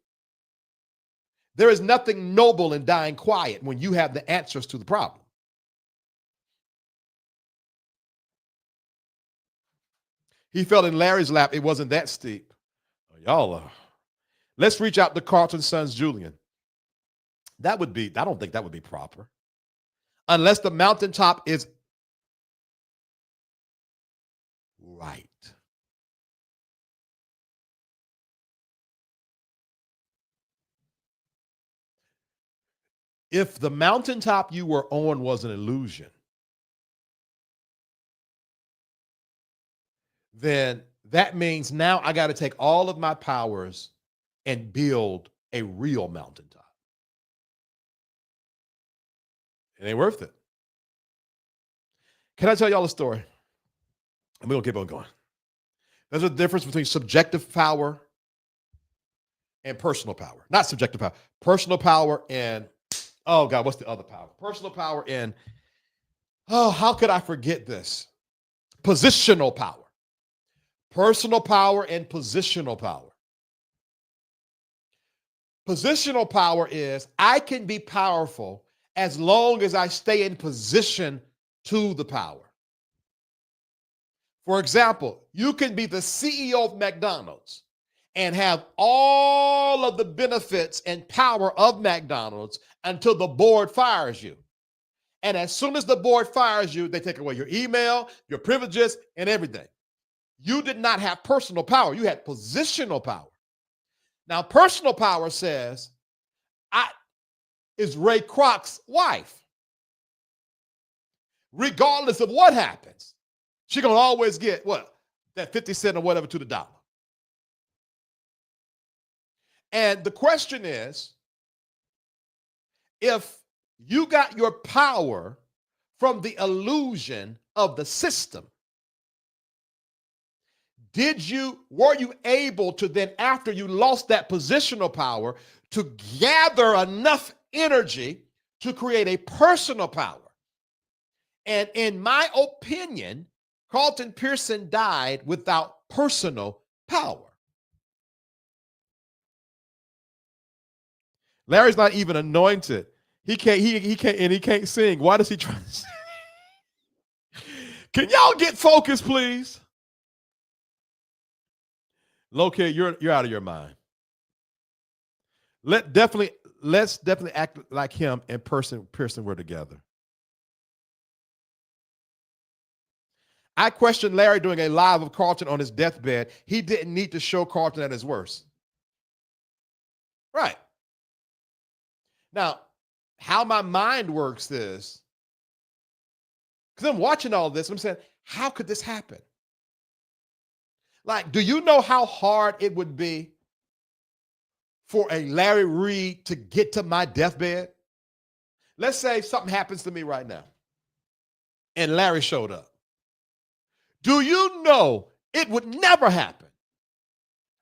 C: There is nothing noble in dying quiet when you have the answers to the problem. He fell in Larry's lap. It wasn't that steep. Let's reach out to Carlton's son's Julian. I don't think that would be proper. Unless the mountaintop is right. If the mountaintop you were on was an illusion, then that means now I got to take all of my powers and build a real mountaintop. It ain't worth it. Can I tell y'all a story? And we're going to keep on going. There's a difference between subjective power and personal power. Not subjective power. Personal power and, oh God, what's the other power? Personal power and, how could I forget this? Positional power. Personal power and positional power. Positional power is I can be powerful as long as I stay in position to the power. For example, you can be the CEO of McDonald's and have all of the benefits and power of McDonald's until the board fires you. And as soon as the board fires you, they take away your email, your privileges, and everything. You did not have personal power. You had positional power. Now, personal power says, is Ray Kroc's wife. Regardless of what happens, she's going to always get what? That 50 cent or whatever to the dollar. And the question is, if you got your power from the illusion of the system, were you able to then, after you lost that positional power, to gather enough energy to create a personal power? And in my opinion, Carlton Pearson died without personal power. Larry's not even anointed. He can't sing. Why does he try to sing? Can y'all get focused, please? Located, you're out of your mind. Let's definitely act like him and Pearson were together. I questioned Larry doing a live of Carlton on his deathbed. He didn't need to show Carlton at his worst. Right. Now, how my mind works is, because I'm watching all this, I'm saying, how could this happen? Like, do you know how hard it would be for a Larry Reed to get to my deathbed? Let's say something happens to me right now, and Larry showed up. Do you know it would never happen?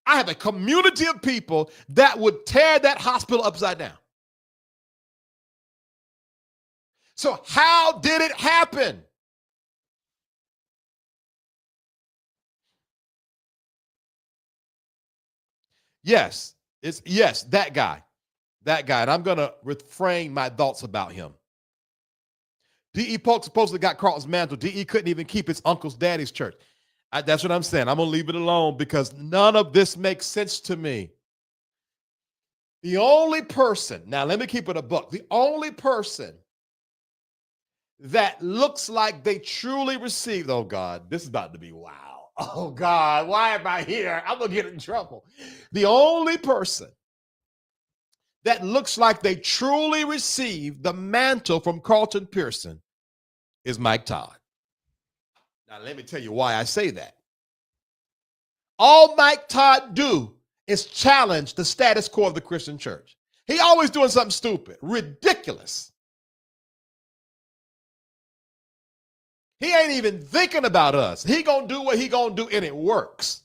C: I have a community of people that would tear that hospital upside down. So how did it happen? Yes, that guy. And I'm going to refrain my thoughts about him. D.E. Polk supposedly got Carlton's mantle. D.E. couldn't even keep his uncle's daddy's church. That's what I'm saying. I'm going to leave it alone because none of this makes sense to me. The only person, now let me keep it a buck, the only person that looks like they truly received, oh God, this is about to be wow. Oh God, why am I here? I'm going to get in trouble. The only person that looks like they truly received the mantle from Carlton Pearson is Mike Todd. Now, let me tell you why I say that. All Mike Todd do is challenge the status quo of the Christian church. He always doing something stupid, ridiculous. He ain't even thinking about us. He gonna do what he gonna do, and it works.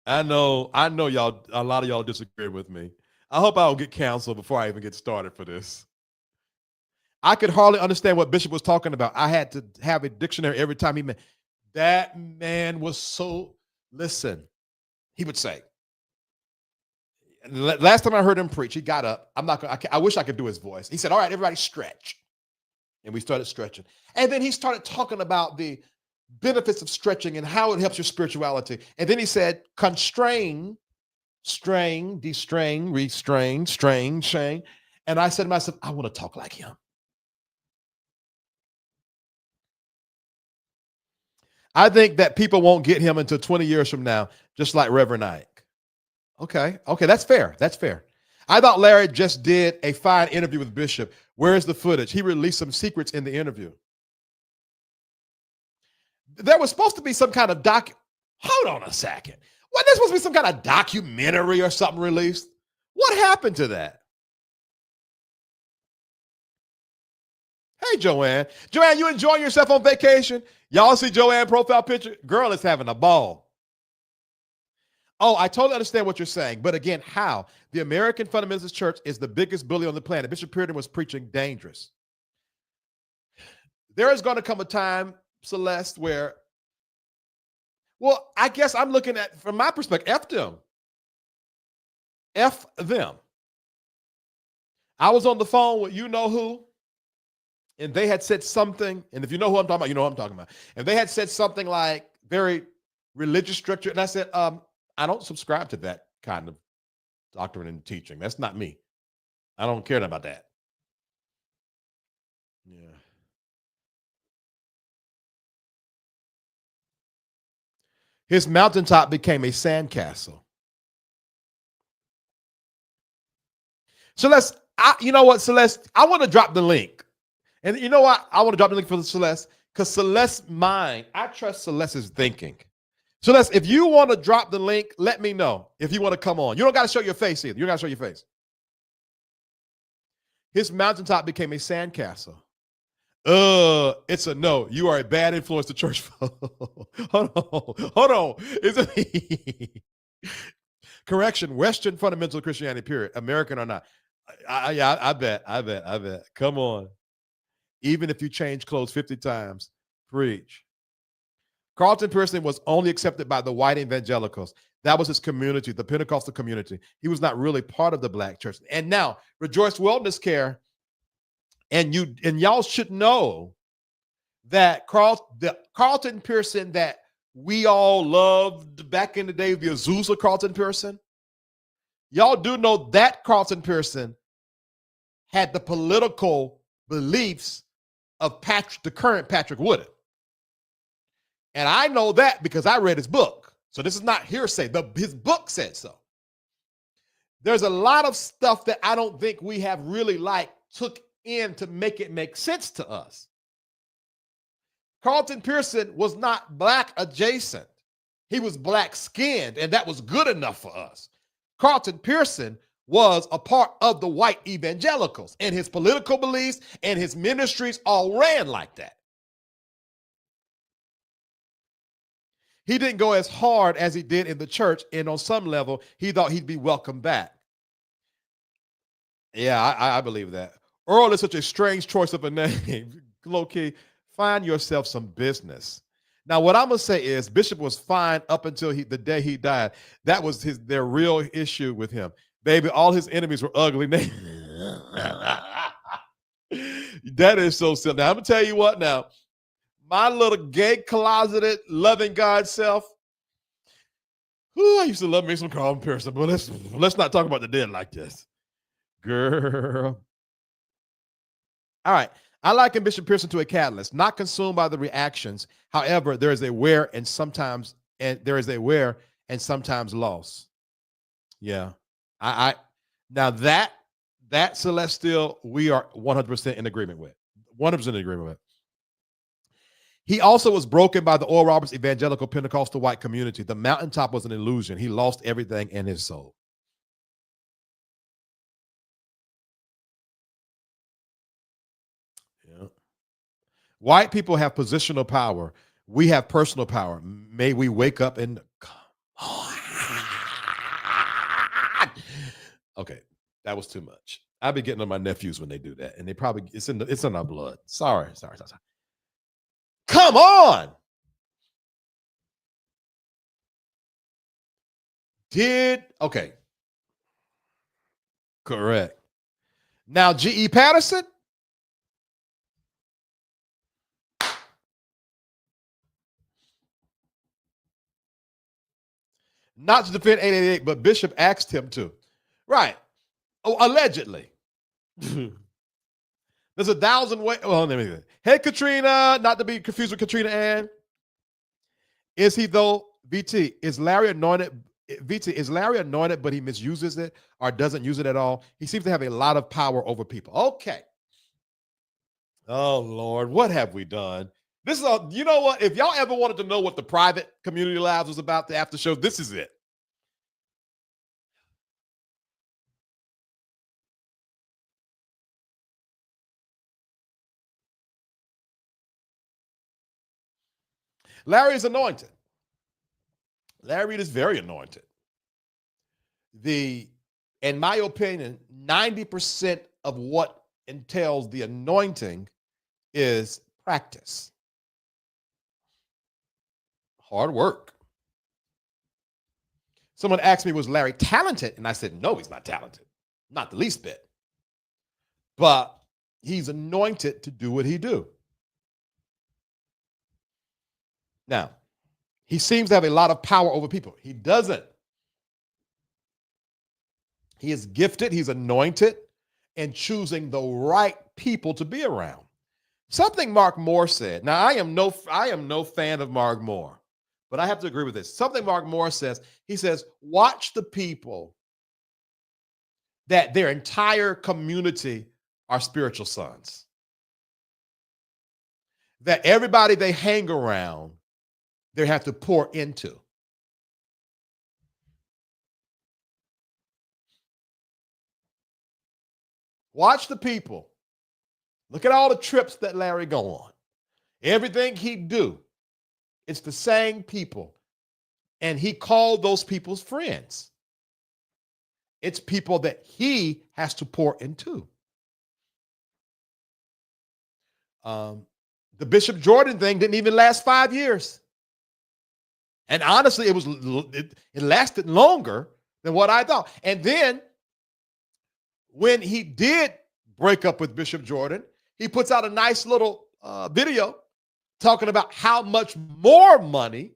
C: I know y'all, a lot of y'all disagree with me. I hope I don't get canceled before I even get started for this. I could hardly understand what Bishop was talking about. I had to have a dictionary every time he meant. That man was so, listen, he would say, last time I heard him preach, he got up. I wish I could do his voice. He said, all right, everybody stretch. And we started stretching. And then he started talking about the benefits of stretching and how it helps your spirituality. And then he said, constrain, strain, destrain, restrain, strain, strain. And I said to myself, I want to talk like him. I think that people won't get him until 20 years from now, just like Reverend Ike. Okay, that's fair. That's fair. I thought Larry just did a fine interview with Bishop. Where's the footage? He released some secrets in the interview. There was supposed to be some kind of hold on a second. Wasn't there supposed to be some kind of documentary or something released? What happened to that? Hey, Joanne. Joanne, you enjoying yourself on vacation? Y'all see Joanne profile picture? Girl is having a ball. Oh, I totally understand what you're saying. But again, how? The American Fundamentalist Church is the biggest bully on the planet. Bishop Pearson was preaching dangerous. There is going to come a time, Celeste, where, well, I guess I'm looking at, from my perspective, F them. F them. I was on the phone with you know who, and they had said something, and if you know who I'm talking about, you know what I'm talking about. And they had said something like very religious structure, and I said, I don't subscribe to that kind of doctrine and teaching. That's not me. I don't care about that. Yeah. His mountaintop became a sandcastle. Celeste, you know what, Celeste? I want to drop the link. And you know what? I want to drop the link for Celeste because Celeste's mind, I trust Celeste's thinking. Celeste, if you want to drop the link, let me know if you want to come on. You don't got to show your face either. You don't got to show your face. His mountaintop became a sandcastle. It's a no. You are a bad influence to church. Hold on. Is it correction? Western fundamental Christianity, period. American or not. I bet. Come on. Even if you change clothes 50 times, preach. Carlton Pearson was only accepted by the white evangelicals. That was his community, the Pentecostal community. He was not really part of the black church. And now, Rejoice Wellness Care, and y'all should know that the Carlton Pearson that we all loved back in the day, the Azusa Carlton Pearson? Y'all do know that Carlton Pearson had the political beliefs of the current Patrick Woodard. And I know that because I read his book. So this is not hearsay. His book said so. There's a lot of stuff that I don't think we have really took in to make it make sense to us. Carlton Pearson was not black adjacent. He was black skinned, and that was good enough for us. Carlton Pearson was a part of the white evangelicals, and his political beliefs and his ministries all ran like that. He didn't go as hard as he did in the church, and on some level, he thought he'd be welcomed back. Yeah, I believe that. Earl is such a strange choice of a name. Low-key, find yourself some business. Now, what I'm going to say is Bishop was fine up until the day he died. That was their real issue with him. Baby, all his enemies were ugly. That is so silly. Now, I'm going to tell you what now. My little gay, closeted, loving God self, I used to love me some Carlton Pearson, but let's not talk about the dead like this. Girl. All right. I liken Bishop Pearson to a catalyst, not consumed by the reactions. However, there is a wear and sometimes loss. Yeah. Now that Celestial, we are 100% in agreement with. 100% in agreement with. He also was broken by the Oral Roberts evangelical Pentecostal white community. The mountaintop was an illusion. He lost everything in his soul. Yeah. White people have positional power. We have personal power. May we wake up and come on. Okay, that was too much. I be getting on my nephews when they do that, and they probably it's in our blood. Sorry. Come on. Okay. Correct. Now, G.E. Patterson. Not to defend 888, but Bishop asked him to. Right. Oh, allegedly. There's 1,000 ways. Well, let me see. Hey, Katrina, not to be confused with Katrina Ann. Is he though? VT, is Larry anointed? VT, is Larry anointed, but he misuses it or doesn't use it at all? He seems to have a lot of power over people. Okay. Oh, Lord, what have we done? This is you know what? If y'all ever wanted to know what the private community labs was about, the after show, this is it. Larry is anointed. Larry is very anointed. In my opinion, 90% of what entails the anointing is practice. Hard work. Someone asked me, was Larry talented? And I said, no, he's not talented. Not the least bit. But he's anointed to do what he do. Now, he seems to have a lot of power over people. He doesn't. He is gifted, he's anointed, and choosing the right people to be around. Something Mark Moore said. Now, I am no fan of Mark Moore, but I have to agree with this. Something Mark Moore says, he says, watch the people that their entire community are spiritual sons. That everybody they hang around, they have to pour into. Watch the people. Look at all the trips that Larry go on. Everything he do, it's the same people. And he called those people's friends. It's people that he has to pour into. The Bishop Jordan thing didn't even last 5 years. And honestly, it lasted longer than what I thought. And then when he did break up with Bishop Jordan, he puts out a nice little video talking about how much more money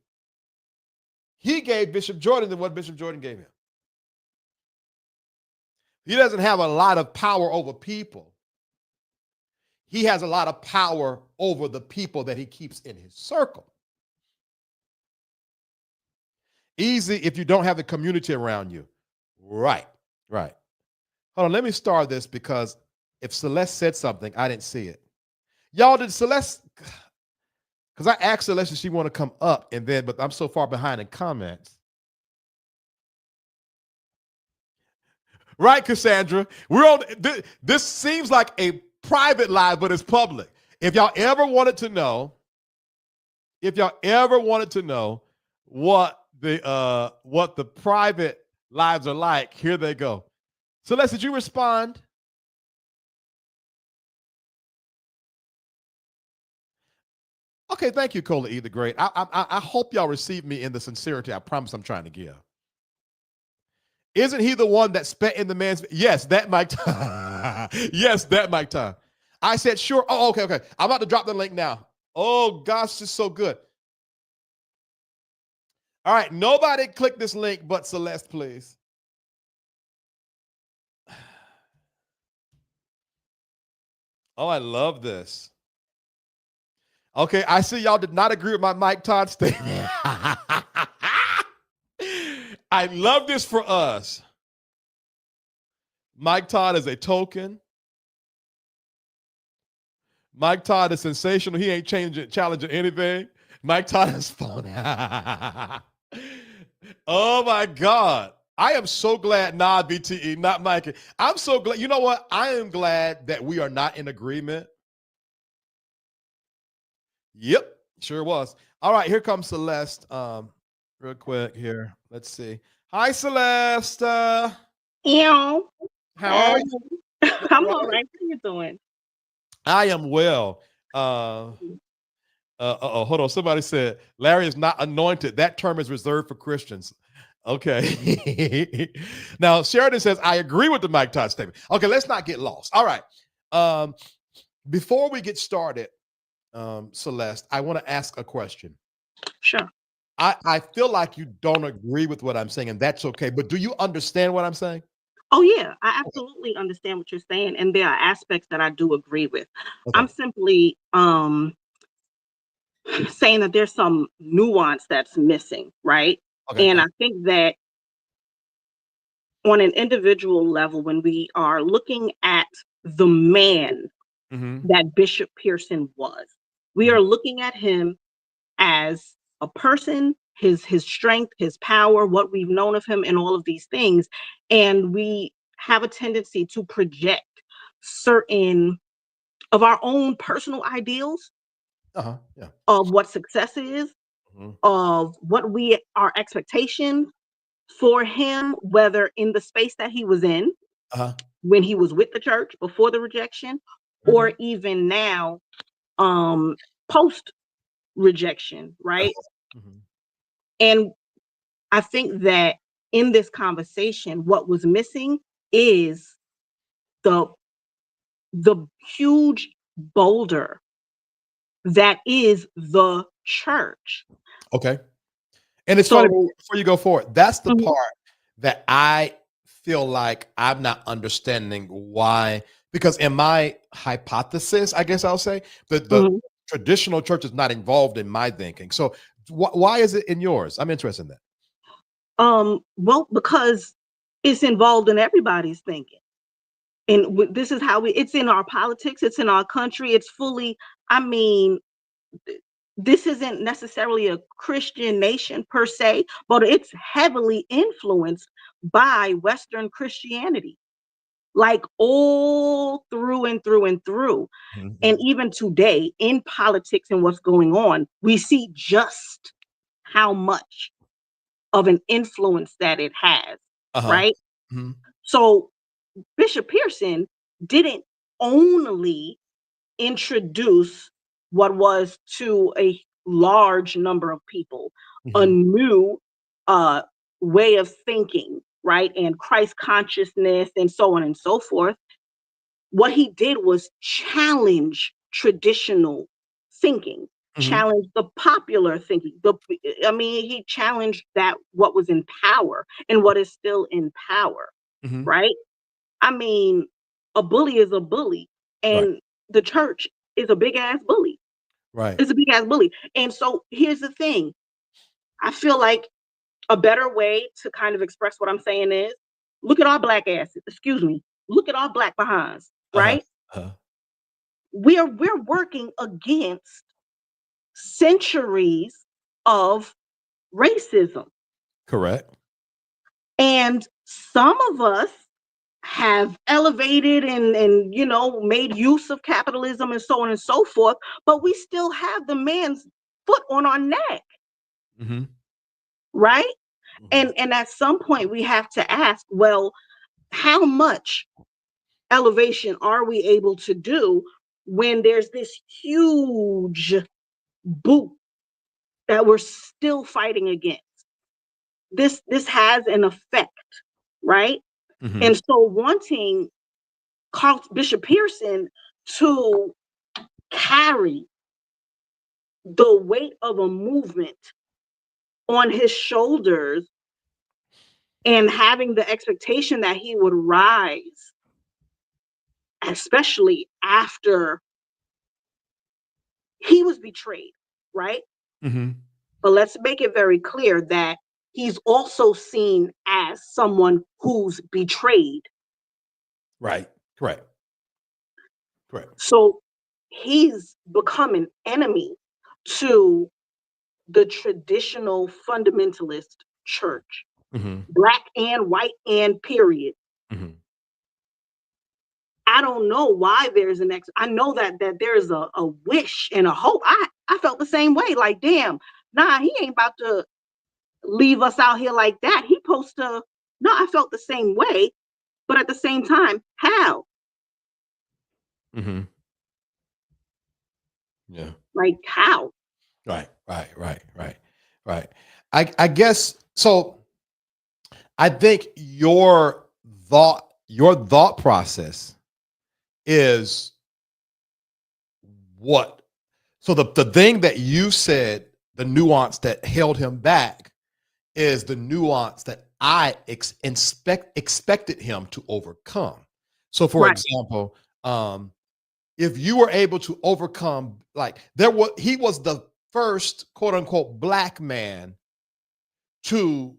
C: he gave Bishop Jordan than what Bishop Jordan gave him. He doesn't have a lot of power over people. He has a lot of power over the people that he keeps in his circle. Easy if you don't have the community around you. Right. Hold on, let me start this because if Celeste said something, I didn't see it. Y'all, did Celeste, because I asked Celeste if she want to come up, but I'm so far behind in comments. Right, Cassandra? We're on. This seems like a private live, but it's public. If y'all ever wanted to know what the private lives are like, here they go. Celeste, did you respond? Okay, thank you, Cola E. the Great. I hope y'all receive me in the sincerity I promise I'm trying to give. Isn't he the one that spat in the man's? Yes, that Mike time. Yes, that Mike time. I said, sure. Oh, okay. I'm about to drop the link now. Oh, gosh, it's so good. All right, nobody click this link but Celeste, please. Oh, I love this. Okay, I see y'all did not agree with my Mike Todd statement. I love this for us. Mike Todd is a token. Mike Todd is sensational. He ain't challenging anything. Mike Todd is phony. Oh my God. I am so glad, BTE, not Mike. I'm so glad. You know what? I am glad that we are not in agreement. Yep, sure was. All right, here comes Celeste. Real quick here. Let's see. Hi, Celeste.
J: Ew.
C: How are you?
J: I'm all right. How are you doing?
C: I am well. Hold on. Somebody said Larry is not anointed. That term is reserved for Christians. Okay. Now, Sheridan says, I agree with the Mike Todd statement. Okay, let's not get lost. All right. Before we get started, Celeste, I want to ask a question.
J: Sure.
C: I feel like you don't agree with what I'm saying, and that's okay. But do you understand what I'm saying?
J: Oh, yeah. I absolutely understand what you're saying. And there are aspects that I do agree with.
C: Okay.
J: I'm simply saying that there's some nuance that's missing, right?
C: Okay.
J: And I think that on an individual level, when we are looking at the man that Bishop Pearson was, we are looking at him as a person, his strength, his power, what we've known of him, and all of these things. And we have a tendency to project certain of our own personal ideals of what success is, of what our expectation for him, whether in the space that he was in when he was with the church before the rejection, or even now post rejection, right? And I think that in this conversation, what was missing is the huge boulder that is the church.
C: Okay. And it's funny, before you go forward, that's the part that I feel like I'm not understanding why, because in my hypothesis, I guess I'll say, the traditional church is not involved in my thinking. So why is it in yours? I'm interested in that.
J: Well, because it's involved in everybody's thinking. And this is how it's in our politics, it's in our country, it's fully, this isn't necessarily a Christian nation per se, but it's heavily influenced by Western Christianity, like all through and through and through. And even today in politics and what's going on, we see just how much of an influence that it has, right? So Bishop Pearson didn't only introduce what was to a large number of people a new way of thinking, right? And Christ consciousness and so on and so forth. What he did was challenge traditional thinking. challenged the popular thinking. He challenged that what was in power and what is still in power, right? I mean, a bully is a bully, and the church is a big ass bully.
C: Right.
J: It's a big ass bully. And so here's the thing. I feel like a better way to kind of express what I'm saying is look at our black asses. Excuse me. Look at our black behinds, right? We're working against centuries of racism.
C: Correct.
J: And some of us have elevated and made use of capitalism and so on and so forth, but we still have the man's foot on our neck. Right? And at some point we have to ask, well, how much elevation are we able to do when there's this huge boot that we're still fighting against? This has an effect, right? And so wanting Bishop Pearson to carry the weight of a movement on his shoulders and having the expectation that he would rise, especially after he was betrayed, right? But let's make it very clear that he's also seen as someone who's betrayed.
C: Right. Correct.
J: So he's become an enemy to the traditional fundamentalist church, black and white and period. I don't know why there's I know that there's a wish and a hope. I felt the same way. Like, damn, nah, he ain't about to leave us out here like that. He supposed to. No, I felt the same way, but at the same time, how?
C: Yeah.
J: Like how?
C: Right. I guess so. I think your thought process is what? So the thing that you said, the nuance that held him back is the nuance that I expected him to overcome. So for example, if you were able to overcome, like he was the first quote unquote black man to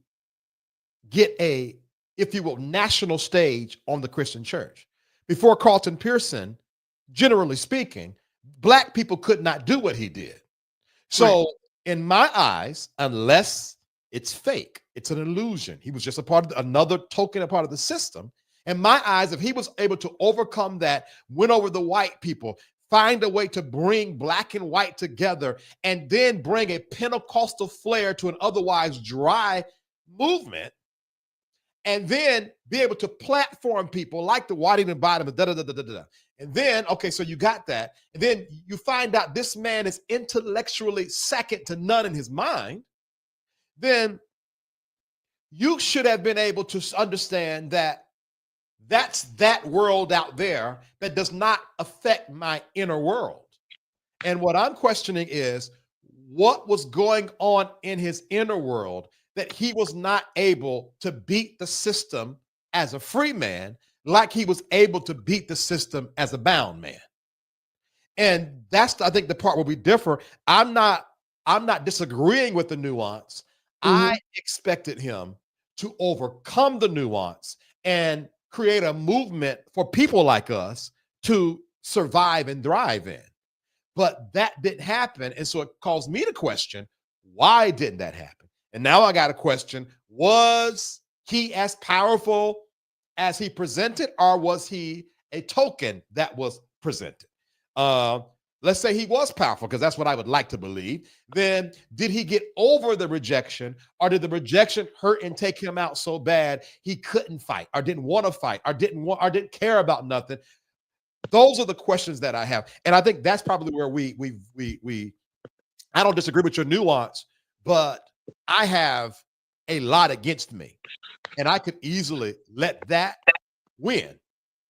C: get a, if you will, national stage on the Christian church. Before Carlton Pearson, generally speaking, black people could not do what he did. So in my eyes, unless it's fake, it's an illusion. He was just another token, a part of the system. In my eyes, if he was able to overcome that, win over the white people, find a way to bring black and white together, and then bring a Pentecostal flair to an otherwise dry movement, and then be able to platform people like the Whiting and Bottom, and then, okay, so you got that. And then you find out this man is intellectually second to none in his mind. Then you should have been able to understand that that's that world out there that does not affect my inner world. And what I'm questioning is what was going on in his inner world that he was not able to beat the system as a free man like he was able to beat the system as a bound man. And that's, I think, the part where we differ. I'm not disagreeing with the nuance. I expected him to overcome the nuance and create a movement for people like us to survive and thrive in. But that didn't happen. And so it caused me to question, why didn't that happen? And now I got a question, was he as powerful as he presented, or was he a token that was presented? Let's say he was powerful, because that's what I would like to believe. Then did he get over the rejection, or did the rejection hurt and take him out so bad he couldn't fight, or didn't want to fight, or didn't care about nothing? Those are the questions that I have. And I think that's probably where I don't disagree with your nuance, but I have a lot against me, and I could easily let that win.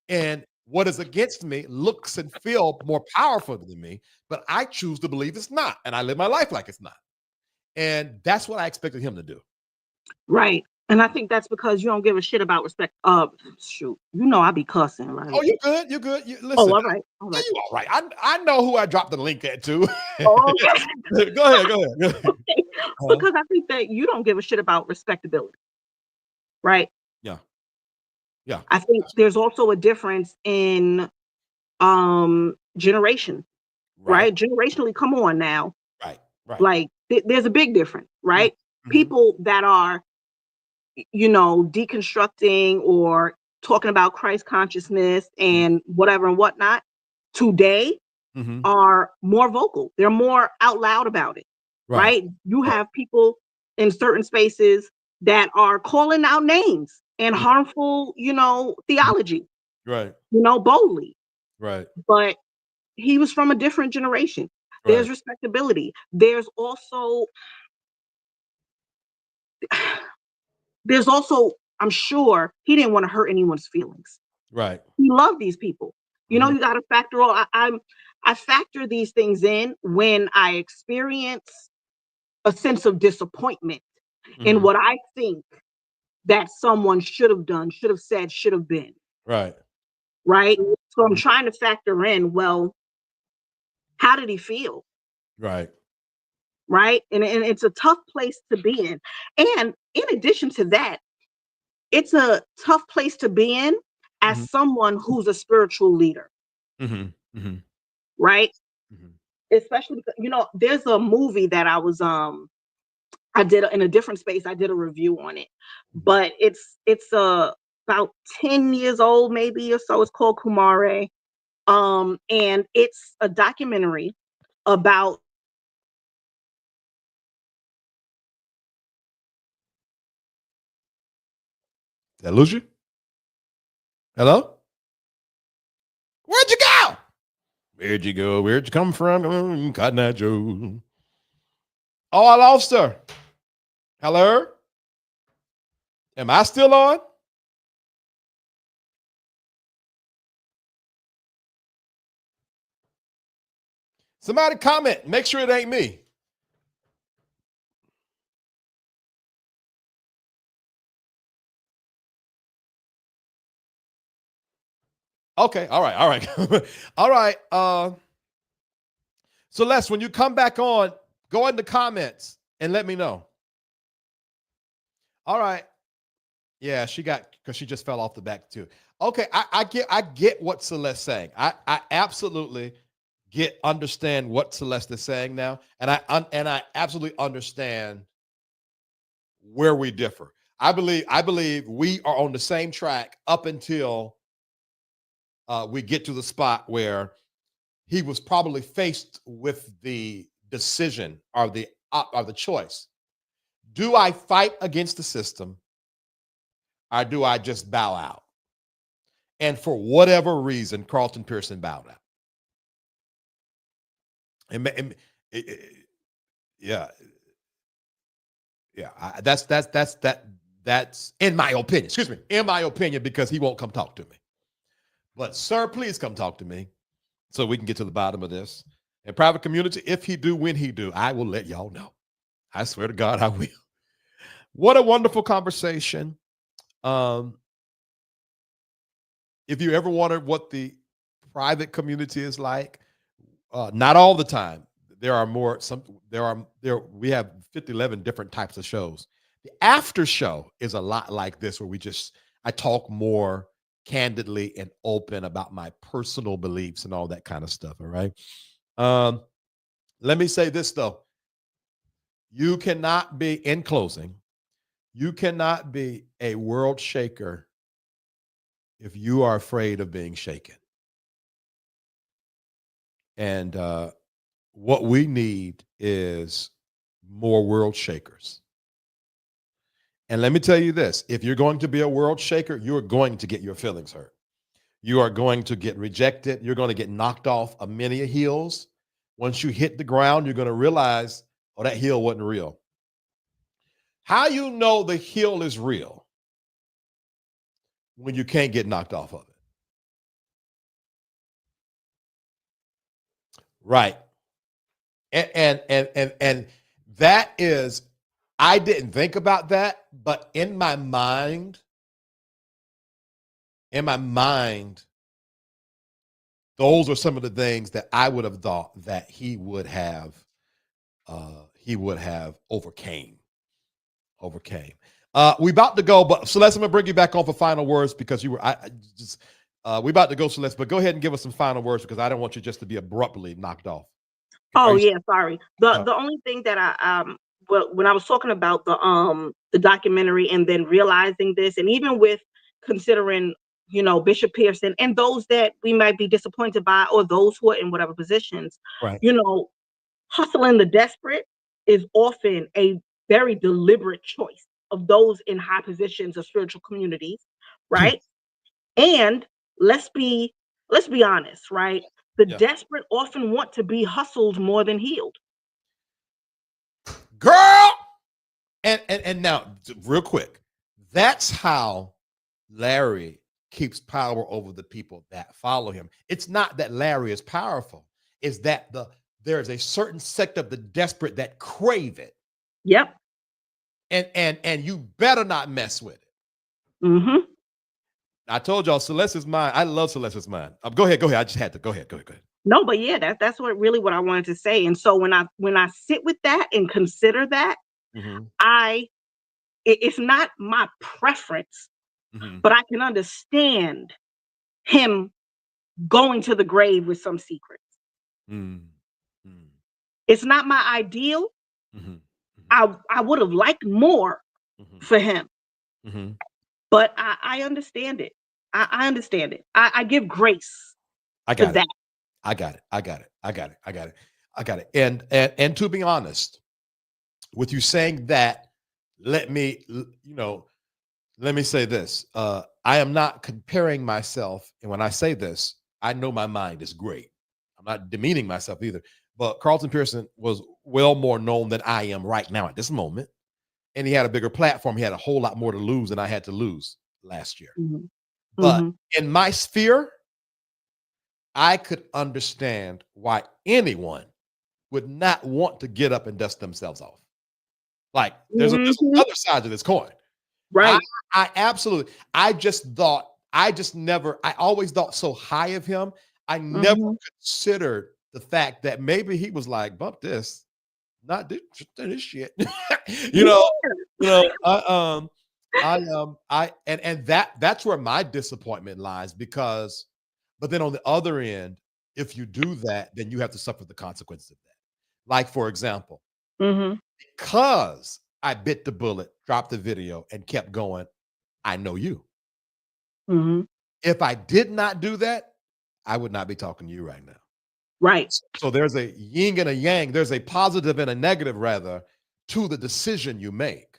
C: And what is against me looks and feel more powerful than me, but I choose to believe it's not. And I live my life like it's not. And that's what I expected him to do.
J: Right. And I think that's because you don't give a shit about respect. Shoot, I be cussing, right?
C: Oh, you're good. You're good. Listen.
J: Oh, all right. All
C: Yeah,
J: right.
C: you all right. I know who I dropped the link at too.
J: Oh, okay.
C: Go ahead.
J: Okay. Because I think that you don't give a shit about respectability, right?
C: Yeah.
J: I think there's also a difference in generation, right? Generationally, come on now.
C: Right.
J: Like there's a big difference, right?
C: Mm-hmm.
J: People that are, deconstructing or talking about Christ consciousness and whatever and whatnot today are more vocal. They're more out loud about it, right? You have people in certain spaces that are calling out names and harmful, theology,
C: right,
J: boldly.
C: right.
J: But he was from a different generation. There's respectability. There's also, I'm sure he didn't want to hurt anyone's feelings.
C: Right.
J: He loved these people. You got to factor all. I factor these things in when I experience a sense of disappointment in what I think that someone should have done, should have said, should have been.
C: Right.
J: Right. So I'm trying to factor in, well, how did he feel?
C: Right.
J: Right. And it's a tough place to be in. And in addition to that, it's a tough place to be in as someone who's a spiritual leader. Right. Especially because, there's a movie that I was, I did in a different space. I did a review on it, but it's about 10 years old, maybe or so. It's called Kumare. And it's a documentary about.
C: Did I lose you? Hello? Where'd you go? Where'd you go? Where'd you come from? Cotton Eye Joe. Oh, I lost her. Hello? Am I still on? Somebody comment. Make sure it ain't me. Okay. All right. All right. So Les, when you come back on, go in the comments and let me know. All right. Yeah, because she just fell off the back too. Okay, I get what Celeste's saying. I absolutely understand what Celeste is saying now, and I absolutely understand where we differ. I believe we are on the same track up until we get to the spot where he was probably faced with the decision or the choice. Do I fight against the system, or do I just bow out? And for whatever reason, Carlton Pearson bowed out. That's in my opinion. Excuse me, in my opinion, because he won't come talk to me. But sir, please come talk to me so we can get to the bottom of this. In private community, if he do, when he do, I will let y'all know. I swear to God, I will. What a wonderful conversation. If you ever wondered what the private community is like, not all the time. There are more. We have 11 different types of shows. The after show is a lot like this, where I talk more candidly and open about my personal beliefs and all that kind of stuff. All right. Let me say this though. You cannot be, in closing, you cannot be a world shaker if you are afraid of being shaken. And what we need is more world shakers. And let me tell you this, if you're going to be a world shaker, you're going to get your feelings hurt. You are going to get rejected. You're going to get knocked off of many hills. Once you hit the ground, you're going to realize, oh, that hill wasn't real. How you know the hill is real? When you can't get knocked off of it. Right. And that is, I didn't think about that, but in my mind, those are some of the things that I would have thought that he would have overcame. We about to go, but Celeste, I'm gonna bring you back on for final words because we about to go, Celeste, but go ahead and give us some final words because I don't want you just to be abruptly knocked off.
J: Oh yeah, sorry. The only thing that when I was talking about the documentary and then realizing this, and even with considering, Bishop Pearson and those that we might be disappointed by, or those who are in whatever positions,
C: right.
J: Hustling the desperate is often a very deliberate choice of those in high positions of spiritual communities, right? And let's be honest, right? The desperate often want to be hustled more than healed.
C: Girl! And now, real quick, that's how Larry keeps power over the people that follow him. It's not that Larry is powerful. It's that there's a certain sect of the desperate that crave it.
J: Yep.
C: And you better not mess with it.
J: Mm-hmm.
C: I told y'all, Celeste's mind. I love Celeste's mind. Go ahead. I just had to. Go ahead.
J: No, but yeah, that's what I wanted to say. And so when I sit with that and consider that, it's not my preference, but I can understand him going to the grave with some secrets. It's not my ideal. I would have liked more for him, but I understand it. I understand it. I give grace.
C: I got it. And to be honest, with you saying that, let me say this. I am not comparing myself. And when I say this, I know my mind is great. I'm not demeaning myself either. But Carlton Pearson was well more known than I am right now at this moment. And he had a bigger platform. He had a whole lot more to lose than I had to lose last year. But in my sphere, I could understand why anyone would not want to get up and dust themselves off. Like there's another side to this coin.
J: Right.
C: I absolutely, I always thought so high of him. I never considered the fact that maybe he was like, bump this, not this shit. That's where my disappointment lies but then on the other end, if you do that, then you have to suffer the consequences of that. Like, for example, because I bit the bullet, dropped the video, and kept going, I know you. If I did not do that, I would not be talking to you right now.
J: Right.
C: So there's a yin and a yang. There's a positive and a negative, rather, to the decision you make.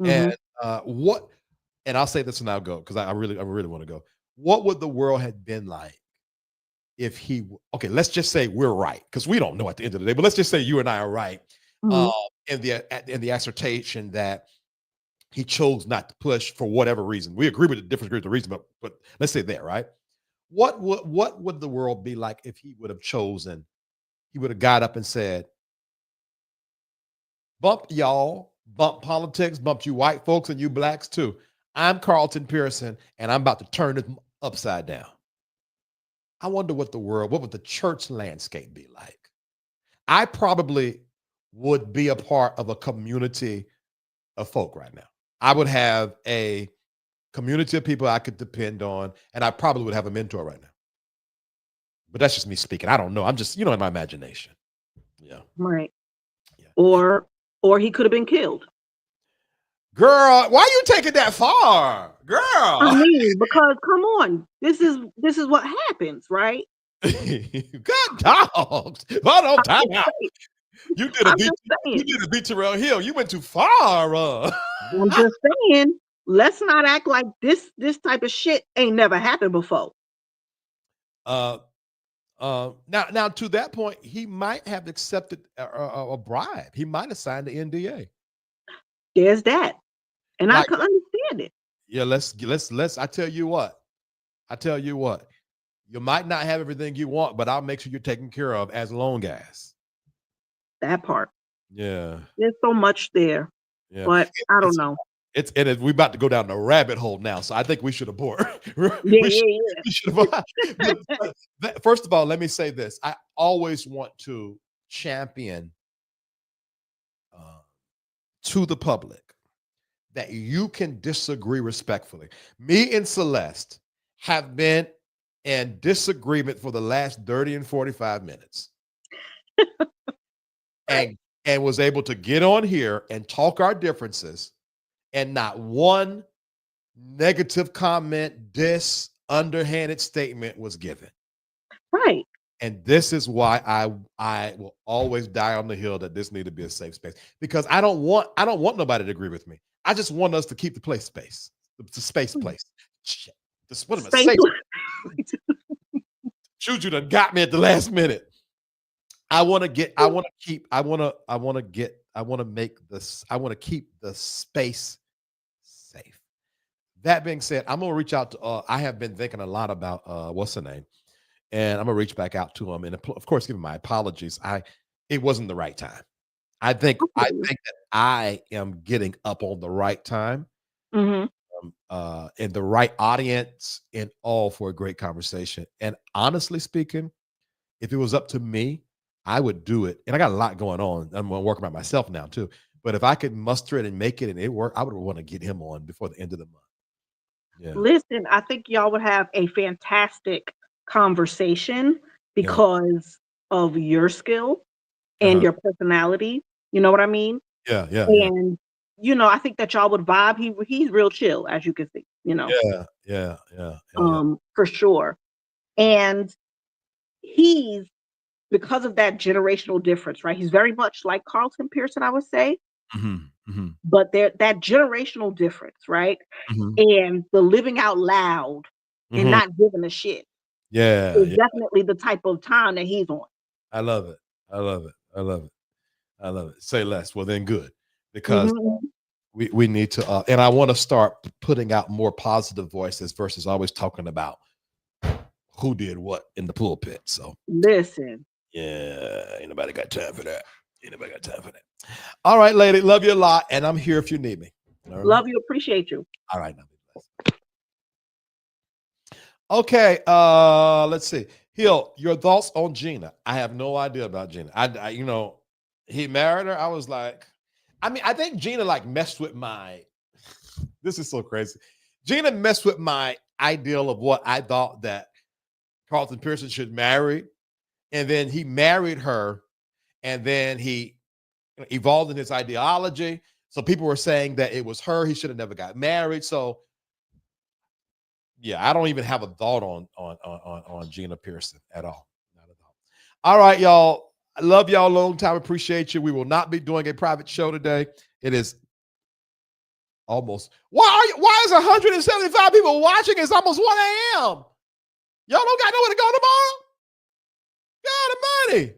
C: And I'll say this and I'll go because I really want to go. What would the world have been like if let's just say we're right, because we don't know at the end of the day, but let's just say you and I are right in the assertion that he chose not to push for whatever reason. We agree with the different groups of reasons, but let's say that, right? What would the world be like if he would have chosen, he would have got up and said, bump y'all, bump politics, bump you white folks and you blacks too. I'm Carlton Pearson, and I'm about to turn this upside down. I wonder what would the church landscape be like? I probably would be a part of a community of folk right now. I would have a community of people I could depend on, and I probably would have a mentor right now. But that's just me speaking. I don't know. I'm just, in my imagination. Yeah.
J: Right. Yeah. Or he could have been killed.
C: Girl, why are you taking that far? Girl.
J: I mean, because come on. This is what happens, right?
C: Good dogs. Hold on, time out. You did a beat Terrell Hill. You went too far.
J: I'm just saying, let's not act like this type of shit ain't never happened before.
C: Now to that point, he might have accepted a bribe. He might have signed the NDA.
J: There's that. And I can understand it.
C: Yeah, let's I tell you what. You might not have everything you want, but I'll make sure you're taken care of as long as.
J: That part.
C: Yeah.
J: There's so much there,
C: Yeah.
J: but I don't know.
C: We're about to go down the rabbit hole now, so I think we should abort.
J: We
C: should abort. First of all, let me say this. I always want to champion to the public that you can disagree respectfully. Me and Celeste have been in disagreement for the last 30 and 45 minutes. and was able to get on here and talk our differences, and not one negative comment, diss, underhanded statement was given.
J: Right.
C: And this is why I will always die on the hill that this need to be a safe space, because I don't want nobody to agree with me. I just want us to keep the place space, the space place. Shit. What am I saying? Juju done got me at the last minute. I want to keep the space safe. That being said, I'm going to reach out to, I have been thinking a lot about, what's her name? And I'm going to reach back out to him. And of course, give him my apologies. It wasn't the right time. I think that I am getting up on the right time, and the right audience, and all for a great conversation. And honestly speaking, if it was up to me, I would do it. And I got a lot going on. I'm working by myself now too. But if I could muster it and make it and it work, I would want to get him on before the end of the month. Yeah.
J: Listen, I think y'all would have a fantastic conversation because of your skill and your personality. You know what I mean?
C: Yeah.
J: And I think that y'all would vibe. He's real chill, as you can see.
C: Yeah.
J: For sure. And he's, because of that generational difference, right? He's very much like Carlton Pearson, I would say. But that generational difference, right? And the living out loud and not giving a shit.
C: Yeah.
J: Is definitely the type of time that he's on.
C: I love it. Say less. Well, then good. Because we need to, and I want to start putting out more positive voices versus always talking about who did what in the pulpit. So
J: listen.
C: Yeah, ain't nobody got time for that. All right, lady, love you a lot, and I'm here if you need me. Right?
J: Love you, appreciate you.
C: All right, now be blessed. Okay, let's see. Hill, your thoughts on Gina? I have no idea about Gina. I he married her. I was like, I think Gina messed with my. This is so crazy. Gina messed with my ideal of what I thought that Carlton Pearson should marry. And then he married her, and then he evolved in his ideology. So people were saying that it was her. He should have never got married. So, yeah, I don't even have a thought on Gina Pearson at all. Not at all. All right, y'all. I love y'all. Long time. Appreciate you. We will not be doing a private show today. It is almost. Why is 175 people watching? It's almost 1 a.m. Y'all don't got nowhere to go tomorrow? God almighty.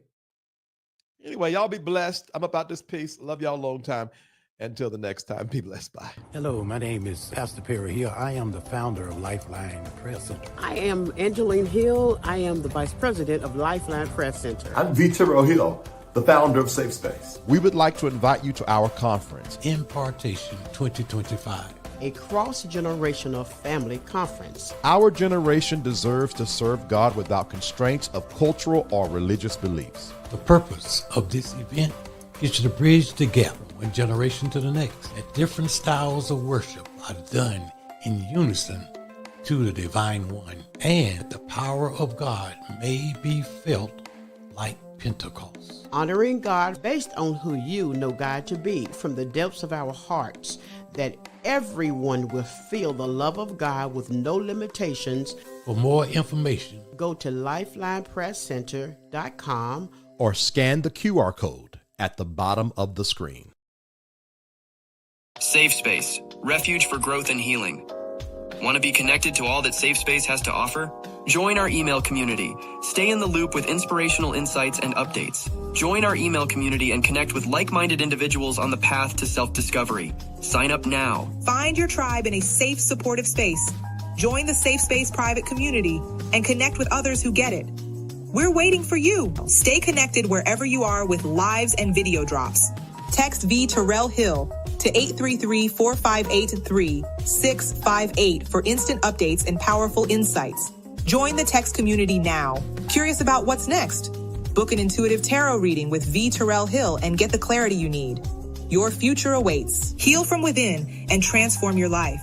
C: Anyway, y'all be blessed. I'm about this piece. Love y'all long time. Until the next time, be blessed. Bye.
K: Hello, my name is Pastor Perry Hill. I am the founder of Lifeline Prayer Center.
F: I am Angeline Hill. I am the vice president of Lifeline Prayer Center.
E: I'm Vitero Hill, the founder of Safe Space.
C: We would like to invite you to our conference,
H: Impartation 2025.
F: A cross-generational family conference.
C: Our generation deserves to serve God without constraints of cultural or religious beliefs.
H: The purpose of this event is to bridge the gap from one generation to the next. That different styles of worship are done in unison to the divine one, and the power of God may be felt like Pentecost.
F: Honoring God based on who you know God to be from the depths of our hearts, that everyone will feel the love of God with no limitations.
H: For more information,
F: go to lifelinepresscenter.com
C: or scan the QR code at the bottom of the screen.
A: Safe Space, refuge for growth and healing. Want to be connected to all that Safe Space has to offer? Join our email community. Stay in the loop with inspirational insights and updates. Join our email community and connect with like-minded individuals on the path to self-discovery. Sign up now.
B: Find your tribe in a safe, supportive space. Join the Safe Space private community. and connect with others who get it. We're waiting for you. Stay connected wherever you are with lives and video drops. Text V Terrell Hill to 833-458-3658 for instant updates and powerful insights. Join the text community now. Curious about what's next? Book an intuitive tarot reading with V Terrell Hill and get the clarity you need. Your future awaits. Heal from within and transform your life.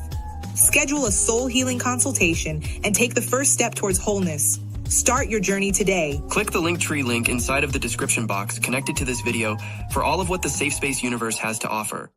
B: Schedule a soul healing consultation and take the first step towards wholeness. Start your journey today.
A: Click the Linktree link inside of the description box connected to this video for all of what the Safe Space universe has to offer.